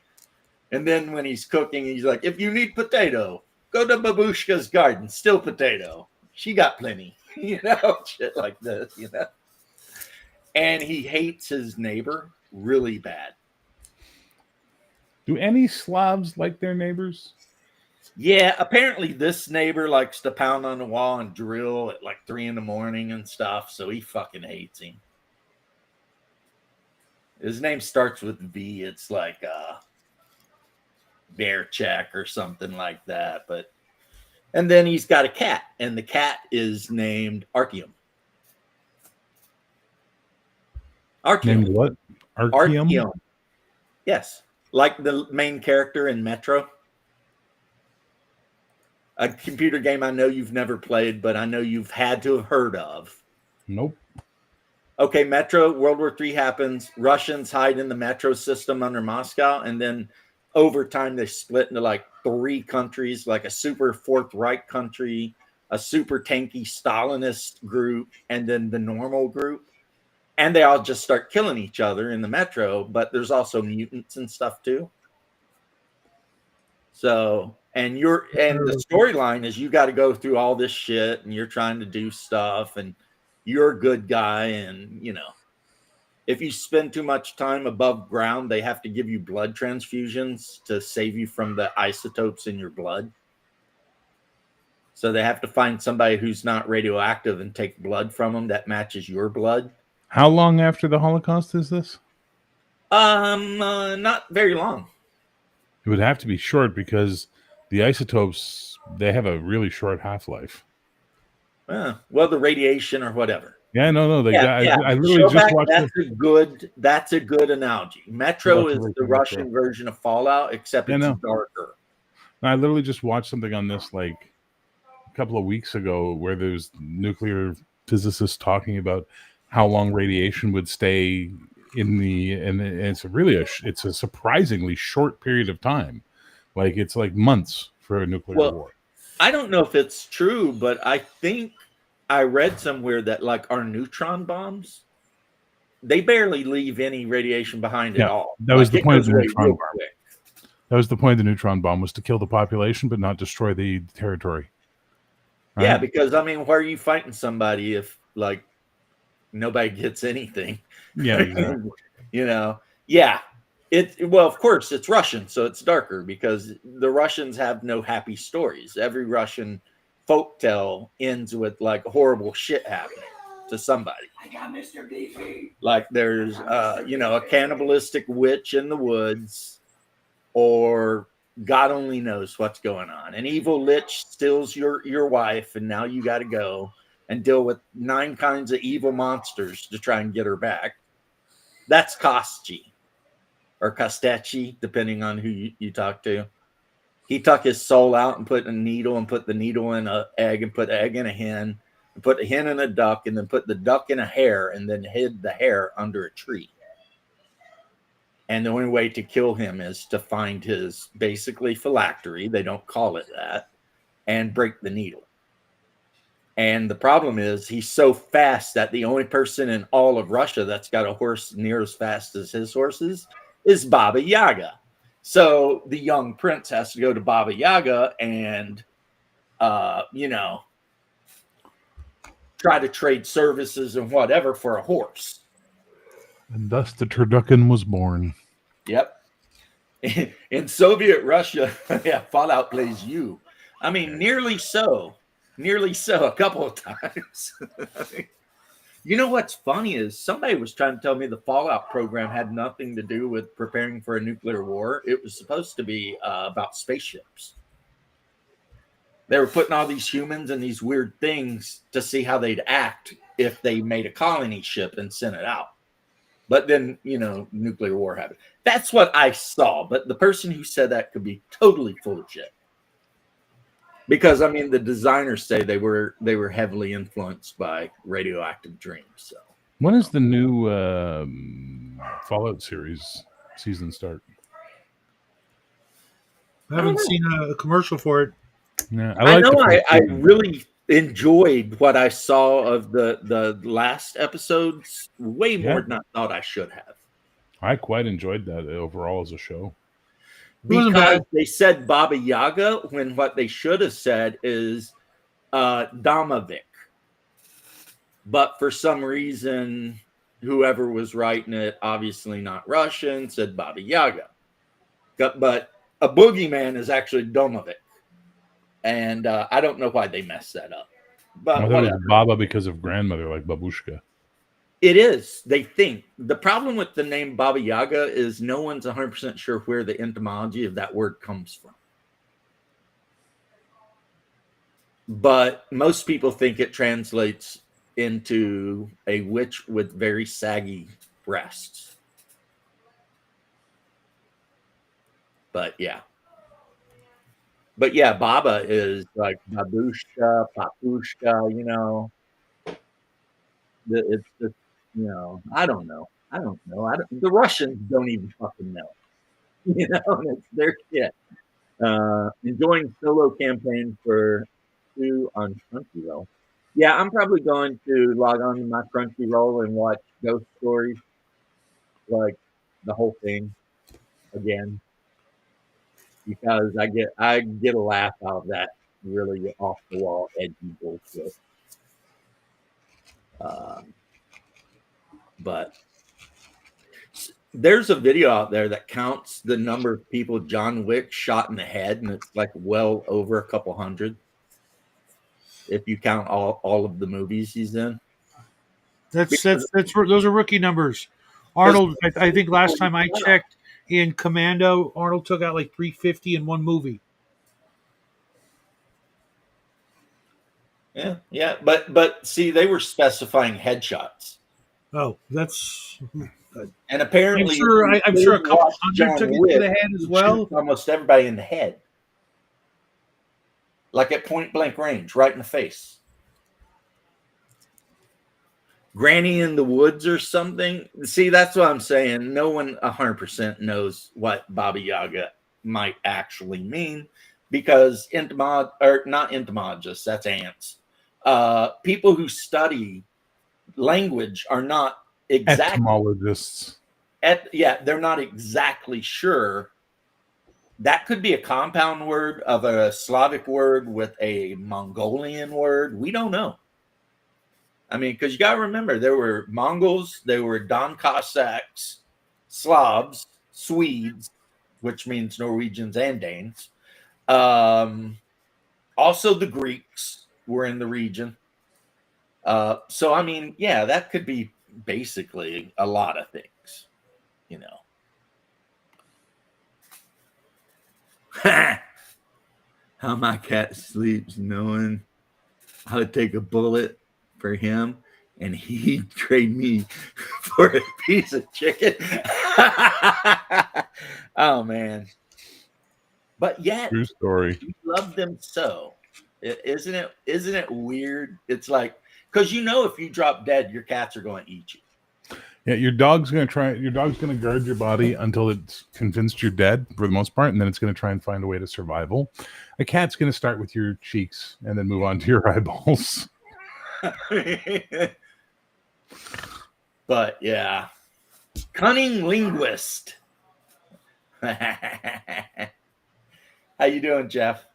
And then when he's cooking, he's like, if you need potato, go to Babushka's garden, still potato. She got plenty, shit like this, And he hates his neighbor really bad. Do any Slavs like their neighbors? Yeah, apparently this neighbor likes to pound on the wall and drill at like 3 a.m. and stuff, so he fucking hates him. His name starts with V. It's like Bear Check or something like that. And then he's got a cat, and the cat is named Artyom. Named what? Artyom? Yes, like the main character in Metro. A computer game I know you've never played, but I know you've had to have heard of. Nope. Okay, Metro, World War III happens. Russians hide in the Metro system under Moscow, and then over time they split into like 3 countries, like a super Fourth Reich country, a super tanky Stalinist group, and then the normal group. And they all just start killing each other in the Metro, but there's also mutants and stuff too. So, and the storyline is you got to go through all this shit, and you're trying to do stuff, and you're a good guy, and if you spend too much time above ground, they have to give you blood transfusions to save you from the isotopes in your blood. So they have to find somebody who's not radioactive and take blood from them that matches your blood. How long after the Holocaust is this? Not very long. It would have to be short because the isotopes, they have a really short half-life. Well, the radiation or whatever. Yeah, no. I literally Showback, just watched that's a good analogy. Metro is the Russian Metro. version of Fallout, except it's darker. I literally just watched something on this like a couple of weeks ago where there's nuclear physicists talking about how long radiation would stay in and it's really it's a surprisingly short period of time. Like it's like months for a nuclear war. I don't know if it's true, but I think I read somewhere that like our neutron bombs, they barely leave any radiation behind at all. That was the point of the away neutron real bomb. quick. That was the point of the neutron bomb, was to kill the population but not destroy the territory. Right? Yeah, because I mean, why are you fighting somebody if like nobody gets anything? Yeah, exactly. Yeah. Well, of course, it's Russian, so it's darker because the Russians have no happy stories. Every Russian folktale ends with like horrible shit happening to somebody. I got Mr. Beefy. Like there's a cannibalistic witch in the woods, or God only knows what's going on. An evil lich steals your wife, and now you got to go and deal with 9 kinds of evil monsters to try and get her back. That's Koscheck. Or Kostechi, depending on who you talk to. He took his soul out and put a needle and put the needle in an egg and put the egg in a hen and put the hen in a duck and then put the duck in a hare and then hid the hare under a tree. And the only way to kill him is to find his basically phylactery. They don't call it that. And break the needle. And the problem is he's so fast that the only person in all of Russia that's got a horse near as fast as his horses is Baba Yaga. So the young prince has to go to Baba Yaga and, try to trade services and whatever for a horse. And thus the turducken was born. Yep. In Soviet Russia, Fallout plays you. I mean, nearly so, a couple of times. You know what's funny is somebody was trying to tell me the Fallout program had nothing to do with preparing for a nuclear war. It was supposed to be about spaceships. They were putting all these humans in these weird things to see how they'd act if they made a colony ship and sent it out. But then, nuclear war happened. That's what I saw. But the person who said that could be totally full of shit. Because the designers say they were heavily influenced by Radioactive Dreams. So When is the new Fallout season start? I haven't seen a commercial for it. Yeah, I know the first I season. really enjoyed what I saw of the last episodes way more than I thought I should have. I quite enjoyed that overall as a show. wasn't Because bad. they said Baba Yaga when what they should have said is Domovic. But for some reason, whoever was writing it, obviously not Russian, said Baba Yaga. But a boogeyman is actually Domovic. And I don't know why they messed that up. But I thought it whatever. was Baba because of grandmother, like Babushka. It is. They think. The problem with the name Baba Yaga is no one's 100% sure where the etymology of that word comes from. But most people think it translates into a witch with very saggy breasts. But yeah. Baba is like babushka, papushka, It's just, I don't know. The Russians don't even fucking know. It's their shit. Enjoying solo campaign for 2 on Crunchyroll. Yeah, I'm probably going to log on to my Crunchyroll and watch Ghost Stories, like the whole thing again, because I get a laugh out of that really off the wall edgy bullshit. But there's a video out there that counts the number of people John Wick shot in the head, and it's like well over a couple hundred. If you count all of the movies he's in. That's those are rookie numbers. Arnold, I think last time I checked in Commando, Arnold took out like 350 in one movie. Yeah, but see, they were specifying headshots. Oh, that's. And apparently, I'm sure a couple hundred took it to the head as well. Almost everybody in the head, like at point blank range, right in the face. Granny in the Woods or something. See, that's what I'm saying. No one 100% knows what Baba Yaga might actually mean, because not entomologists, that's ants. People who study language are not exactly etymologists. They're not exactly sure. That could be a compound word of a Slavic word with a Mongolian word. We don't know. Because you got to remember, there were Mongols, there were Don Cossacks, Slavs, Swedes, which means Norwegians and Danes. Also, the Greeks were in the region. So, that could be basically a lot of things, How my cat sleeps knowing how to take a bullet for him, and he'd trade me for a piece of chicken. Oh man. But yet, true story. We love them so. Isn't it weird? It's like, because if you drop dead, your cats are going to eat you. Yeah, your dog's gonna guard your body until it's convinced you're dead for the most part, and then it's gonna try and find a way to survival. A cat's gonna start with your cheeks and then move on to your eyeballs. But yeah, cunning linguist. How you doing, Jeff?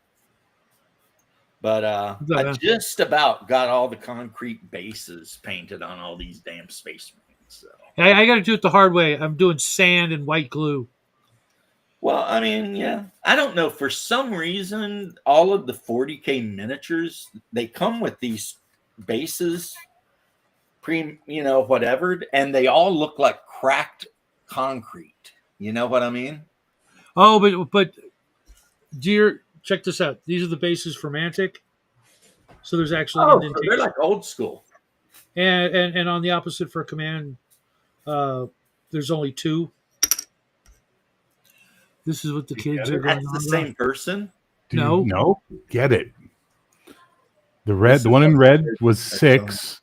But I just about got all the concrete bases painted on all these damn space marines. So I got to do it the hard way. I'm doing sand and white glue. Well, yeah. I don't know. For some reason, all of the 40K miniatures, they come with these bases whatever, and they all look like cracked concrete. You know what I mean? Oh, but dear, check this out. These are the bases for Mantic. So there's actually an Oh, so indentation. they're like old school. And on the opposite for Command, there's only 2. This is what the kids are going That's on. the about. same person. No. Get it. The one in red was 6,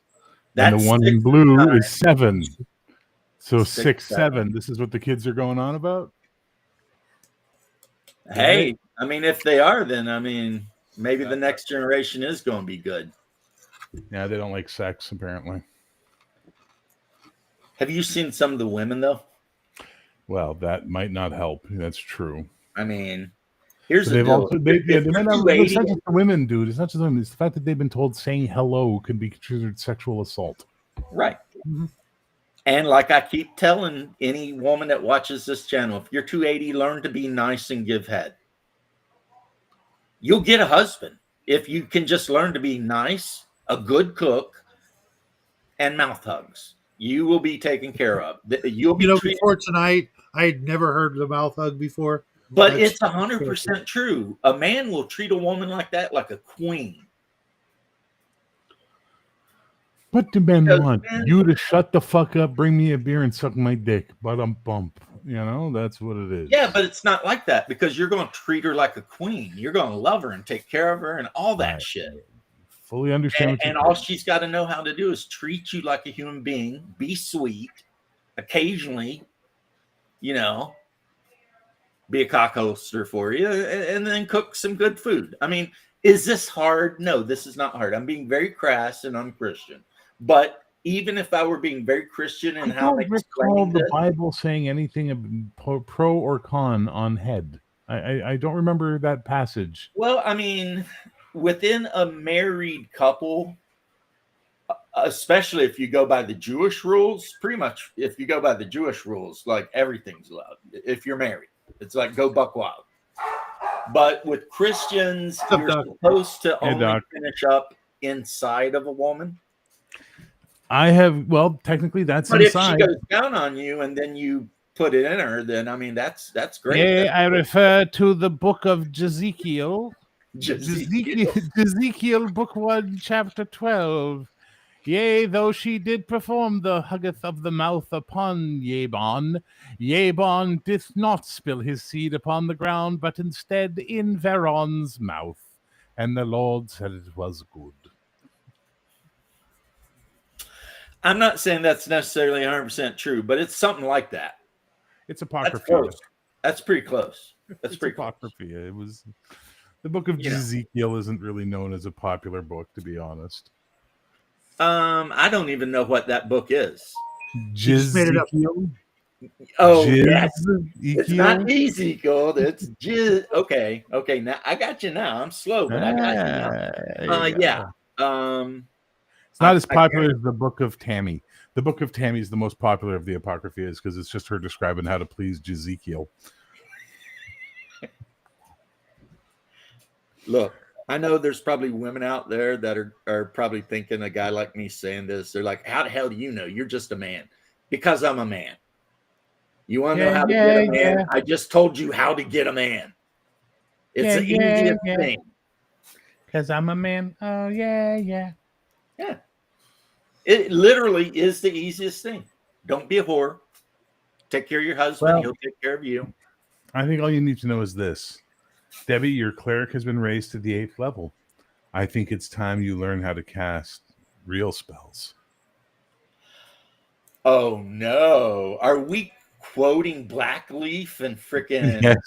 and That's the one in 6 blue times. is 7. So 6, 6, 7. 7. This is what the kids are going on about. Hey, I mean, if they are, then I mean, maybe the next generation is going to be good. Yeah, they don't like sex apparently. Have you seen some of the women though? Well, that might not help. That's true. I mean, here's But the they've deal. also If they you're might not, 280 it's not just the women, dude. It's not just the women. It's the fact that they've been told saying hello can be considered sexual assault. right. Mm-hmm. And like I keep telling any woman that watches this channel, if you're 280, learn to be nice and give head. You'll get a husband if you can just learn to be nice, a good cook, and mouth hugs. You will be taken care of. You'll be treated, Before tonight, I had never heard the mouth hug before. but That's- it's 100% true. A man will treat a woman like that, like a queen. What do men Because want? men- You to shut the fuck up, bring me a beer, and suck my dick. But bump. You know, that's what it is. Yeah, but it's not like that because you're going to treat her like a queen. You're going to love her and take care of her and all that Right. shit. Fully understand what And you're all saying. she's got to know how to do is treat you like a human being, be sweet, occasionally, be a cock holster for you, and then cook some good food. I mean, is this hard? No, this is not hard. I'm being very crass and unchristian. But even if I were being very Christian in I how don't I'm recall explaining the this, Bible saying anything pro or con on head. I don't remember that passage. well, I mean, within a married couple, especially if you go by the Jewish rules, pretty much if you go by the Jewish rules, like everything's allowed. If you're married, it's like go buck wild. But with Christians, Up, you're Doc. supposed to Hey, only Doc. finish up inside of a woman. Technically that's But inside. if she goes down on you and then you put it in her, then I mean that's great. Yea, I refer to the book of Ezekiel. Ezekiel. Ezekiel, book 1, chapter 12. Yea, though she did perform the huggeth of the mouth upon Jabon, Jabon did not spill his seed upon the ground, but instead in Veron's mouth. And the Lord said it was good. I'm not saying that's necessarily 100% true, but it's something like that. It's That's apocrypha. close. That's pretty close. That's It's pretty close. apocrypha. It was the book of You know. Ezekiel isn't really known as a popular book, to be honest. I don't even know what that book is. just made it up. Ezekiel? Oh, Jiz- yes. It's not Ezekiel? Ezekiel. It's Jiz. Okay. Now I got you now. I'm slow, but I got you now. There you go. Yeah. It's not as I popular as the Book of Tammy. The Book of Tammy is the most popular of the apocrypha because it's just her describing how to please Ezekiel. Look, I know there's probably women out there that are probably thinking a guy like me saying this. They're like, how the hell do you know? You're just a man. Because I'm a man. You want to know how to get a man? I just told you how to get a man. It's the easiest thing. Because I'm a man. Oh, yeah. Yeah. It literally is the easiest thing. Don't be a whore. Take care of your husband. Well- He'll take care of you. I think all you need to know is this. Debbie, your cleric has been raised to the 8th level. I think it's time you learn how to cast real spells. Oh, no. Are we quoting Blackleaf and freaking... Yes.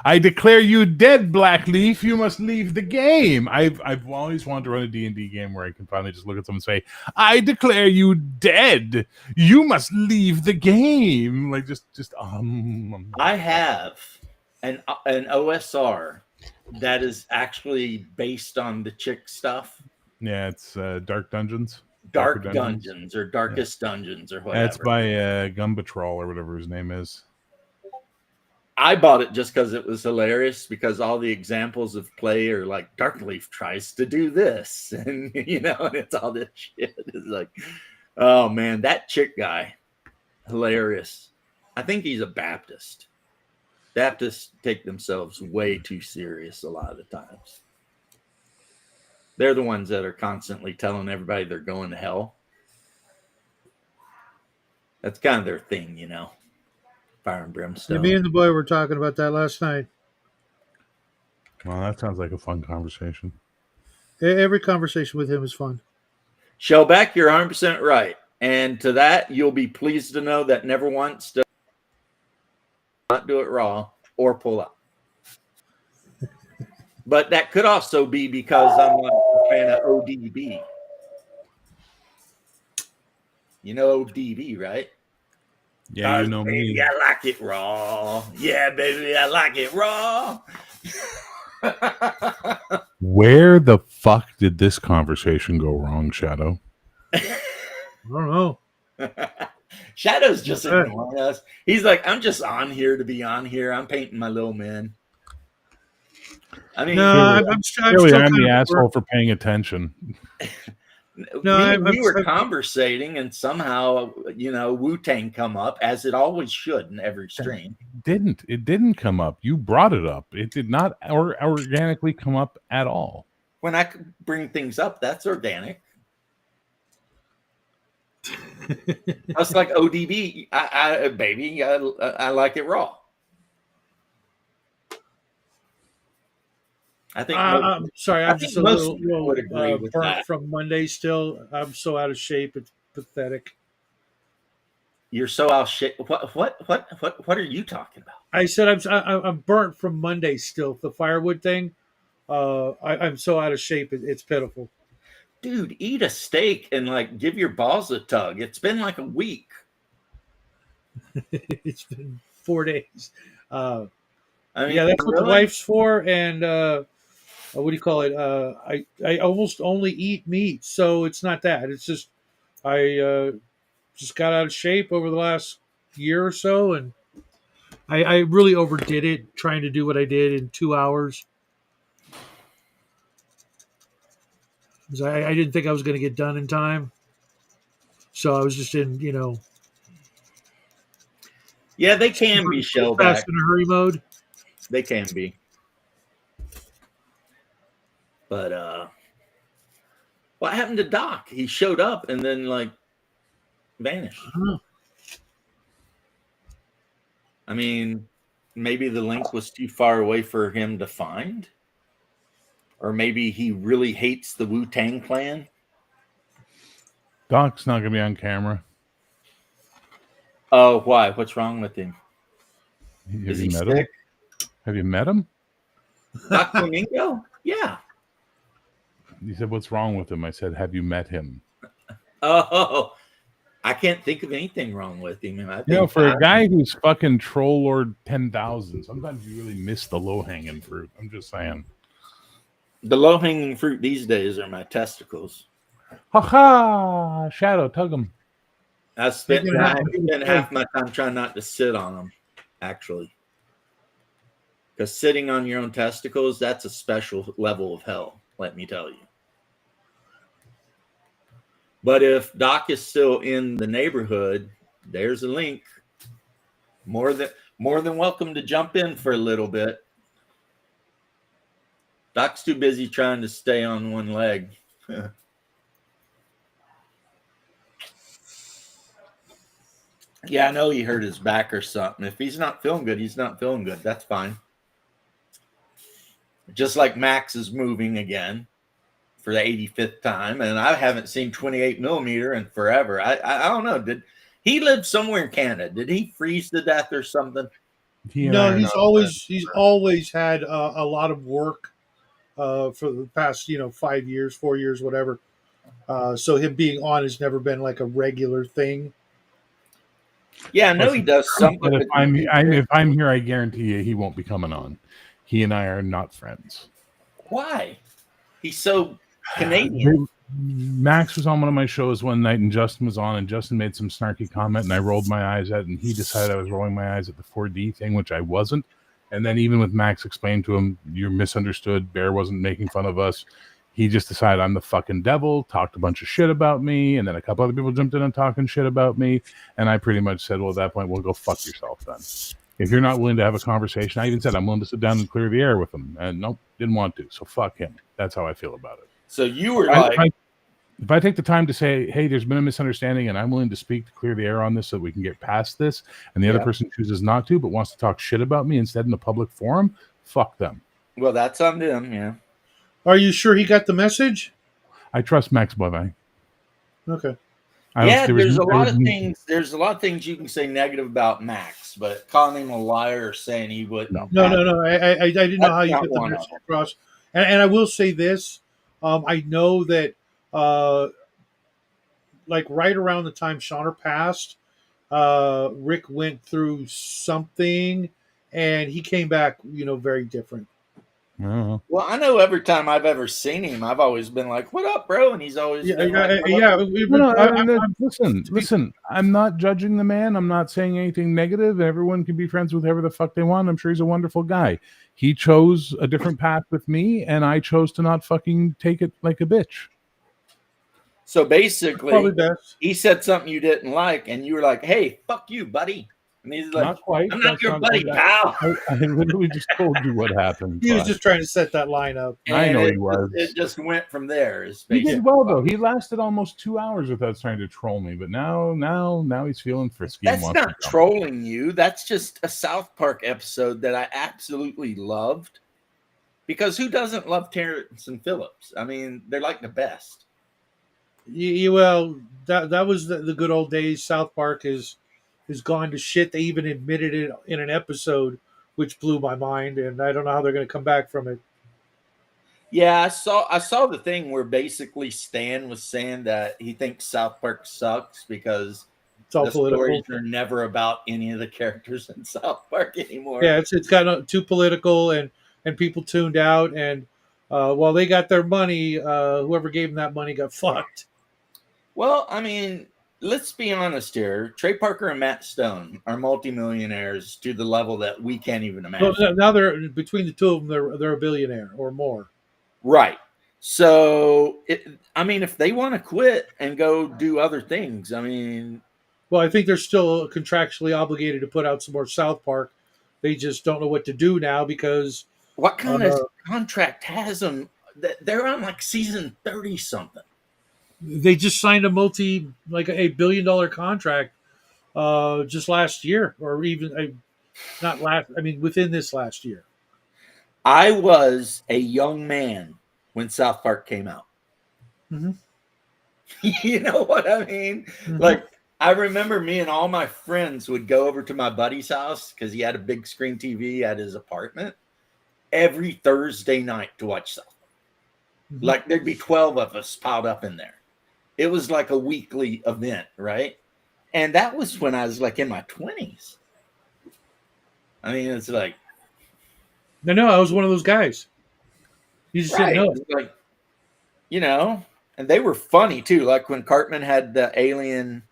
I declare you dead, Blackleaf. You must leave the game. I've always wanted to run a D&D game where I can finally just look at someone and say, I declare you dead. You must leave the game. Like just I have an OSR that is actually based on the chick stuff. Yeah, it's Dark Dungeons. Dark Darker Dungeons or Darkest Dungeons or whatever. That's by Gumbatrol or whatever his name is. I bought it just because it was hilarious because all the examples of play are like Darkleaf tries to do this and and it's all this shit. It's like, Oh man, that chick guy, hilarious. I think he's a Baptist. Baptists take themselves way too serious a lot of the times. They're the ones that are constantly telling everybody they're going to hell. That's kind of their thing, you know. Fire and brimstone. Me and the boy were talking about that last night. Well, that sounds like a fun conversation. Every conversation with him is fun. Shellback, you're 100% right. And to that, you'll be pleased to know that never once does not do it raw or pull up. But that could also be because I'm like a fan of ODB. You know ODB, right? Yeah, you know baby, me. I like it raw. Yeah, baby, I like it raw. Where the fuck did this conversation go wrong, Shadow? I don't know. Shadow's just ignoring us. He's like, I'm just on here to be on here. I'm painting my little man. I mean, No, I'm Really, still I'm kind the of asshole for paying attention. we were conversating, and somehow, you know, Wu-Tang come up, as it always should in every stream. It didn't come up. You brought it up. It did not organically come up at all. When I bring things up, that's organic. I was like, ODB, baby, I like it raw. I think. I'm sorry, I'm just a most little, people would agree with burnt that. from Monday still. I'm so out of shape. It's pathetic. You're so out of shape. What are you talking about? I said I'm burnt from Monday still. The firewood thing. I'm so out of shape. It's pitiful. Dude, eat a steak and like give your balls a tug. It's been like a week. It's been 4 days. I mean, Yeah, that's what the really? wife's for. And what do you call it? I almost only eat meat, so it's not that. It's just I just got out of shape over the last year or so, and I really overdid it trying to do what I did in 2 hours. 'Cause I didn't think I was going to get done in time, so I was just in Yeah, they can be shellback. fast in a hurry mode. They can be. But what happened to Doc? He showed up and then like vanished. I mean, maybe the link was too far away for him to find. Or maybe he really hates the Wu-Tang Clan. Doc's not going to be on camera. Oh, why? What's wrong with him? Have Is you he met him? sick? Have you met him? Doc Flamingo? Yeah. You said, what's wrong with him? I said, have you met him? Oh, I can't think of anything wrong with him. I think For a guy who's fucking Troll Lord 10,000, sometimes you really miss the low-hanging fruit. I'm just saying. the low-hanging fruit these days are my testicles. Ha ha! Shadow, tug him. I spent half my time trying not to sit on them, actually. Because sitting on your own testicles, that's a special level of hell, let me tell you. But if Doc is still in the neighborhood, there's a link. More than welcome to jump in for a little bit. Doc's too busy trying to stay on one leg. Yeah, I know he hurt his back or something. If he's not feeling good, he's not feeling good. That's fine. Just like Max is moving again for the 85th time, and I haven't seen 28 millimeter in forever. I don't know. Did he live somewhere in Canada? Did he freeze to death or something? No, he's always had a lot of work for the past 5 years, 4 years, whatever. So him being on has never been like a regular thing. Yeah, I know he does something. But if I'm here, I guarantee you he won't be coming on. He and I are not friends. Why? He's so Canadian. Max was on one of my shows one night, and Justin was on, and Justin made some snarky comment, and I rolled my eyes at it, and he decided I was rolling my eyes at the 4D thing, which I wasn't. And then even with Max explained to him, you're misunderstood. Bear wasn't making fun of us. He just decided I'm the fucking devil, talked a bunch of shit about me, and then a couple other people jumped in and talking shit about me, and I pretty much said, well, at that point, well, go fuck yourself then. If you're not willing to have a conversation, I even said I'm willing to sit down and clear the air with him, and nope, didn't want to. So fuck him. That's how I feel about it. So you were If I take the time to say, hey, there's been a misunderstanding and I'm willing to speak to clear the air on this so that we can get past this, and the other person chooses not to but wants to talk shit about me instead in a public forum, fuck them. well, that's on them, yeah. Are you sure he got the message? I trust Max Bovee. Okay. There's a lot of things. There's a lot of things you can say negative about Max, but calling him a liar or saying he wouldn't. No. I didn't know how you not get the one of message them. across. And I will say this: I know that, like right around the time Shauner passed, Rick went through something, and he came back, very different. Oh. Well, I know every time I've ever seen him, I've always been like, "What up, bro?" And he's always been like, Listen, I'm not judging the man. I'm not saying anything negative. Everyone can be friends with whoever the fuck they want. I'm sure he's a wonderful guy. He chose a different path with me, and I chose to not fucking take it like a bitch. So basically, Probably best. he said something you didn't like, and you were like, "Hey, fuck you, buddy." And he's like, Not quite. "I'm not That's your not buddy, that. pal." I literally just told you what happened. He was Clive. just trying to set that line up. I know And he was. It just went from there. Is He basically did well though. He lasted almost 2 hours without trying to troll me, but now he's feeling frisky. and That's wants to not come. trolling you. That's just a South Park episode that I absolutely loved. Because who doesn't love Terrence and Phillips? I mean, they're like the best. Well, that was the good old days. South Park is gone to shit. They even admitted it in an episode, which blew my mind, and I don't know how they're going to come back from it. Yeah, I saw the thing where basically Stan was saying that he thinks South Park sucks because It's all the political. stories are never about any of the characters in South Park anymore. Yeah, it's got too political, and people tuned out. And while they got their money, whoever gave them that money got fucked. Well, I mean, let's be honest here. Trey Parker and Matt Stone are multimillionaires to the level that we can't even imagine. Well, now they're between the two of them, they're a billionaire or more. Right. So, I mean, if they want to quit and go do other things, I mean, Well, I think they're still contractually obligated to put out some more South Park. They just don't know what to do now because what kind of contract has them? They're on like season 30 something. they just signed a $1 billion contract just last year, or even not last. I mean, within this last year. I was a young man when South Park came out. Mhm. You know what I mean? Mhm. Like, I remember me and all my friends would go over to my buddy's house because he had a big screen TV at his apartment every Thursday night to watch South Park. Mhm. Like, there'd be 12 of us piled up in there. It was like a weekly event, right? And that was when I was like in my 20s. I mean, it's like, No, I was one of those guys. You just right. didn't know. It's like, you know, and they were funny too. Like when Cartman had the alien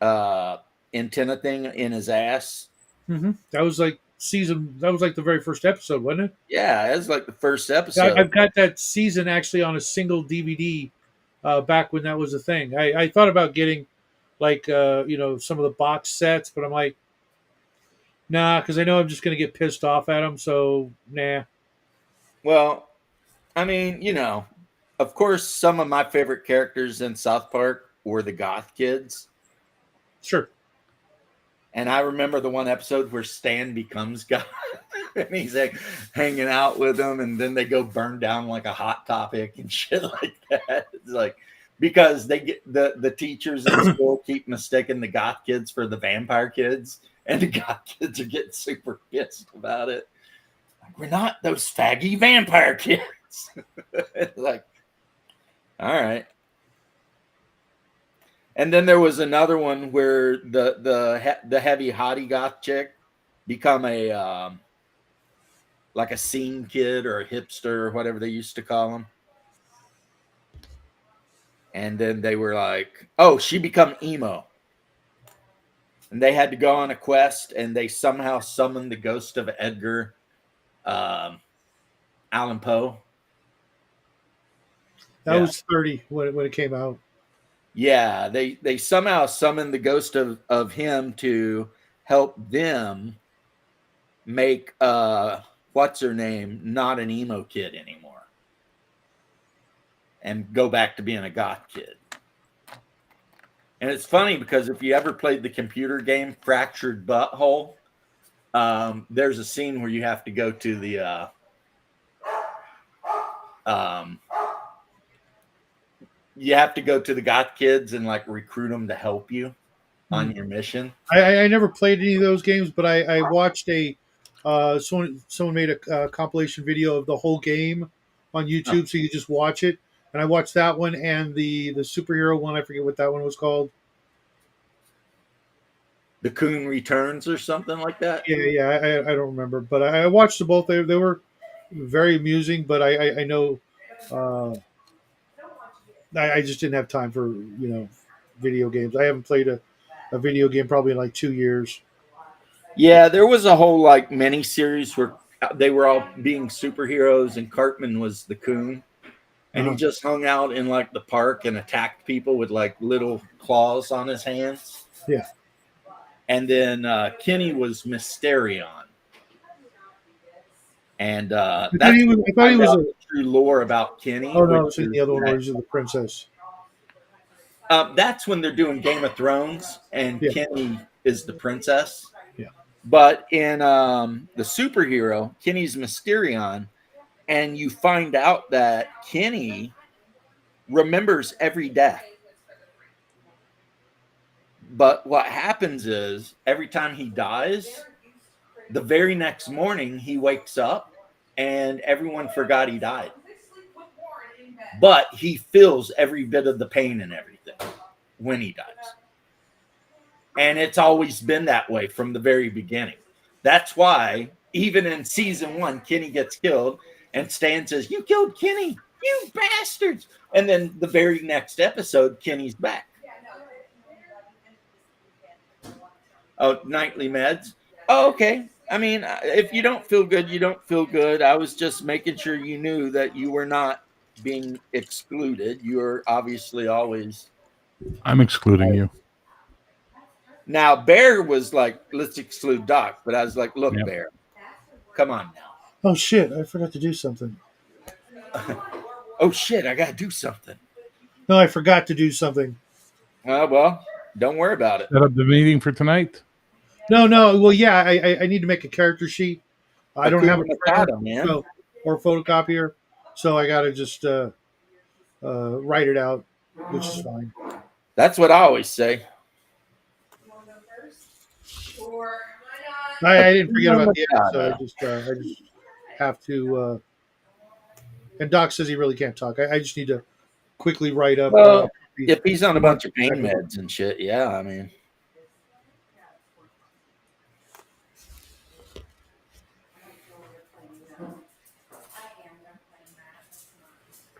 antenna thing in his ass. That was like the very first episode, wasn't it? Yeah, it was like the first episode. I've got that season actually on a single DVD back when that was a thing. I thought about getting like some of the box sets, but I'm like, nah, because I know I'm just going to get pissed off at them. So nah. Well, I mean, of course, some of my favorite characters in South Park were the goth kids. Sure. And I remember the one episode where Stan becomes goth and he's like hanging out with them, and then they go burn down like a Hot Topic and shit like that. It's like, because they get the teachers in school keep mistaking the goth kids for the vampire kids, and the goth kids are getting super pissed about it. Like, we're not those faggy vampire kids. Like, all right. And then there was another one where the heavy hottie goth chick become a like a scene kid or a hipster or whatever they used to call them. And then they were like, oh, she become emo. And they had to go on a quest, and they somehow summoned the ghost of Edgar Allan Poe. That Yeah. was 30 when it came out. Yeah, they somehow summoned the ghost of him to help them make what's her name not an emo kid anymore and go back to being a goth kid. And it's funny because if you ever played the computer game Fractured Butthole, there's a scene where you have to go to the you have to go to the goth kids and like recruit them to help you on your mission. I never played any of those games, but I watched someone made a compilation video of the whole game on YouTube, so you just watch it. And I watched that one and the superhero one. I forget what that one was called. The Coon Returns or something like that. Yeah, I don't remember, but I watched them both. They were very amusing, but I know I just didn't have time for video games. I haven't played a video game probably in like 2 years. Yeah, there was a whole like mini series where they were all being superheroes, and Cartman was the Coon, and he just hung out in like the park and attacked people with like little claws on his hands. Yeah. And then Kenny was Mysterion. And I thought he was a true lore about Kenny. Oh no, I which was the is other one that- was the princess. That's when they're doing Game of Thrones, and Yeah. Kenny is the princess. Yeah. But in the superhero, Kenny's Mysterion, and you find out that Kenny remembers every death. But what happens is every time he dies, the very next morning he wakes up and everyone forgot he died. But he feels every bit of the pain and everything when he dies. And it's always been that way from the very beginning. That's why even in season 1, Kenny gets killed and Stan says, "You killed Kenny, you bastards." And then the very next episode, Kenny's back. Oh, nightly meds. Oh, okay. I mean, if you don't feel good, you don't feel good. I was just making sure you knew that you were not being excluded. You're obviously always. I'm excluding you. Now, Bear was like, "Let's exclude Doc," but I was like, "Look, Yep. Bear, come on now." Oh shit! I forgot to do something. Oh shit! I gotta do something. No, I forgot to do something. Well, don't worry about it. Set up the meeting for tonight. No. Well, yeah, I need to make a character sheet. I don't have a printer, Matata, man. so, or a photocopier, so I got to just write it out, which is fine. That's what I always say. I didn't forget about the episode. I just have to. And Doc says he really can't talk. I just need to quickly write up. Well, if he's on a bunch of pain meds and shit, yeah, I mean.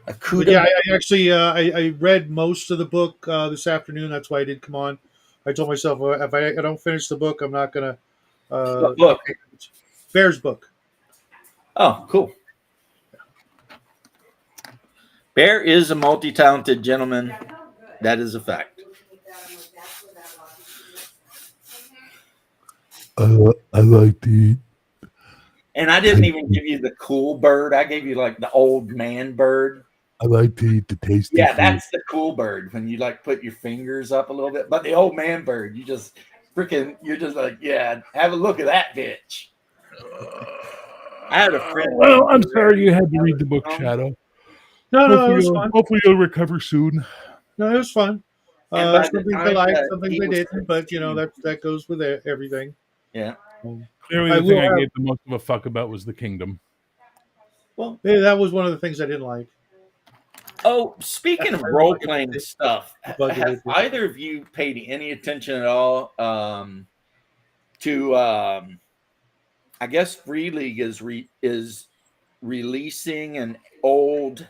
But yeah, I actually I read most of the book this afternoon. That's why I did come on. I told myself if I don't finish the book, I'm not gonna. What book? Bear's book. Oh, cool. Bear is a multi-talented gentleman. That is a fact. I like to eat. And I didn't even give you the cool bird. I gave you like the old man bird. I like to eat the tasty Yeah, food. that's the cool bird when you like put your fingers up a little bit. But the old man bird, you just freaking, you're just like, yeah, have a look at that bitch. I had a friend. Well, I'm sorry you had to read the book, Shadow. No, it was fun. Hopefully you'll recover soon. No, it was fun. And by the Some things I time liked, that some things he I was didn't. But 15. that goes with everything. Yeah. Clearly, I the thing will I have- gave the most of a fuck about was the kingdom. Well, Yeah, that was one of the things I didn't like. oh, speaking of role playing stuff, Budgeted. have either of you paid any attention at all to? I guess Free League is releasing an old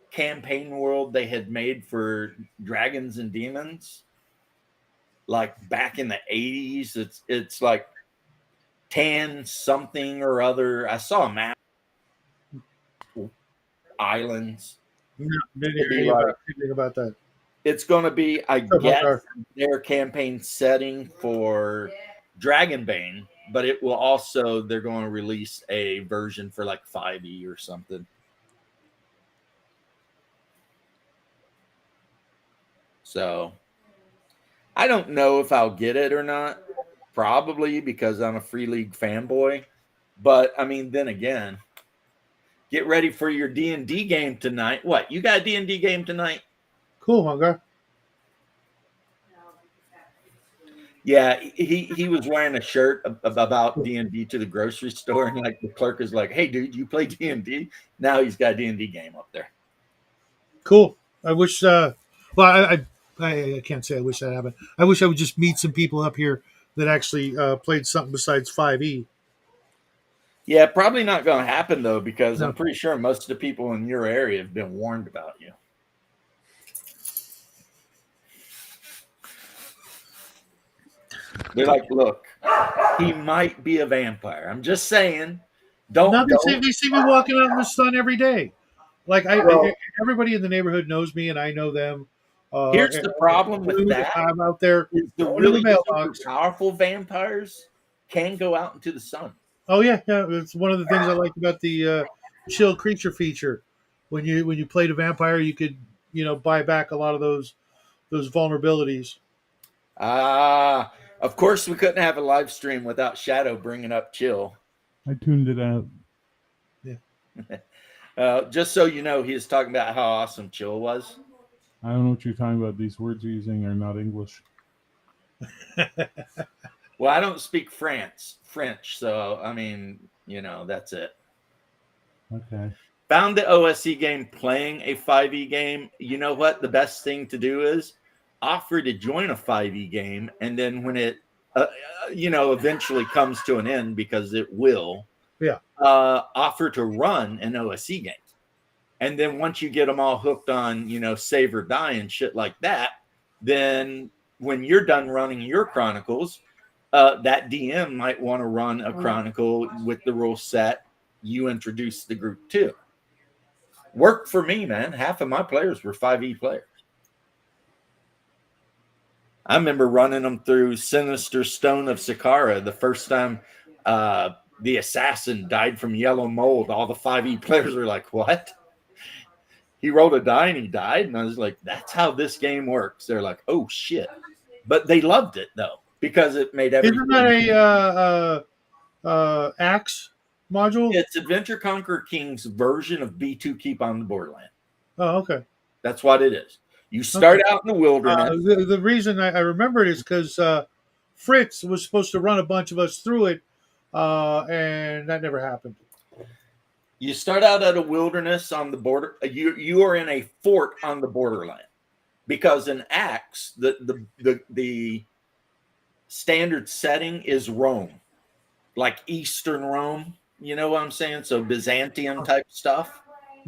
campaign world they had made for Dragons and Demons, like back in the 80s. It's like 10 something or other. I saw a map. Islands. No, didn't It'd hear be like- anything about that. It's going to be, I What's up, guess, Hunter? their campaign setting for Dragonbane, but it will also, they're going to release a version for like 5e or something. So I don't know if I'll get it or not. Probably because I'm a Free League fanboy. But I mean, then again, get ready for your D&D game tonight. What? You got a D&D game tonight? Cool, Hunger. Yeah, he was wearing a shirt about D&D to the grocery store, and like the clerk is like, "Hey, dude, you play D&D?" Now he's got a D&D game up there. Cool. I wish. Well, I can't say I wish that happened. I wish I would just meet some people up here that actually played something besides 5e. Yeah, probably not going to happen though, because No. I'm pretty sure most of the people in your area have been warned about you. They're like, "Look, he might be a vampire." I'm just saying. No, Don't. they see me walking out in the sun every day. Like Well- everybody in the neighborhood knows me, and I know them. Here's the problem with that. I'm out there. Is the Go to really the super mailbox. powerful vampires can go out into the sun. Oh yeah. It's one of the things I like about the chill creature feature. When you played a vampire, you could buy back a lot of those vulnerabilities. Of course, we couldn't have a live stream without Shadow bringing up Chill. I tuned it out. Just so you know, he was talking about how awesome Chill was. I don't know what you're talking about. These words you're using are not English. Well, I don't speak French, so I mean, that's it. Okay. Found the OSE game playing a 5e game. You know what? The best thing to do is offer to join a 5e game, and then when it, eventually comes to an end, because it will, offer to run an OSE game. And then once you get them all hooked on, save or die and shit like that, then when you're done running your chronicles, that DM might want to run a chronicle with the rule set you introduce the group to. Worked for me, man. Half of my players were 5e players. I remember running them through Sinister Stone of Sakara the first time the assassin died from yellow mold. All the 5e players were like, "What?" He rolled a die and he died. And I was like, "That's how this game works." They're like, "Oh, shit." But they loved it, though, because it made everything. Isn't that a axe module? It's Adventure Conquer King's version of B2 Keep on the Borderland. Oh, okay. That's what it is. You start out in the wilderness. The reason I remember it is because Fritz was supposed to run a bunch of us through it, and that never happened. You start out at a wilderness on the border. You are in a fort on the borderland, because in Axe, the standard setting is Rome, like Eastern Rome. You know what I'm saying? So Byzantium type stuff.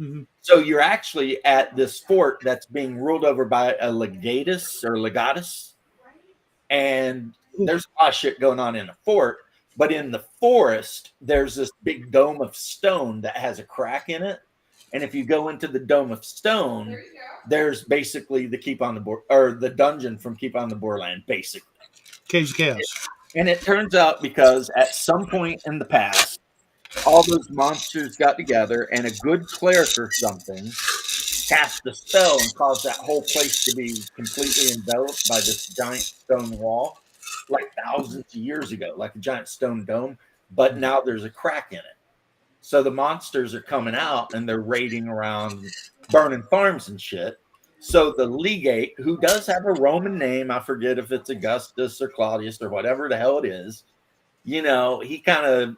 Mm-hmm. So you're actually at this fort that's being ruled over by a legatus, and there's a lot of shit going on in the fort. But in the forest, there's this big dome of stone that has a crack in it, and if you go into the dome of stone, there's basically the Keep on the Board, or the dungeon from Keep on the Borderland, basically. Cage of Chaos. And it turns out because at some point in the past, all those monsters got together, and a good cleric or something cast a spell and caused that whole place to be completely enveloped by this giant stone wall, like thousands of years ago, like a giant stone dome. But now there's a crack in it. So the monsters are coming out and they're raiding around, burning farms and shit. So the legate, who does have a Roman name, I forget if it's Augustus or Claudius or whatever the hell it is, he kind of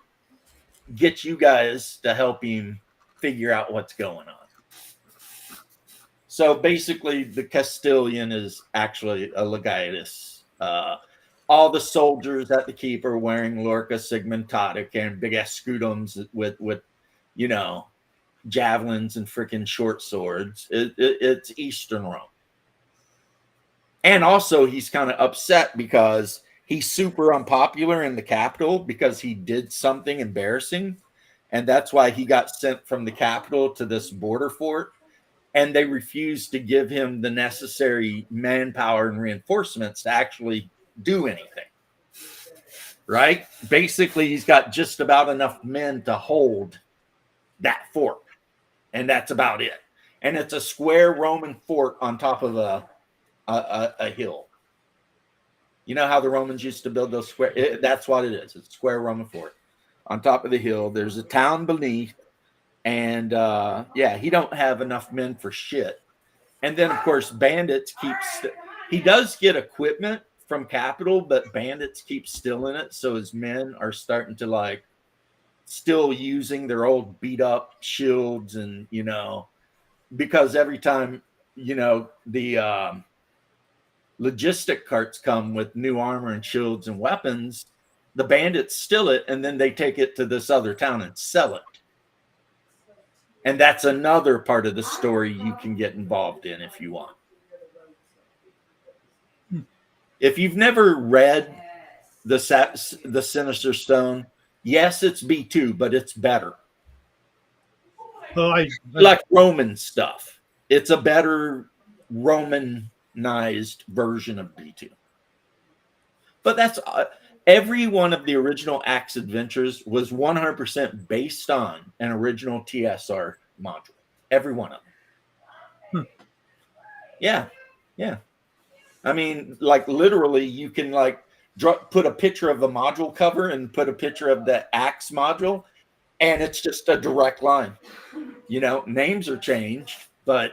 gets you guys to help him figure out what's going on. So basically, the Castilian is actually a legatus. All the soldiers at the keep are wearing Lorca Sigmentatic and big ass scutums with javelins and freaking short swords. It's Eastern Rome. And also, he's kind of upset because he's super unpopular in the capital because he did something embarrassing. And that's why he got sent from the capital to this border fort. and they refused to give him the necessary manpower and reinforcements to actually do anything. Right? Basically, he's got just about enough men to hold that fort, and that's about it. And it's a square Roman fort on top of a hill. You know how the Romans used to build those square? That's what it is. It's a square Roman fort on top of the hill. There's a town beneath, and he don't have enough men for shit. And then, of course, bandits he does get equipment from Capital, but bandits keep stealing it. So his men are starting to like still using their old beat up shields, and because every time the logistic carts come with new armor and shields and weapons, the bandits steal it and then they take it to this other town and sell it. And that's another part of the story you can get involved in if you want. If you've never read the Sinister Stone, yes, it's B2, but it's better. Well, Like Roman stuff. It's a better Romanized version of B2. But that's every one of the original Axe Adventures was 100% based on an original TSR module. Every one of them. Yeah. I mean, like literally, you can like put a picture of the module cover and put a picture of the Axe module, and it's just a direct line. Names are changed, but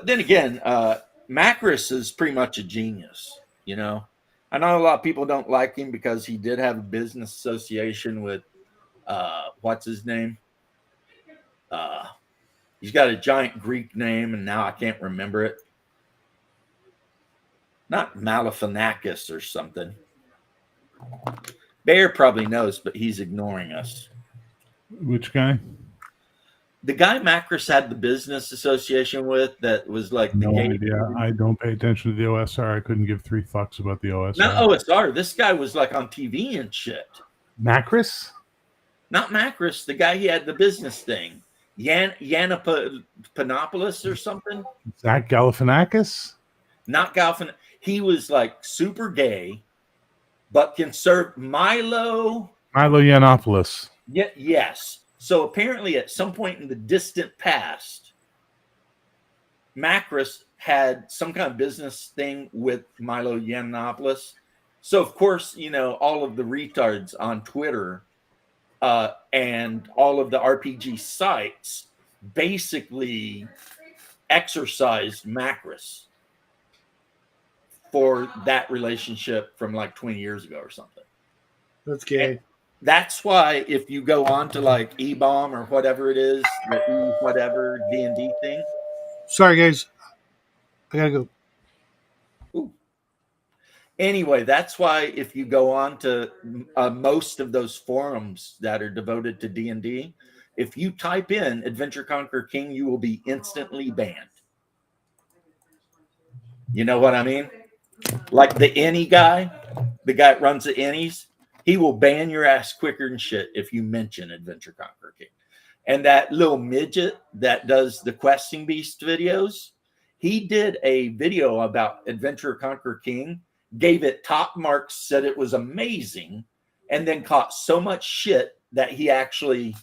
then again, Macris is pretty much a genius. I know a lot of people don't like him because he did have a business association with what's his name? He's got a giant Greek name, and now I can't remember it. Not Malifanakis or something. Bear probably knows, but he's ignoring us. Which guy? The guy Macris had the business association with that was like No idea. I don't pay attention to the OSR. I couldn't give 3 fucks about the OSR. Not OSR. This guy was like on TV and shit. Macris? Not Macris. The guy he had the business thing. Yiannopoulos or something. Zach Galifianakis? Not Galifianakis. He was like super gay, but conservative. Milo Yiannopoulos. Yeah. Yes. So apparently, at some point in the distant past, Macris had some kind of business thing with Milo Yiannopoulos. So of course, all of the retards on Twitter and all of the RPG sites basically exercised Macris for that relationship from like 20 years ago or something. That's gay. And that's why if you go on to like E-Bomb or whatever it is, the whatever D&D thing. Sorry, guys. I gotta go. Ooh. Anyway, that's why if you go on to most of those forums that are devoted to D&D, if you type in Adventure Conquer King, you will be instantly banned. You know what I mean? Like the Any guy, the guy that runs the Ennies, he will ban your ass quicker than shit if you mention Adventure Conquer King. And that little midget that does the Questing Beast videos, he did a video about Adventure Conquer King, gave it top marks, said it was amazing, and then caught so much shit that he actually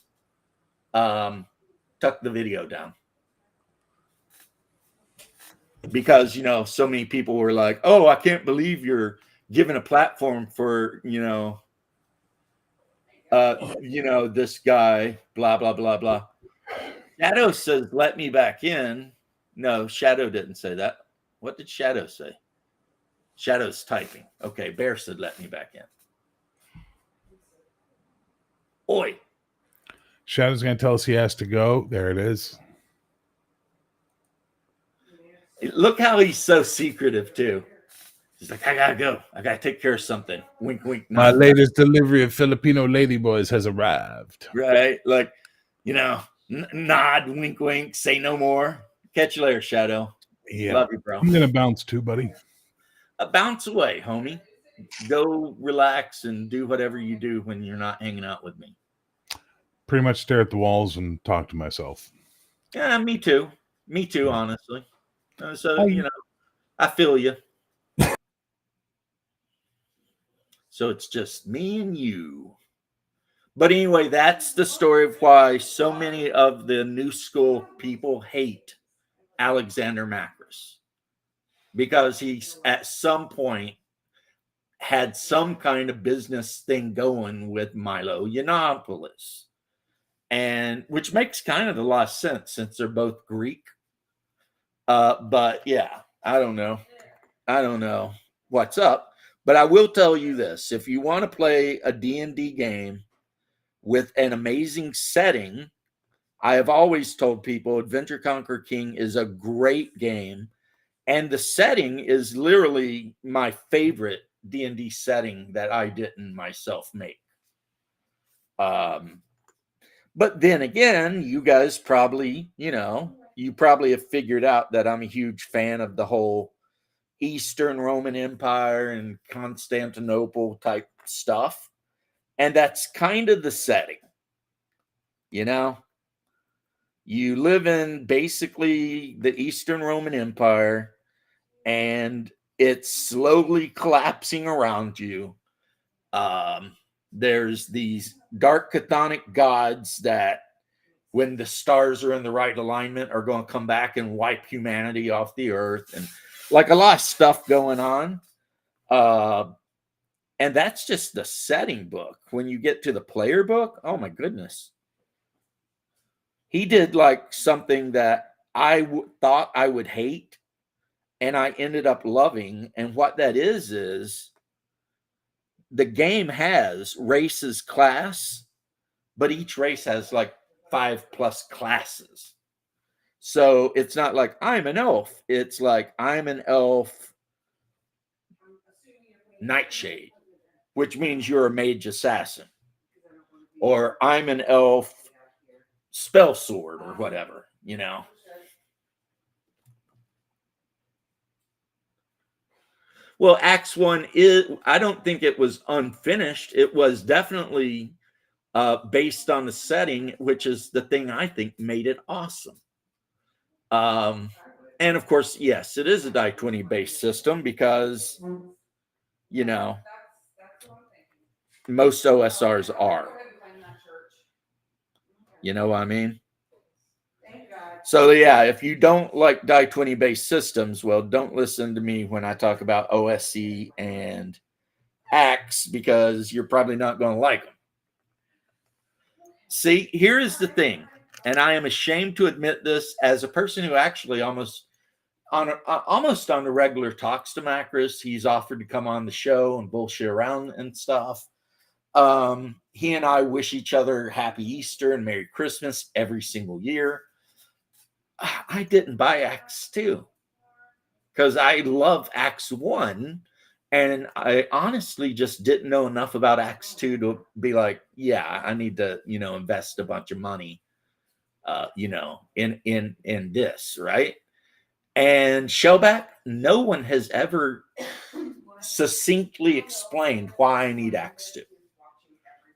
took the video down. Because, so many people were like, oh, I can't believe you're giving a platform for, this guy, blah, blah, blah, blah. Shadow says, let me back in. No, Shadow didn't say that. What did Shadow say? Shadow's typing. Okay, Bear said, let me back in. Oi. Shadow's going to tell us he has to go. There it is. Look how he's so secretive, too. He's like, I got to go. I got to take care of something. Wink, wink. My latest delivery of Filipino ladyboys has arrived. Right? Like, nod, wink, wink, say no more. Catch you later, Shadow. Yeah. Love you, bro. I'm going to bounce too, buddy. Bounce away, homie. Go relax and do whatever you do when you're not hanging out with me. Pretty much stare at the walls and talk to myself. Yeah, me too. Me too, honestly. So, I- you know, I feel you. So it's just me and you. But anyway, that's the story of why so many of the new school people hate Alexander Macris, because he's at some point had some kind of business thing going with Milo Yiannopoulos, and which makes kind of a lot of sense since they're both Greek. But yeah, I don't know. I don't know what's up, but I will tell you this: if you want to play a D&D game with an amazing setting, I have always told people Adventure Conquer King is a great game, and the setting is literally my favorite D&D setting that I didn't myself make. But then again, you guys probably, you probably have figured out that I'm a huge fan of the whole Eastern Roman Empire and Constantinople type stuff. And that's kind of the setting. You live in basically the Eastern Roman Empire, and it's slowly collapsing around you. There's these dark chthonic gods that, when the stars are in the right alignment, are going to come back and wipe humanity off the earth, and like a lot of stuff going on. And that's just the setting book. When you get to the player book, oh my goodness. He did like something that I thought I would hate, and I ended up loving. And what that is the game has races class, but each race has like 5+ classes. So it's not like I'm an elf. It's like I'm an elf nightshade, which means you're a mage assassin. Or I'm an elf spell sword or whatever, Well, Acts 1 I don't think it was unfinished. It was definitely based on the setting, which is the thing I think made it awesome. And of course, yes, it is a die 20 based system because, most OSRs are. You know what I mean? So yeah, if you don't like die 20 based systems, well, don't listen to me when I talk about OSC and Axe, because you're probably not going to like them. See, here is the thing, and I am ashamed to admit this as a person who actually almost on a regular talks to Macris. He's offered to come on the show and bullshit around and stuff. He and I wish each other happy Easter and Merry Christmas every single year. I didn't buy Acts 2 because I love Acts 1, and I honestly just didn't know enough about Acts 2 to be like, yeah, I need to, invest a bunch of money, in this, right? And Shellback, no one has ever succinctly explained why I need Acts 2.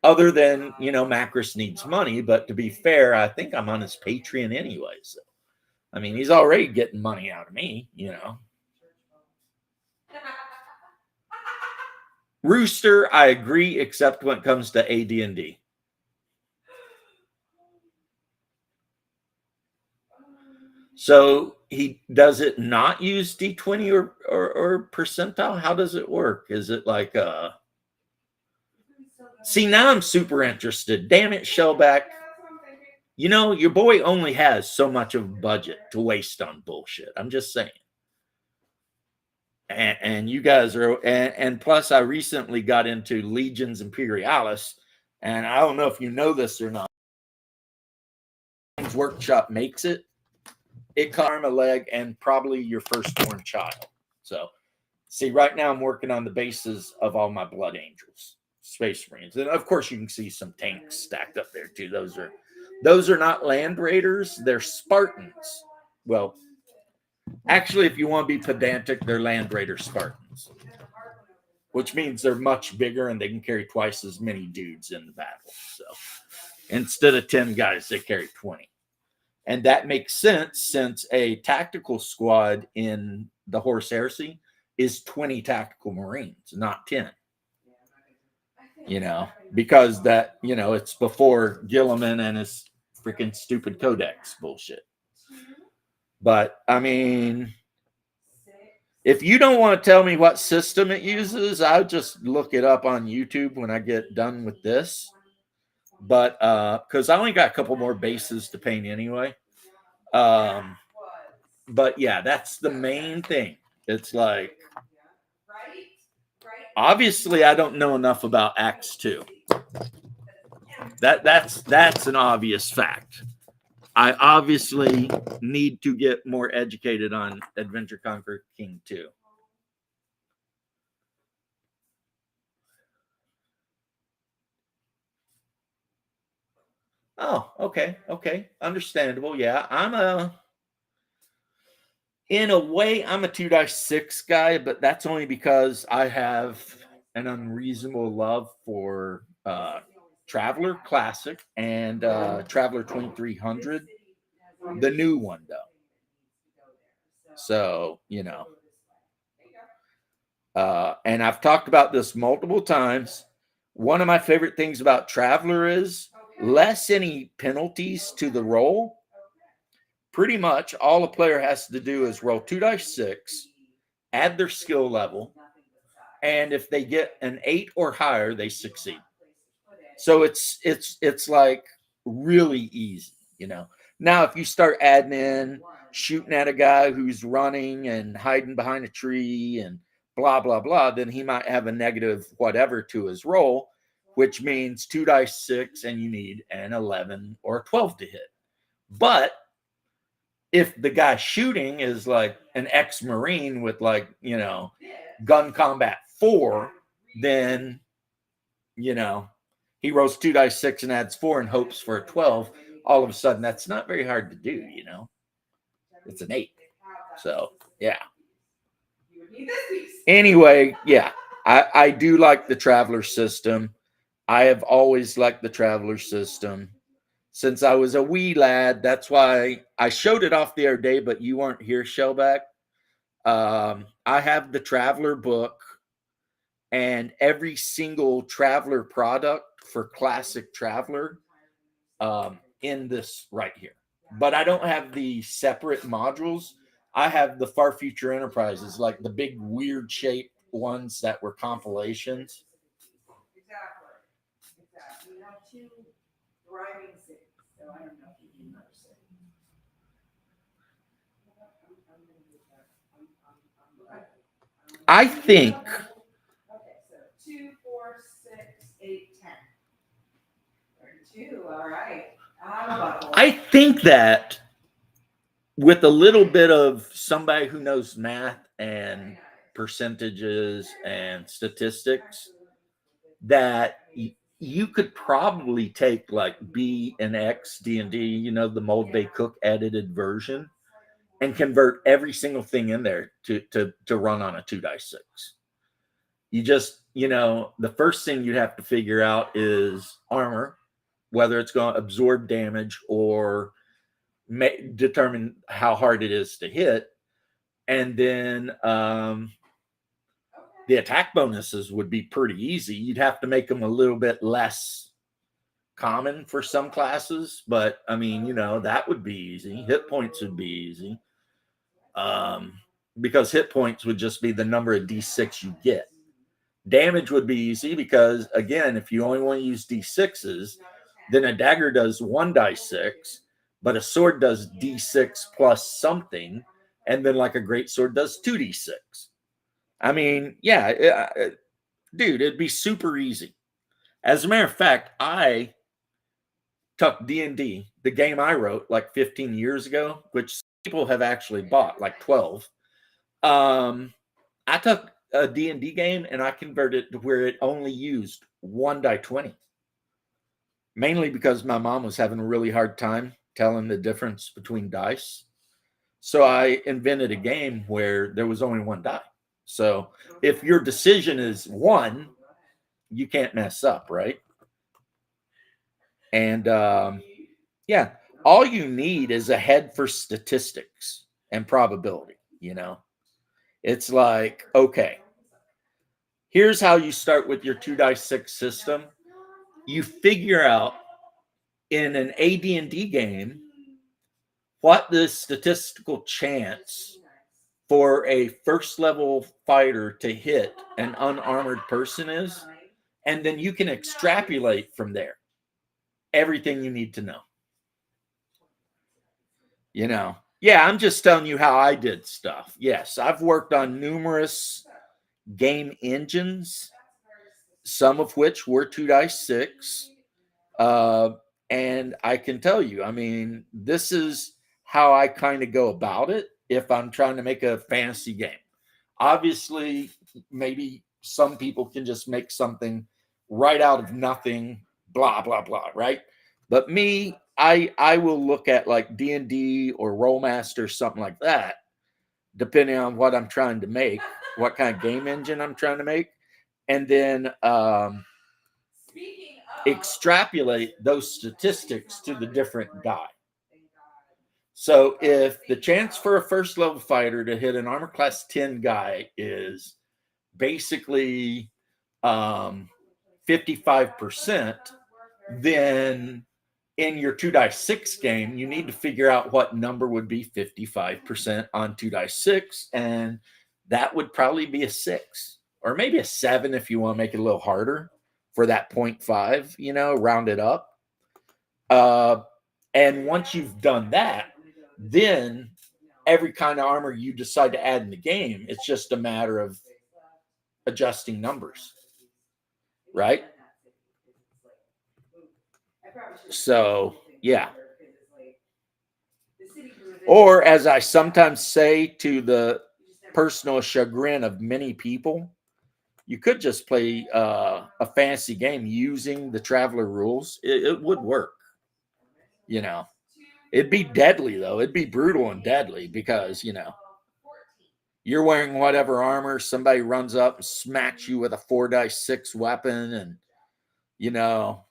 Other than, Macris needs money, but to be fair, I think I'm on his Patreon anyway. So, I mean, he's already getting money out of me, Rooster, I agree, except when it comes to AD&D. So he does it not use D20 or percentile? How does it work? Is it like See, now I'm super interested. Damn it, Shellback. Your boy only has so much of a budget to waste on bullshit. I'm just saying. And you guys are, and plus I recently got into Legions Imperialis, and I don't know if you know this or not. Workshop makes it. It costs arm, a leg, and probably your firstborn child. So, see, right now I'm working on the bases of all my Blood Angels, Space Marines, and of course you can see some tanks stacked up there too. Those are not Land Raiders; they're Spartans. Well, actually, if you want to be pedantic, they're Land Raider Spartans, which means they're much bigger and they can carry twice as many dudes in the battle. So, instead of 10 guys, they carry 20. And that makes sense since a tactical squad in the Horse Heresy is 20 tactical Marines, not 10. You know, because that, you know, it's before Gilliman and his freaking stupid codex bullshit. But I mean, if you don't want to tell me what system it uses, I'll just look it up on YouTube when I get done with this. But because I only got a couple more bases to paint anyway. But yeah, that's the main thing. It's like, obviously I don't know enough about Acts 2. That's an obvious fact. I obviously need to get more educated on Adventure Conquer King 2. Oh, okay. Understandable. Yeah, in a way, I'm a 2-6 guy, but that's only because I have an unreasonable love for Traveler Classic and Traveler 2300, the new one though. So, you know, and I've talked about this multiple times. One of my favorite things about Traveler is less any penalties to the roll. Pretty much all a player has to do is roll 2-6, add their skill level, and if they get an 8 or higher, they succeed. So it's like really easy, you know. Now, if you start adding in shooting at a guy who's running and hiding behind a tree and blah, blah, blah, then he might have a negative whatever to his roll, which means 2-6 and you need an 11 or a 12 to hit. But if the guy shooting is like an ex-Marine with like, you know, gun combat 4, then, you know, he rolls 2-6 and adds 4 and hopes for a 12. All of a sudden, that's not very hard to do, you know. It's an 8. So, yeah. Anyway, yeah, I do like the Traveler system. I have always liked the Traveler system. Since I was a wee lad, that's why I showed it off the other day, but you weren't here, Shellback. I have the Traveler book and every single Traveler product for Classic Traveler in this right here. But I don't have the separate modules. I have the Far Future Enterprises, like the big weird shaped ones that were compilations. Exactly. You have 2 thriving cities, so I don't know if you can notice it. I think. Okay, so 2, 4, 6, 8, 10. 32, all right. I think that with a little bit of somebody who knows math and percentages and statistics, that you could probably take like B and X D&D, you know, the Mold Bay Cook edited version, and convert every single thing in there to run on a 2-6. You just, you know, the first thing you have to figure out is armor, whether it's going to absorb damage or determine how hard it is to hit. And then the attack bonuses would be pretty easy. You'd have to make them a little bit less common for some classes, but I mean, you know, that would be easy. Hit points would be easy. Because hit points would just be the number of D6 you get. Damage would be easy because, again, if you only want to use D6s, then a dagger does 1-6, but a sword does D6 plus something, and then like a great sword does 2D6. I mean, yeah, dude, it'd be super easy. As a matter of fact, I took D&D, the game I wrote like 15 years ago, which people have actually bought, like 12. I took a D&D game and I converted it to where it only used 1d20. Mainly because my mom was having a really hard time telling the difference between dice. So I invented a game where there was only 1 die. So if your decision is 1, you can't mess up, right? And yeah, all you need is a head for statistics and probability. You know, it's like, okay, here's how you start with your 2-die-6 system. You figure out in an AD&D game what the statistical chance for a first level fighter to hit an unarmored person is, and then you can extrapolate from there everything you need to know. You know, yeah, I'm just telling you how I did stuff. Yes, I've worked on numerous game engines, some of which were 2-die-6. And I can tell you, I mean, this is how I kind of go about it if I'm trying to make a fantasy game. Obviously, maybe some people can just make something right out of nothing, blah, blah, blah, right? But me, I will look at like D&D or Rollmaster, something like that, depending on what I'm trying to make, what kind of game engine I'm trying to make, and then extrapolate those statistics to the different die. So if the chance for a first level fighter to hit an armor class 10 guy is basically 55%, then in your 2-die-6 game, you need to figure out what number would be 55% on 2-die-6, and that would probably be a 6 or maybe a 7 if you want to make it a little harder for that 0.5, you know, round it up. And once you've done that, then every kind of armor you decide to add in the game, it's just a matter of adjusting numbers, right? So, yeah. Or as I sometimes say, to the personal chagrin of many people, you could just play a fantasy game using the Traveler rules. It would work. You know, it'd be deadly, though. It'd be brutal and deadly because, you know, you're wearing whatever armor, somebody runs up and smacks you with a 4-die-6 weapon, and, you know,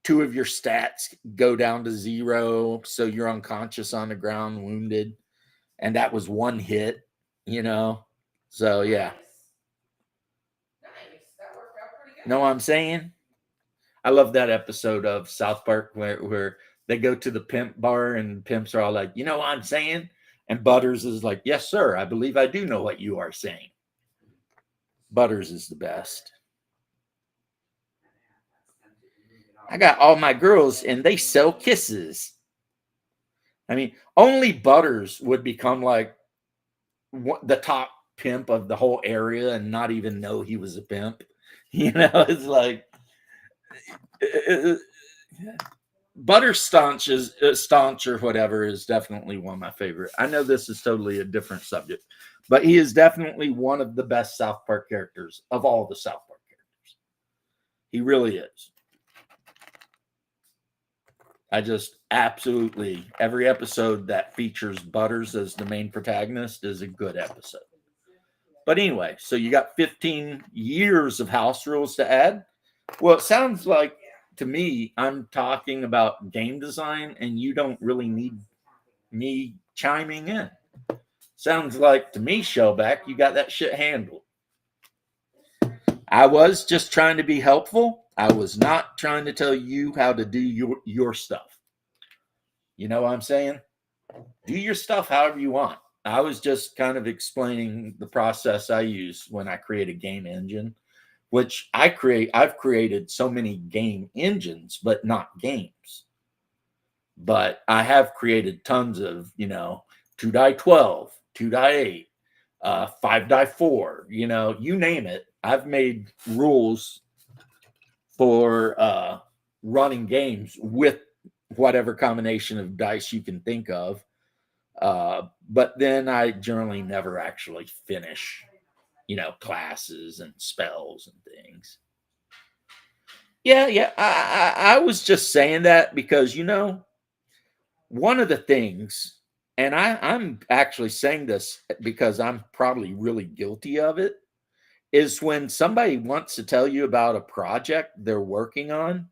2 of your stats go down to 0, so you're unconscious on the ground, wounded, and that was 1 hit, you know. So, yeah. Know what I'm saying? I love that episode of South Park where they go to the pimp bar and pimps are all like, you know what I'm saying? And Butters is like, yes, sir. I believe I do know what you are saying. Butters is the best. I got all my girls and they sell kisses. I mean, only Butters would become like the top pimp of the whole area and not even know he was a pimp. You know, it's like Butter Staunch or whatever is definitely one of my favorite. I know this is totally a different subject, but he is definitely one of the best South Park characters of all the South Park characters. He really is. I just absolutely, every episode that features Butters as the main protagonist is a good episode. But anyway, so you got 15 years of house rules to add. Well, it sounds like to me, I'm talking about game design and you don't really need me chiming in. Sounds like to me, Shellback, you got that shit handled. I was just trying to be helpful. I was not trying to tell you how to do your stuff. You know what I'm saying? Do your stuff however you want. I was just kind of explaining the process I use when I create a game engine, which I've created so many game engines, but not games. But I have created tons of, 2-die-12, 2-die-8, 5-die-4, you name it. I've made rules for running games with whatever combination of dice you can think of. But then I generally never actually finish, classes and spells and things. Yeah. I was just saying that because, one of the things, and I'm actually saying this because I'm probably really guilty of it, is when somebody wants to tell you about a project they're working on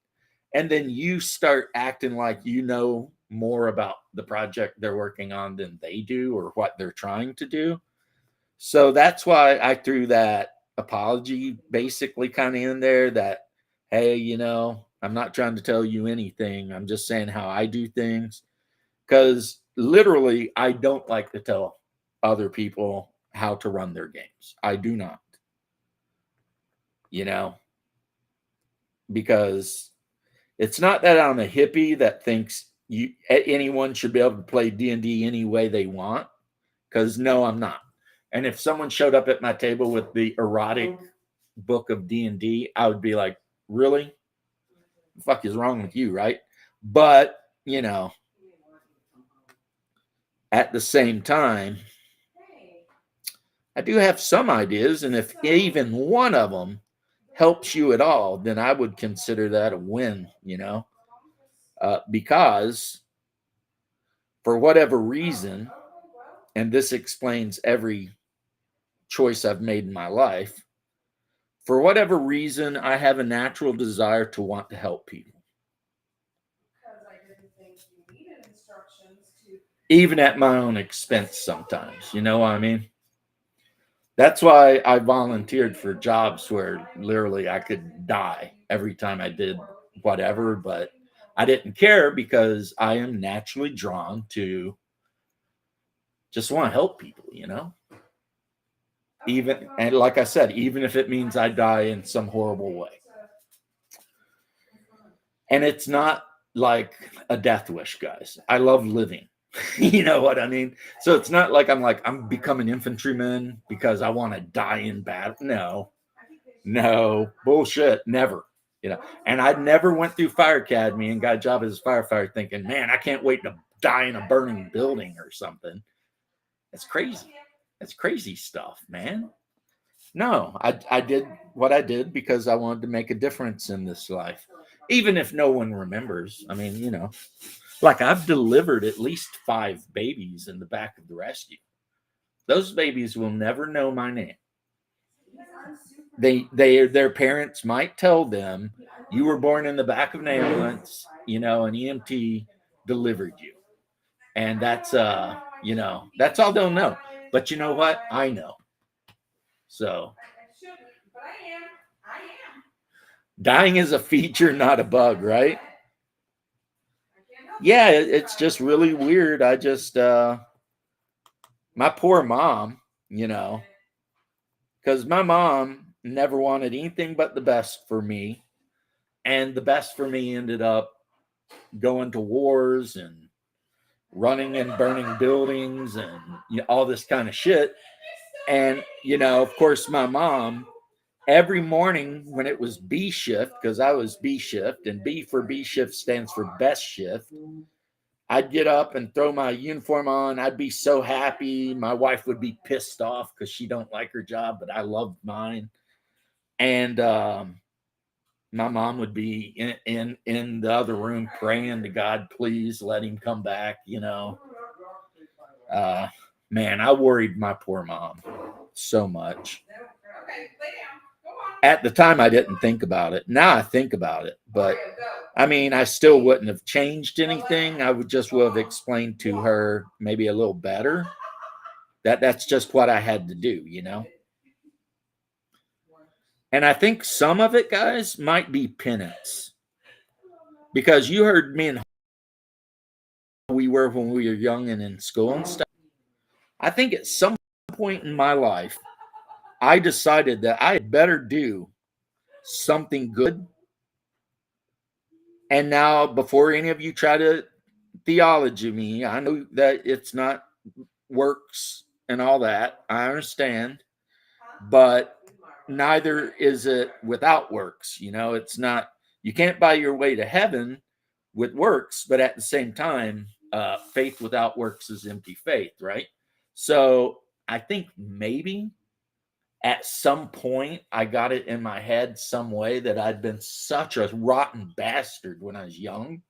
and then you start acting like you know more about the project they're working on than they do or what they're trying to do. So that's why I threw that apology basically kind of in there that, hey, you know, I'm not trying to tell you anything. I'm just saying how I do things. Because literally, I don't like to tell other people how to run their games. I do not. You know, because it's not that I'm a hippie that thinks anyone should be able to play D&D any way they want. Because no, I'm not. And if someone showed up at my table with the erotic book of D&D, I would be like, really? The fuck is wrong with you, right? But, you know, at the same time, I do have some ideas. And if even one of them helps you at all, then I would consider that a win, you know, because for whatever reason, and this explains every choice I've made in my life, for whatever reason, I have a natural desire to want to help people. Even at my own expense sometimes, you know what I mean? That's why I volunteered for jobs where literally I could die every time I did whatever, but I didn't care because I am naturally drawn to just want to help people, you know? Even, and like I said, even if it means I die in some horrible way. And it's not like a death wish, guys. I love living. You know what I mean? So it's not like I'm becoming infantryman because I want to die in battle. No, bullshit. Never. You know, and I never went through fire academy and got a job as a firefighter thinking, man, I can't wait to die in a burning building or something. That's crazy. That's crazy stuff, man. No, I did what I did because I wanted to make a difference in this life, even if no one remembers. I mean, you know, like I've delivered at least 5 babies in the back of the rescue. Those babies will never know my name. Their parents might tell them, you were born in the back of an ambulance, you know, an EMT delivered you. And that's, you know, that's all they'll know. But you know what? I know. So dying is a feature, not a bug, right? Yeah, it's just really weird. I just, my poor mom, you know, because my mom never wanted anything but the best for me. And the best for me ended up going to wars and running and burning buildings and, you know, all this kind of shit. And, you know, of course, my mom, every morning when it was B shift, because I was B shift, and B for B shift stands for best shift, I'd get up and throw my uniform on. I'd be so happy. My wife would be pissed off because she don't like her job, but I loved mine. And my mom would be in the other room praying to God, please let him come back, you know. Man, I worried my poor mom so much. At the time, I didn't think about it. Now I think about it. But, I mean, I still wouldn't have changed anything. I would have explained to her maybe a little better. That's just what I had to do, you know. And I think some of it, guys, might be penance. Because you heard me and we were when we were young and in school and stuff. I think at some point in my life, I decided that I had better do something good. And now, before any of you try to theology me, I know that it's not works and all that. I understand. But neither is it without works. You know, it's not, you can't buy your way to heaven with works, but at the same time, faith without works is empty faith, right? So I think maybe at some point I got it in my head some way that I'd been such a rotten bastard when I was young,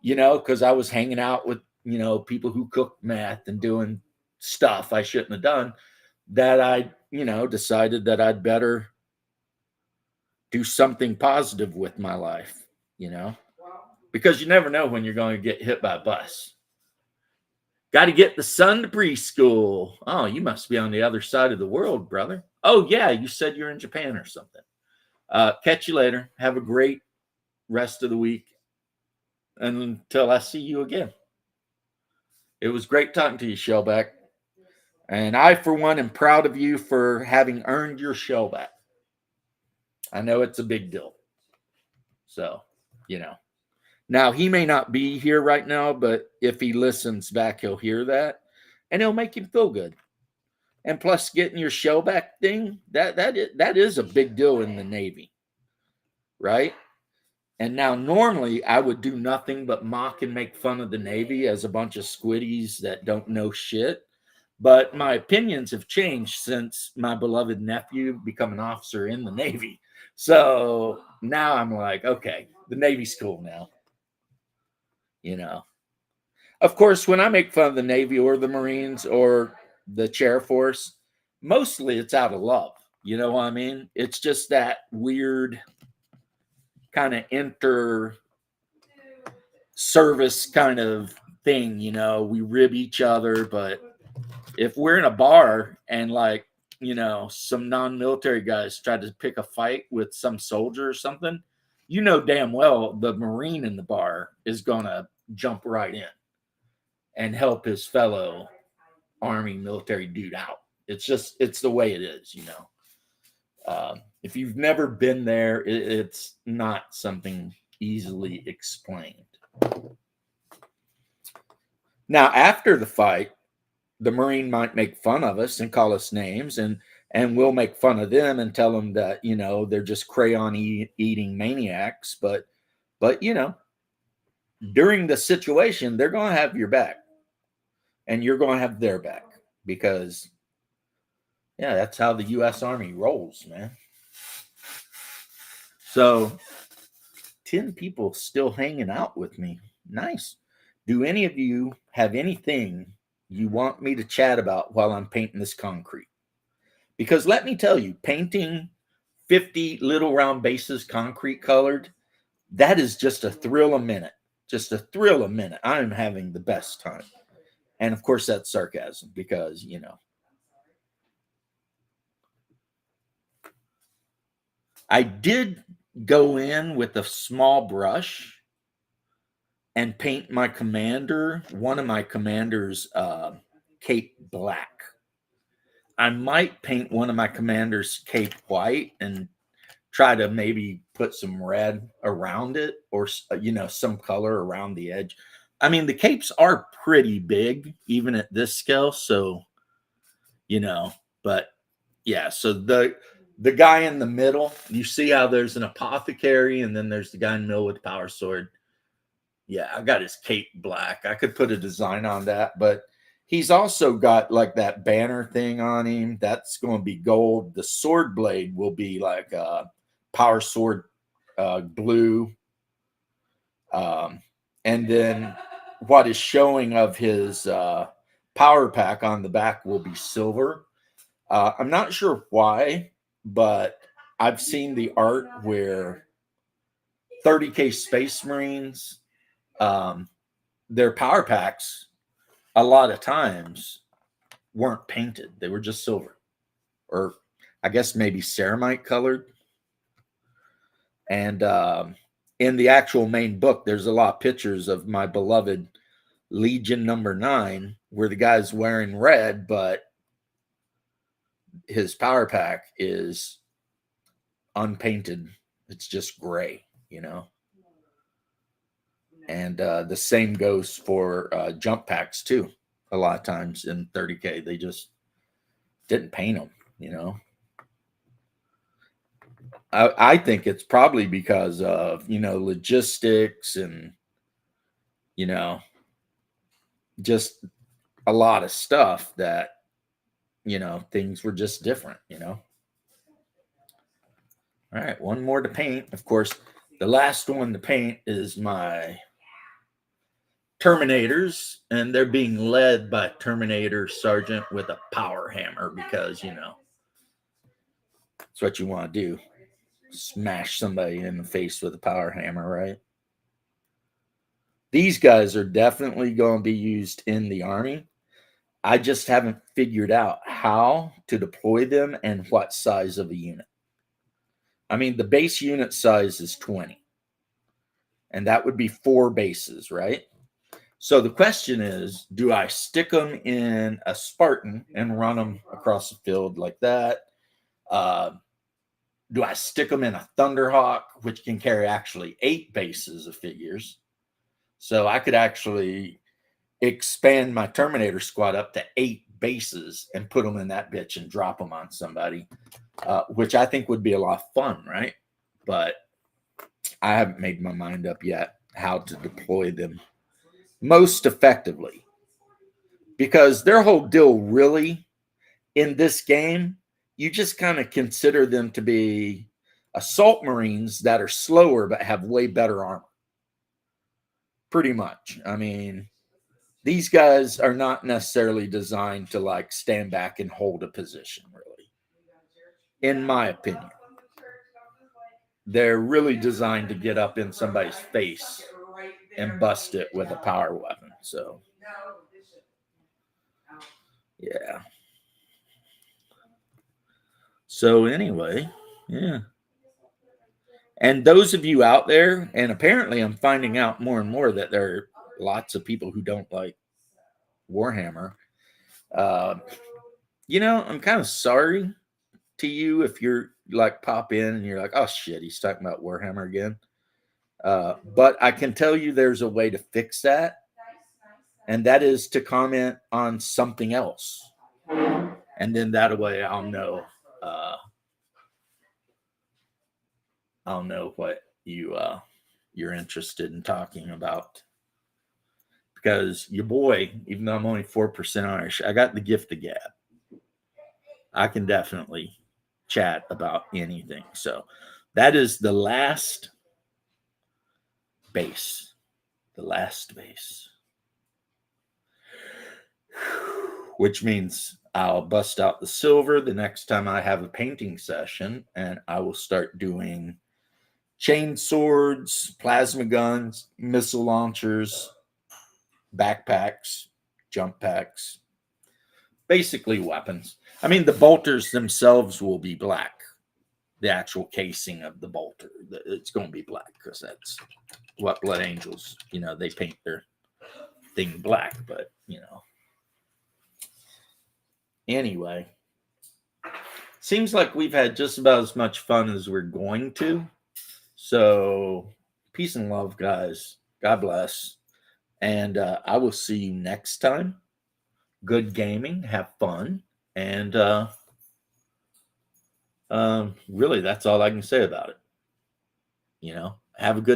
you know, because I was hanging out with, you know, people who cooked meth and doing stuff I shouldn't have done, that I, you know, decided that I'd better do something positive with my life. you know, because you never know when you're going to get hit by a bus. Got to get the son to preschool. Oh, you must be on the other side of the world, brother. Oh, yeah, you said you're in Japan or something. Catch you later. Have a great rest of the week. And until I see you again. It was great talking to you, Shellback. And I, for one, am proud of you for having earned your Shellback. I know it's a big deal. So, you know. Now, he may not be here right now, but if he listens back, he'll hear that. And it'll make him feel good. And plus, getting your Shellback thing, that is a big deal in the Navy. Right? And now, normally, I would do nothing but mock and make fun of the Navy as a bunch of squiddies that don't know shit. But my opinions have changed since my beloved nephew become an officer in the Navy. So now I'm like, okay, the Navy's cool now. You know. Of course, when I make fun of the Navy or the Marines or the Chair Force, mostly it's out of love. You know what I mean? It's just that weird kind of inter-service kind of thing, you know. We rib each other, but if we're in a bar and, like, you know, some non-military guys try to pick a fight with some soldier or something, you know damn well the Marine in the bar is going to jump right in and help his fellow Army military dude out. It's the way it is, you know. If you've never been there, it's not something easily explained. Now, after the fight, the Marine might make fun of us and call us names, and we'll make fun of them and tell them that, you know, they're just crayon eating maniacs. But you know, during the situation, they're going to have your back, and you're going to have their back, because, yeah, that's how the U.S. Army rolls, man. So, 10 people still hanging out with me. Nice. Do any of you have anything you want me to chat about while I'm painting this concrete? Because let me tell you, painting 50 little round bases concrete colored, that is just a thrill a minute. Just a thrill a minute. I'm having the best time. And of course, that's sarcasm, because, you know, I did go in with a small brush and paint my commander, one of my commander's cape black. I might paint one of my commander's cape white and try to maybe put some red around it, or, you know, some color around the edge. I mean, the capes are pretty big, even at this scale. So, you know, but yeah, so the guy in the middle, you see how there's an apothecary and then there's the guy in the middle with the power sword. Yeah, I got his cape black. I could put a design on that, but he's also got like that banner thing on him. That's going to be gold. The sword blade will be like a power sword blue. And then what is showing of his power pack on the back will be silver. I'm not sure why, but I've seen the art where 30K Space Marines, their power packs a lot of times weren't painted. They were just silver, or I guess maybe ceramite colored. And in the actual main book, there's a lot of pictures of my beloved Legion number 9, where the guy's wearing red, but his power pack is unpainted. It's just gray, you know. And the same goes for jump packs too. A lot of times in 30K, they just didn't paint them, you know. I think it's probably because of, you know, logistics and, you know, just a lot of stuff that, you know, things were just different, you know. All right, one more to paint. Of course, the last one to paint is my Terminators, and they're being led by Terminator Sergeant with a power hammer, because, you know, that's what you want to do. Smash somebody in the face with a power hammer, right? These guys are definitely going to be used in the Army. I just haven't figured out how to deploy them and what size of a unit. I mean, the base unit size is 20. And that would be 4 bases, right? So the question is, do I stick them in a Spartan and run them across the field like that? Do I stick them in a Thunderhawk, which can carry actually 8 bases of figures? So I could actually expand my Terminator squad up to 8 bases and put them in that bitch and drop them on somebody, which I think would be a lot of fun, right? But I haven't made my mind up yet how to deploy them most effectively, because their whole deal really in this game, you just kind of consider them to be assault marines that are slower but have way better armor. Pretty much. I mean, these guys are not necessarily designed to like stand back and hold a position, really, in my opinion. They're really designed to get up in somebody's face and bust it with a power weapon. So, yeah. So anyway, yeah. And those of you out there, and apparently I'm finding out more and more that there are lots of people who don't like Warhammer. You know, I'm kind of sorry to you if you're like pop in and you're like, oh shit, he's talking about Warhammer again. But I can tell you there's a way to fix that. And that is to comment on something else. And then that way I'll know what you're interested in talking about. Because your boy, even though I'm only 4% Irish, I got the gift of gab. I can definitely chat about anything. So that is the last base. The last base. Which means I'll bust out the silver the next time I have a painting session, and I will start doing chain swords, plasma guns, missile launchers, backpacks, jump packs, basically weapons. I mean, the bolters themselves will be black. The actual casing of the bolter, it's going to be black because that's what Blood Angels, you know, they paint their thing black, but, you know. Anyway, seems like we've had just about as much fun as we're going to. So, peace and love, guys. God bless. And I will see you next time. Good gaming. Have fun. And really, that's all I can say about it. You know, have a good